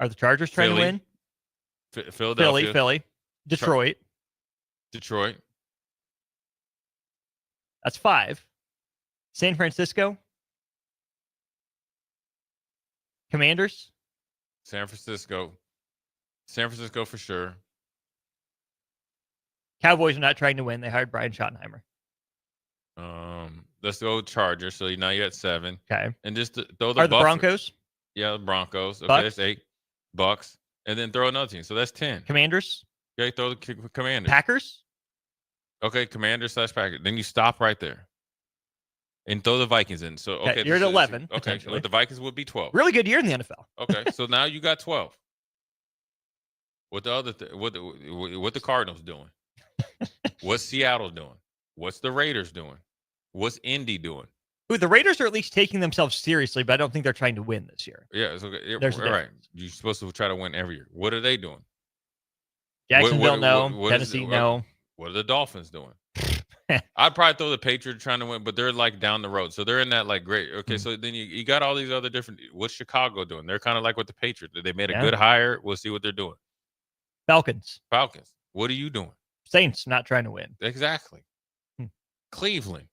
Are the Chargers trying to win? Philadelphia. Philly. Detroit. Detroit. That's 5. San Francisco. Commanders. San Francisco for sure. Cowboys are not trying to win. They hired Brian Schottenheimer. Let's go Chargers. So now you're at 7. Okay. And just throw the Are the Broncos? Yeah, the Broncos. Okay, Bucks? that's 8. Bucks. And then throw another team. So that's 10. Commanders? Okay, throw the Commanders. Packers? Okay, Commanders / Packers. Then you stop right there. And throw the Vikings in. So okay, you're at 11. Okay, so the Vikings would be 12. Really good year in the NFL. Okay, so now you got 12. What the other what the Cardinals doing? What's Seattle doing? What's the Raiders doing? What's Indy doing? Ooh, the Raiders are at least taking themselves seriously, but I don't think they're trying to win this year. Yeah, it's okay. There's a right. difference. You're supposed to try to win every year. What are they doing? Jacksonville, no. Tennessee, no. What are the Dolphins doing? I'd probably throw the Patriots trying to win, but they're like down the road. So they're in that like great. Okay, so then you got all these other different. What's Chicago doing? They're kind of like with the Patriots. They made a good hire. We'll see what they're doing. Falcons. What are you doing? Saints not trying to win. Exactly. Cleveland.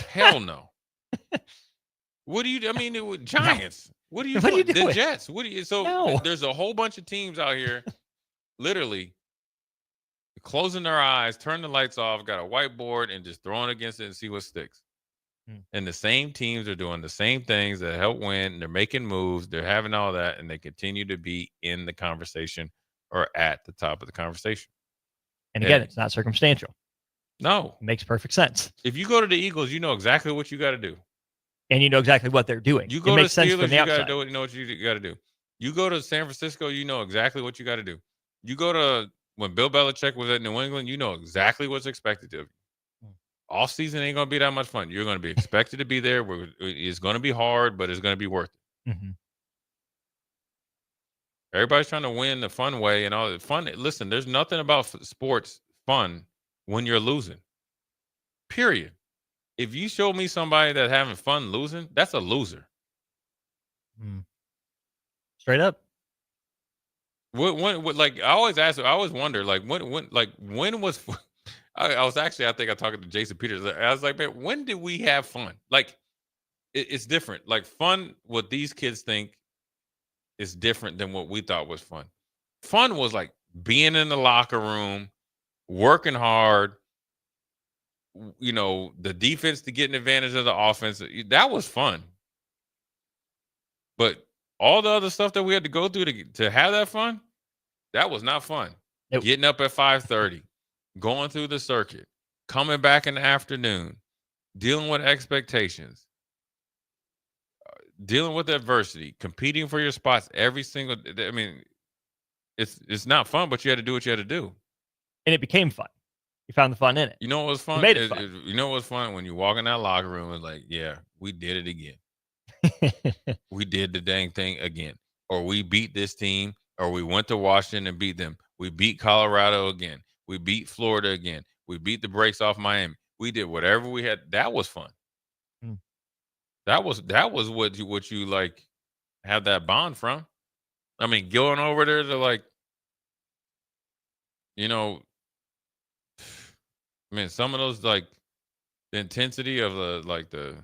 Hell no. What do you? I mean, Giants. What are you doing? The Jets. What do you? So there's a whole bunch of teams out here, literally closing their eyes, turn the lights off, got a whiteboard, and just throwing against it and see what sticks. And the same teams are doing the same things that help win. They're making moves. They're having all that, and they continue to be in the conversation or at the top of the conversation. And again, it's not circumstantial. No. It makes perfect sense. If you go to the Eagles, you know exactly what you got to do. And you know exactly what they're doing. You go it to makes sense Steelers, from the you outside. got to do it. You know what you got to do. You go to San Francisco, you know exactly what you got to do. You go to when Bill Belichick was at New England, you know exactly what's expected of you. Off season ain't gonna be that much fun. You're gonna be expected to be there. It's gonna be hard, but it's gonna be worth it. Everybody's trying to win the fun way and all the fun. Listen, there's nothing about sports fun when you're losing. Period. If you show me somebody that's having fun losing, that's a loser. Straight up. When like I always wonder, like when was I was actually, I think I talked to Jason Peters. I was like, man, when did we have fun? Like it's different. Like fun, what these kids think is different than what we thought was fun. Fun was like being in the locker room, working hard, you know, the defense to get an advantage of the offense. That was fun. But all the other stuff that we had to go through to have that fun, that was not fun. Getting up at 5:30, going through the circuit, coming back in the afternoon, dealing with expectations, dealing with adversity, competing for your spots every single day. I mean, it's not fun, but you had to do what you had to do. And it became fun. You found the fun in it. You know what was fun? You made it fun. You know what was fun? When you walk in that locker room and like, yeah, we did it again. We did the dang thing again. Or we beat this team, or we went to Washington and beat them. We beat Colorado again. We beat Florida again. We beat the brakes off Miami. We did whatever we had. That was fun. That was what you like have that bond from. I mean, going over there to like, you know, I mean, some of those like the intensity of the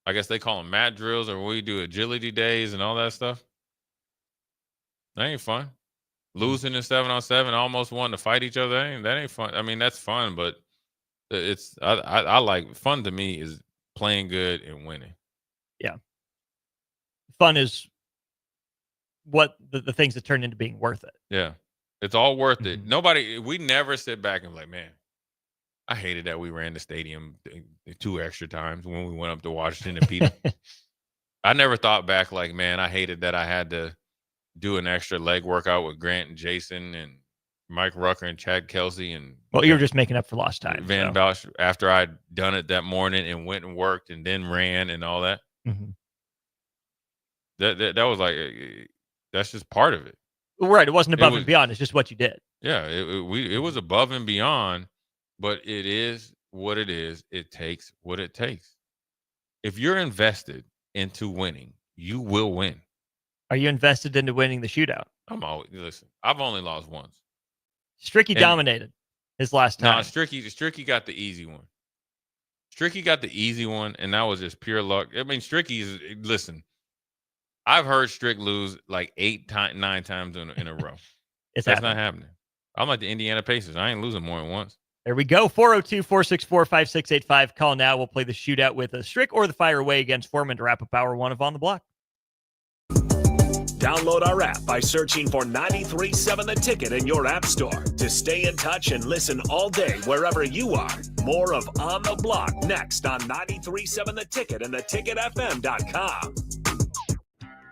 I guess they call them mat drills, or we do agility days and all that stuff. That ain't fun. Losing in 7-on-7, almost wanting to fight each other. That ain't fun. I mean, that's fun, but I like fun to me is playing good and winning. Yeah. Fun is what the things that turn into being worth it. Yeah. It's all worth it. We never sit back and be like, man, I hated that we ran the stadium 2 extra times when we went up to Washington and beat them. I never thought back like, man, I hated that I had to do an extra leg workout with Grant and Jason and Mike Rucker and Chad Kelsey and you were just making up for lost time. Van Bausch after I'd done it that morning and went and worked and then ran and all that. Mm-hmm. That was like, that's just part of it. Right. It wasn't above and beyond. It's just what you did. Yeah. It was above and beyond, but it is what it is. It takes what it takes. If you're invested into winning, you will win. Are you invested into winning the shootout? Listen, I've only lost once. Stricky dominated his last time. No, Stricky got the easy one. Stricky got the easy one, and that was just pure luck. I mean, listen, I've heard Strick lose like 9 times in a row. That's not happening. I'm like the Indiana Pacers. I ain't losing more than once. There we go. 402-464-5685. Call now. We'll play the shootout with a Strick or the fire away against Foreman to wrap up hour 1 of On the Block. Download our app by searching for 93.7 The Ticket in your app store to stay in touch and listen all day wherever you are. More of On the Block next on 93.7 The Ticket and theticketfm.com.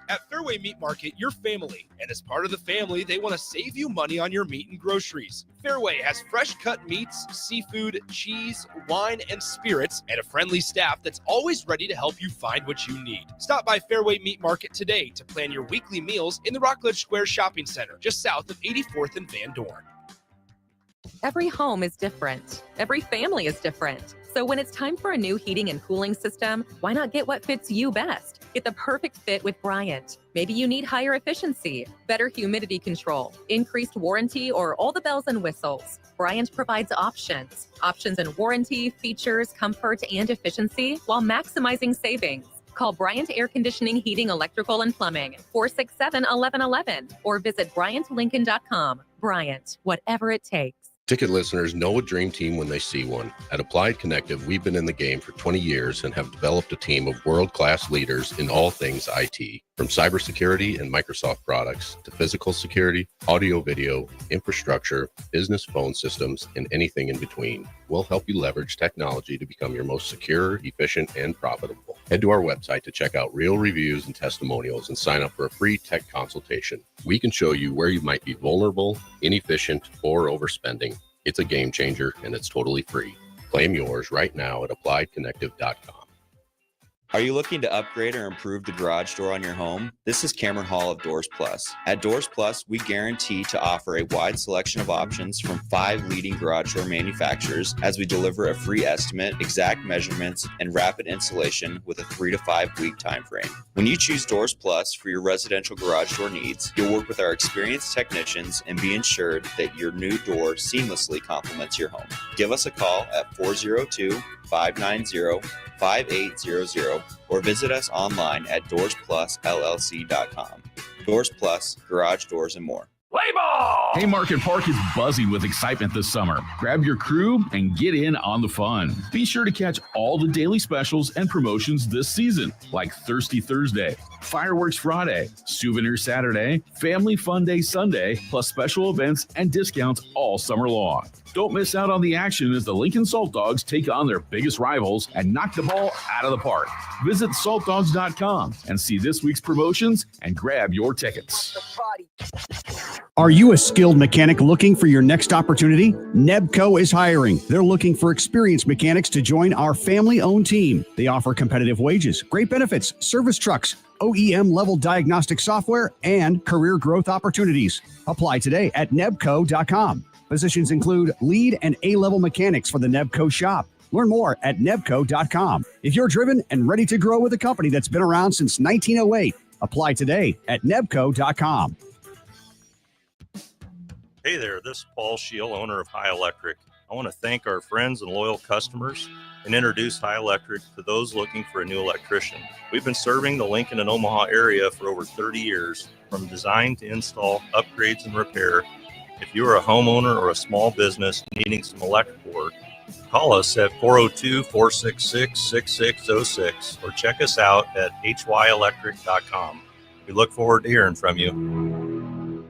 At Fairway Meat Market, you're family, and as part of the family, they want to save you money on your meat and groceries. Fairway has fresh cut meats, seafood, cheese, wine, and spirits, and a friendly staff that's always ready to help you find what you need. Stop by Fairway Meat Market today to plan your weekly meals in the Rockledge Square Shopping Center, just south of 84th and Van Dorn. Every home is different. Every family is different. So when it's time for a new heating and cooling system, why not get what fits you best? Get the perfect fit with Bryant. Maybe you need higher efficiency, better humidity control, increased warranty, or all the bells and whistles. Bryant provides options in warranty, features, comfort, and efficiency while maximizing savings. Call Bryant Air Conditioning, Heating, Electrical, and Plumbing, 467-1111, or visit BryantLincoln.com. Bryant, whatever it takes. Ticket listeners know a dream team when they see one. At Applied Connective, we've been in the game for 20 years and have developed a team of world-class leaders in all things IT. From cybersecurity and Microsoft products to physical security, audio, video, infrastructure, business phone systems, and anything in between. We'll help you leverage technology to become your most secure, efficient, and profitable. Head to our website to check out real reviews and testimonials and sign up for a free tech consultation. We can show you where you might be vulnerable, inefficient, or overspending. It's a game changer, and it's totally free. Claim yours right now at appliedconnective.com. Are you looking to upgrade or improve the garage door on your home? This is Cameron Hall of Doors Plus. At Doors Plus, we guarantee to offer a wide selection of options from 5 leading garage door manufacturers as we deliver a free estimate, exact measurements, and rapid installation with a 3 to 5 week time frame. When you choose Doors Plus for your residential garage door needs, you'll work with our experienced technicians and be ensured that your new door seamlessly complements your home. Give us a call at 402-590-5800 or visit us online at doorsplusllc.com. Doors Plus, garage doors, and more. Play ball! Haymarket Park is buzzing with excitement this summer. Grab your crew and get in on the fun. Be sure to catch all the daily specials and promotions this season, like Thirsty Thursday, Fireworks Friday, Souvenir Saturday, Family Fun Day Sunday, plus special events and discounts all summer long. Don't miss out on the action as the Lincoln Salt Dogs take on their biggest rivals and knock the ball out of the park. Visit saltdogs.com and see this week's promotions and grab your tickets. Are you a skilled mechanic looking for your next opportunity? Nebco is hiring. They're looking for experienced mechanics to join our family-owned team. They offer competitive wages, great benefits, service trucks, OEM-level diagnostic software, and career growth opportunities. Apply today at nebco.com. Positions include lead and A-level mechanics for the Nebco shop. Learn more at nebco.com. If you're driven and ready to grow with a company that's been around since 1908, apply today at nebco.com. Hey there, this is Paul Scheel, owner of High Electric. I want to thank our friends and loyal customers and introduce High Electric to those looking for a new electrician. We've been serving the Lincoln and Omaha area for over 30 years, from design to install, upgrades, and repair. If you are a homeowner or a small business needing some electrical work, Call us at 402-466-6606 or check us out at hyelectric.com. We look forward to hearing from you.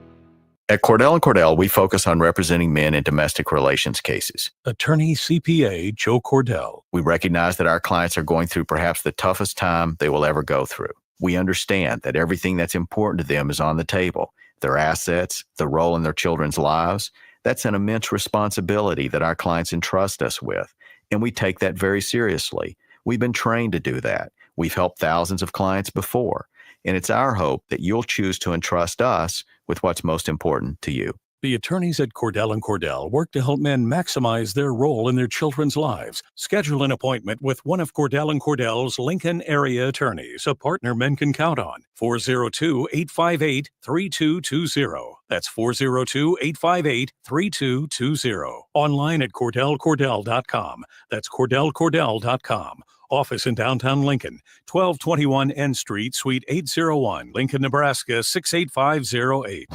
At Cordell & Cordell, we focus on representing men in domestic relations cases. Attorney CPA Joe Cordell. We recognize that our clients are going through perhaps the toughest time they will ever go through. We understand that everything that's important to them is on the table. Their assets, the role in their children's lives. That's an immense responsibility that our clients entrust us with, and we take that very seriously. We've been trained to do that. We've helped thousands of clients before, and it's our hope that you'll choose to entrust us with what's most important to you. The attorneys at Cordell & Cordell work to help men maximize their role in their children's lives. Schedule an appointment with one of Cordell & Cordell's Lincoln area attorneys, a partner men can count on. 402-858-3220. That's 402-858-3220. Online at CordellCordell.com. That's CordellCordell.com. Office in downtown Lincoln, 1221 N Street, Suite 801, Lincoln, Nebraska 68508.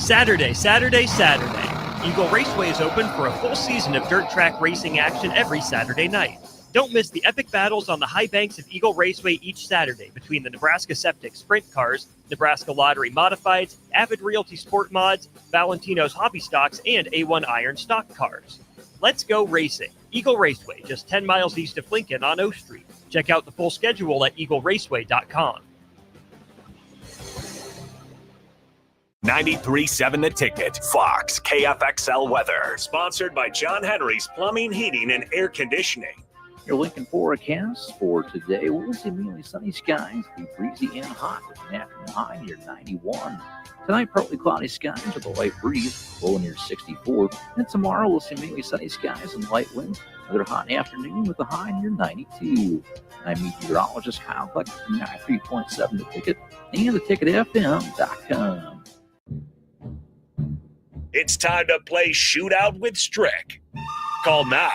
Saturday. Eagle Raceway is open for a full season of dirt track racing action every Saturday night. Don't miss the epic battles on the high banks of Eagle Raceway each Saturday between the Nebraska Septic Sprint Cars, Nebraska Lottery Modifieds, Avid Realty Sport Mods, Valentino's Hobby Stocks, and A1 Iron Stock Cars. Let's go racing. Eagle Raceway, just 10 miles east of Lincoln on O Street. Check out the full schedule at eagleraceway.com. 93.7 The Ticket, Fox, KFXL weather. Sponsored by John Henry's Plumbing, Heating, and Air Conditioning. Your Lincoln forecast for today, we'll see mainly sunny skies, be breezy and hot with an afternoon high near 91. Tonight, partly cloudy skies with a light breeze, low near 64. And tomorrow, we'll see mainly sunny skies and light winds. Another hot afternoon with a high near 92. I'm meteorologist Kyle Cluck from 93.7 The Ticket and theticketfm.com. It's time to play Shootout with Strick. Call now,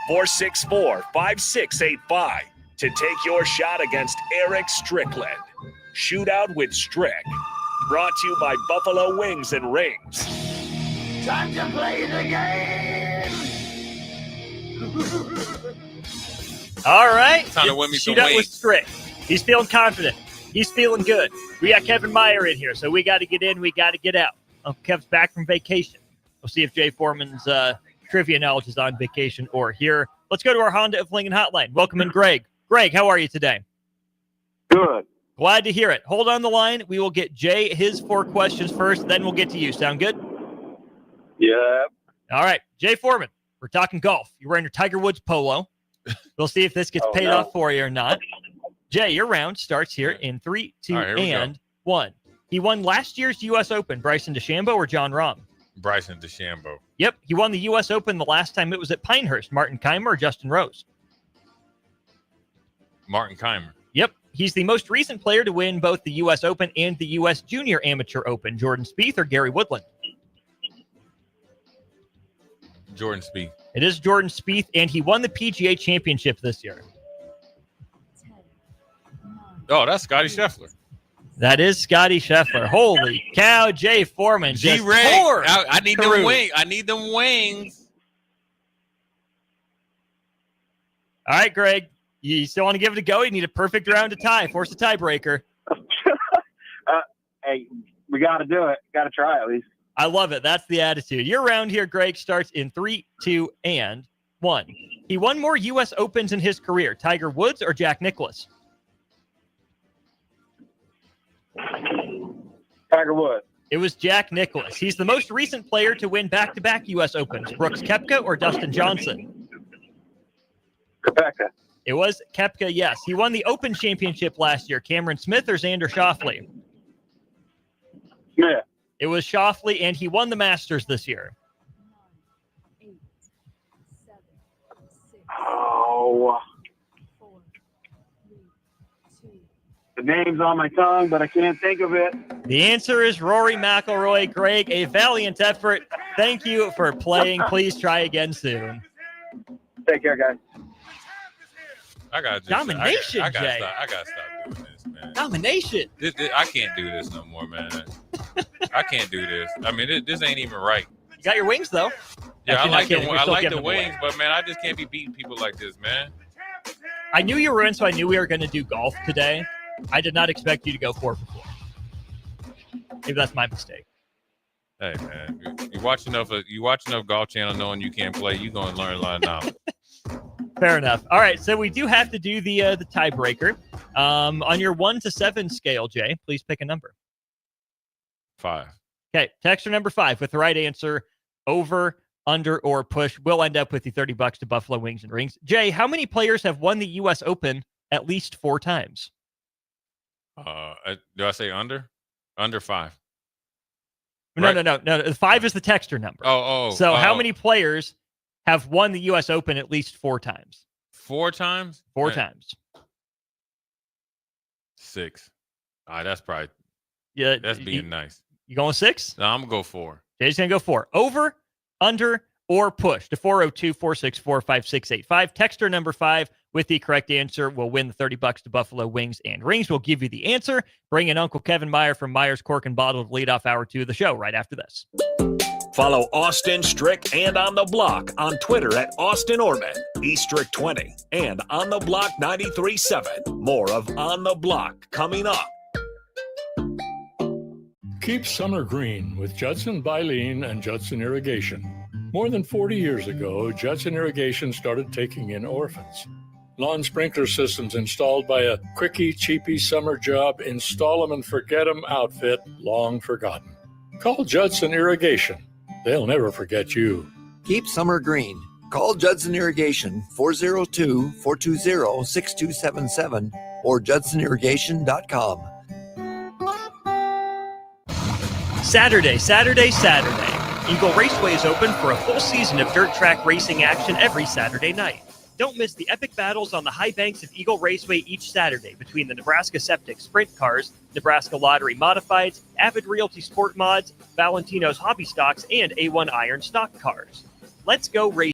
464-5685, to take your shot against Eric Strickland. Shootout with Strick. Brought to you by Buffalo Wings and Rings. Time to play the game! All right. Time to win me some Shootout with wings. Strick. He's feeling confident. He's feeling good. We got Kevin Meyer in here, so we got to get in. We got to get out. Uncle Kev's back from vacation. We'll see if Jay Foreman's trivia knowledge is on vacation or here. Let's go to our Honda of Lincoln hotline. Welcome in, Greg. Greg, how are you today? Good. Glad to hear it. Hold on the line. We will get Jay his 4 questions first, then we'll get to you. Sound good? Yeah. All right. Jay Foreman, we're talking golf. You're wearing your Tiger Woods polo. We'll see if this gets paid off for you or not. Jay, your round starts here in 3, 2, and 1. He won last year's U.S. Open. Bryson DeChambeau or John Rahm? Bryson DeChambeau. Yep. He won the U.S. Open the last time it was at Pinehurst. Martin Keimer or Justin Rose? Martin Keimer. Yep. He's the most recent player to win both the U.S. Open and the U.S. Junior Amateur Open. Jordan Spieth or Gary Woodland? Jordan Spieth. It is Jordan Spieth, and he won the PGA Championship this year. Oh, that's Scotty Scheffler. That is Scotty Scheffler. Holy cow, Jay Foreman. G-Reg. I need them wings. I need them wings. All right, Greg. You still want to give it a go? You need a perfect round to tie. Force a tiebreaker. Hey, we got to do it. Got to try at least. I love it. That's the attitude. Your round here, Greg, starts in 3, 2, and 1. He won more U.S. Opens in his career. Tiger Woods or Jack Nicklaus? Tiger Woods. It was Jack Nicklaus. He's the most recent player to win back-to-back U.S. Opens. Brooks Koepka or Dustin Johnson? Koepka. It was Koepka, yes. He won the Open Championship last year. Cameron Smith or Xander Schauffele? Smith. It was Schauffele, and he won the Masters this year. Oh. The name's on my tongue, but I can't think of it. The answer is Rory McIlroy. Greg, a valiant effort. Thank you for playing. Please try again soon. Take care, guys. I got domination, I gotta Jay. Stop. I gotta stop doing this, man. Domination. I can't do this no more, man. I can't do this. I mean, this ain't even right. You got your wings, though. Yeah, I like the the wings, but man, I just can't be beating people like this, man. I knew you were in, so I knew we were going to do golf today. I did not expect you to go 4 for 4. Maybe that's my mistake. Hey man, you watch enough Golf Channel knowing you can't play, you gonna learn a lot of knowledge. Fair enough. All right, so we do have to do the tiebreaker. On your 1 to 7 scale, Jay, please pick a number. 5. Okay, texter number 5 with the right answer, over, under, or push. We'll end up with the $30 to Buffalo Wings and Rings. Jay, how many players have won the U.S. Open at least 4 times? Do I say under? Under 5. No, Right? no. 5 is the texter number. So how many players have won the U.S. Open at least 4 times? 4 times? 4 times. 6. That's probably. Yeah, that's being nice. You going 6? No, I'm gonna go 4. Jay's gonna go 4. Over, under, or push to 402-464-5685. Texter number 5 with the correct answer will win the $30 to Buffalo Wings and Rings. We'll give you the answer. Bring in Uncle Kevin Meyer from Meyer's Cork and Bottle to lead off hour 2 of the show right after this. Follow Austin Strick and On the Block on Twitter at Austin Orman, eStrick20, and On the Block 93.7. More of On the Block coming up. Keep summer green with Judson Bylene and Judson Irrigation. More than 40 years ago, Judson Irrigation started taking in orphans. Lawn sprinkler systems installed by a quickie, cheapy summer job, install 'em and forget 'em outfit long forgotten. Call Judson Irrigation. They'll never forget you. Keep summer green. Call Judson Irrigation 402-420-6277 or judsonirrigation.com. Saturday. Eagle Raceway is open for a full season of dirt track racing action every Saturday night. Don't miss the epic battles on the high banks of Eagle Raceway each Saturday between the Nebraska Septic Sprint Cars, Nebraska Lottery Modifieds, Avid Realty Sport Mods, Valentino's Hobby Stocks, and A1 Iron Stock Cars. Let's go racing.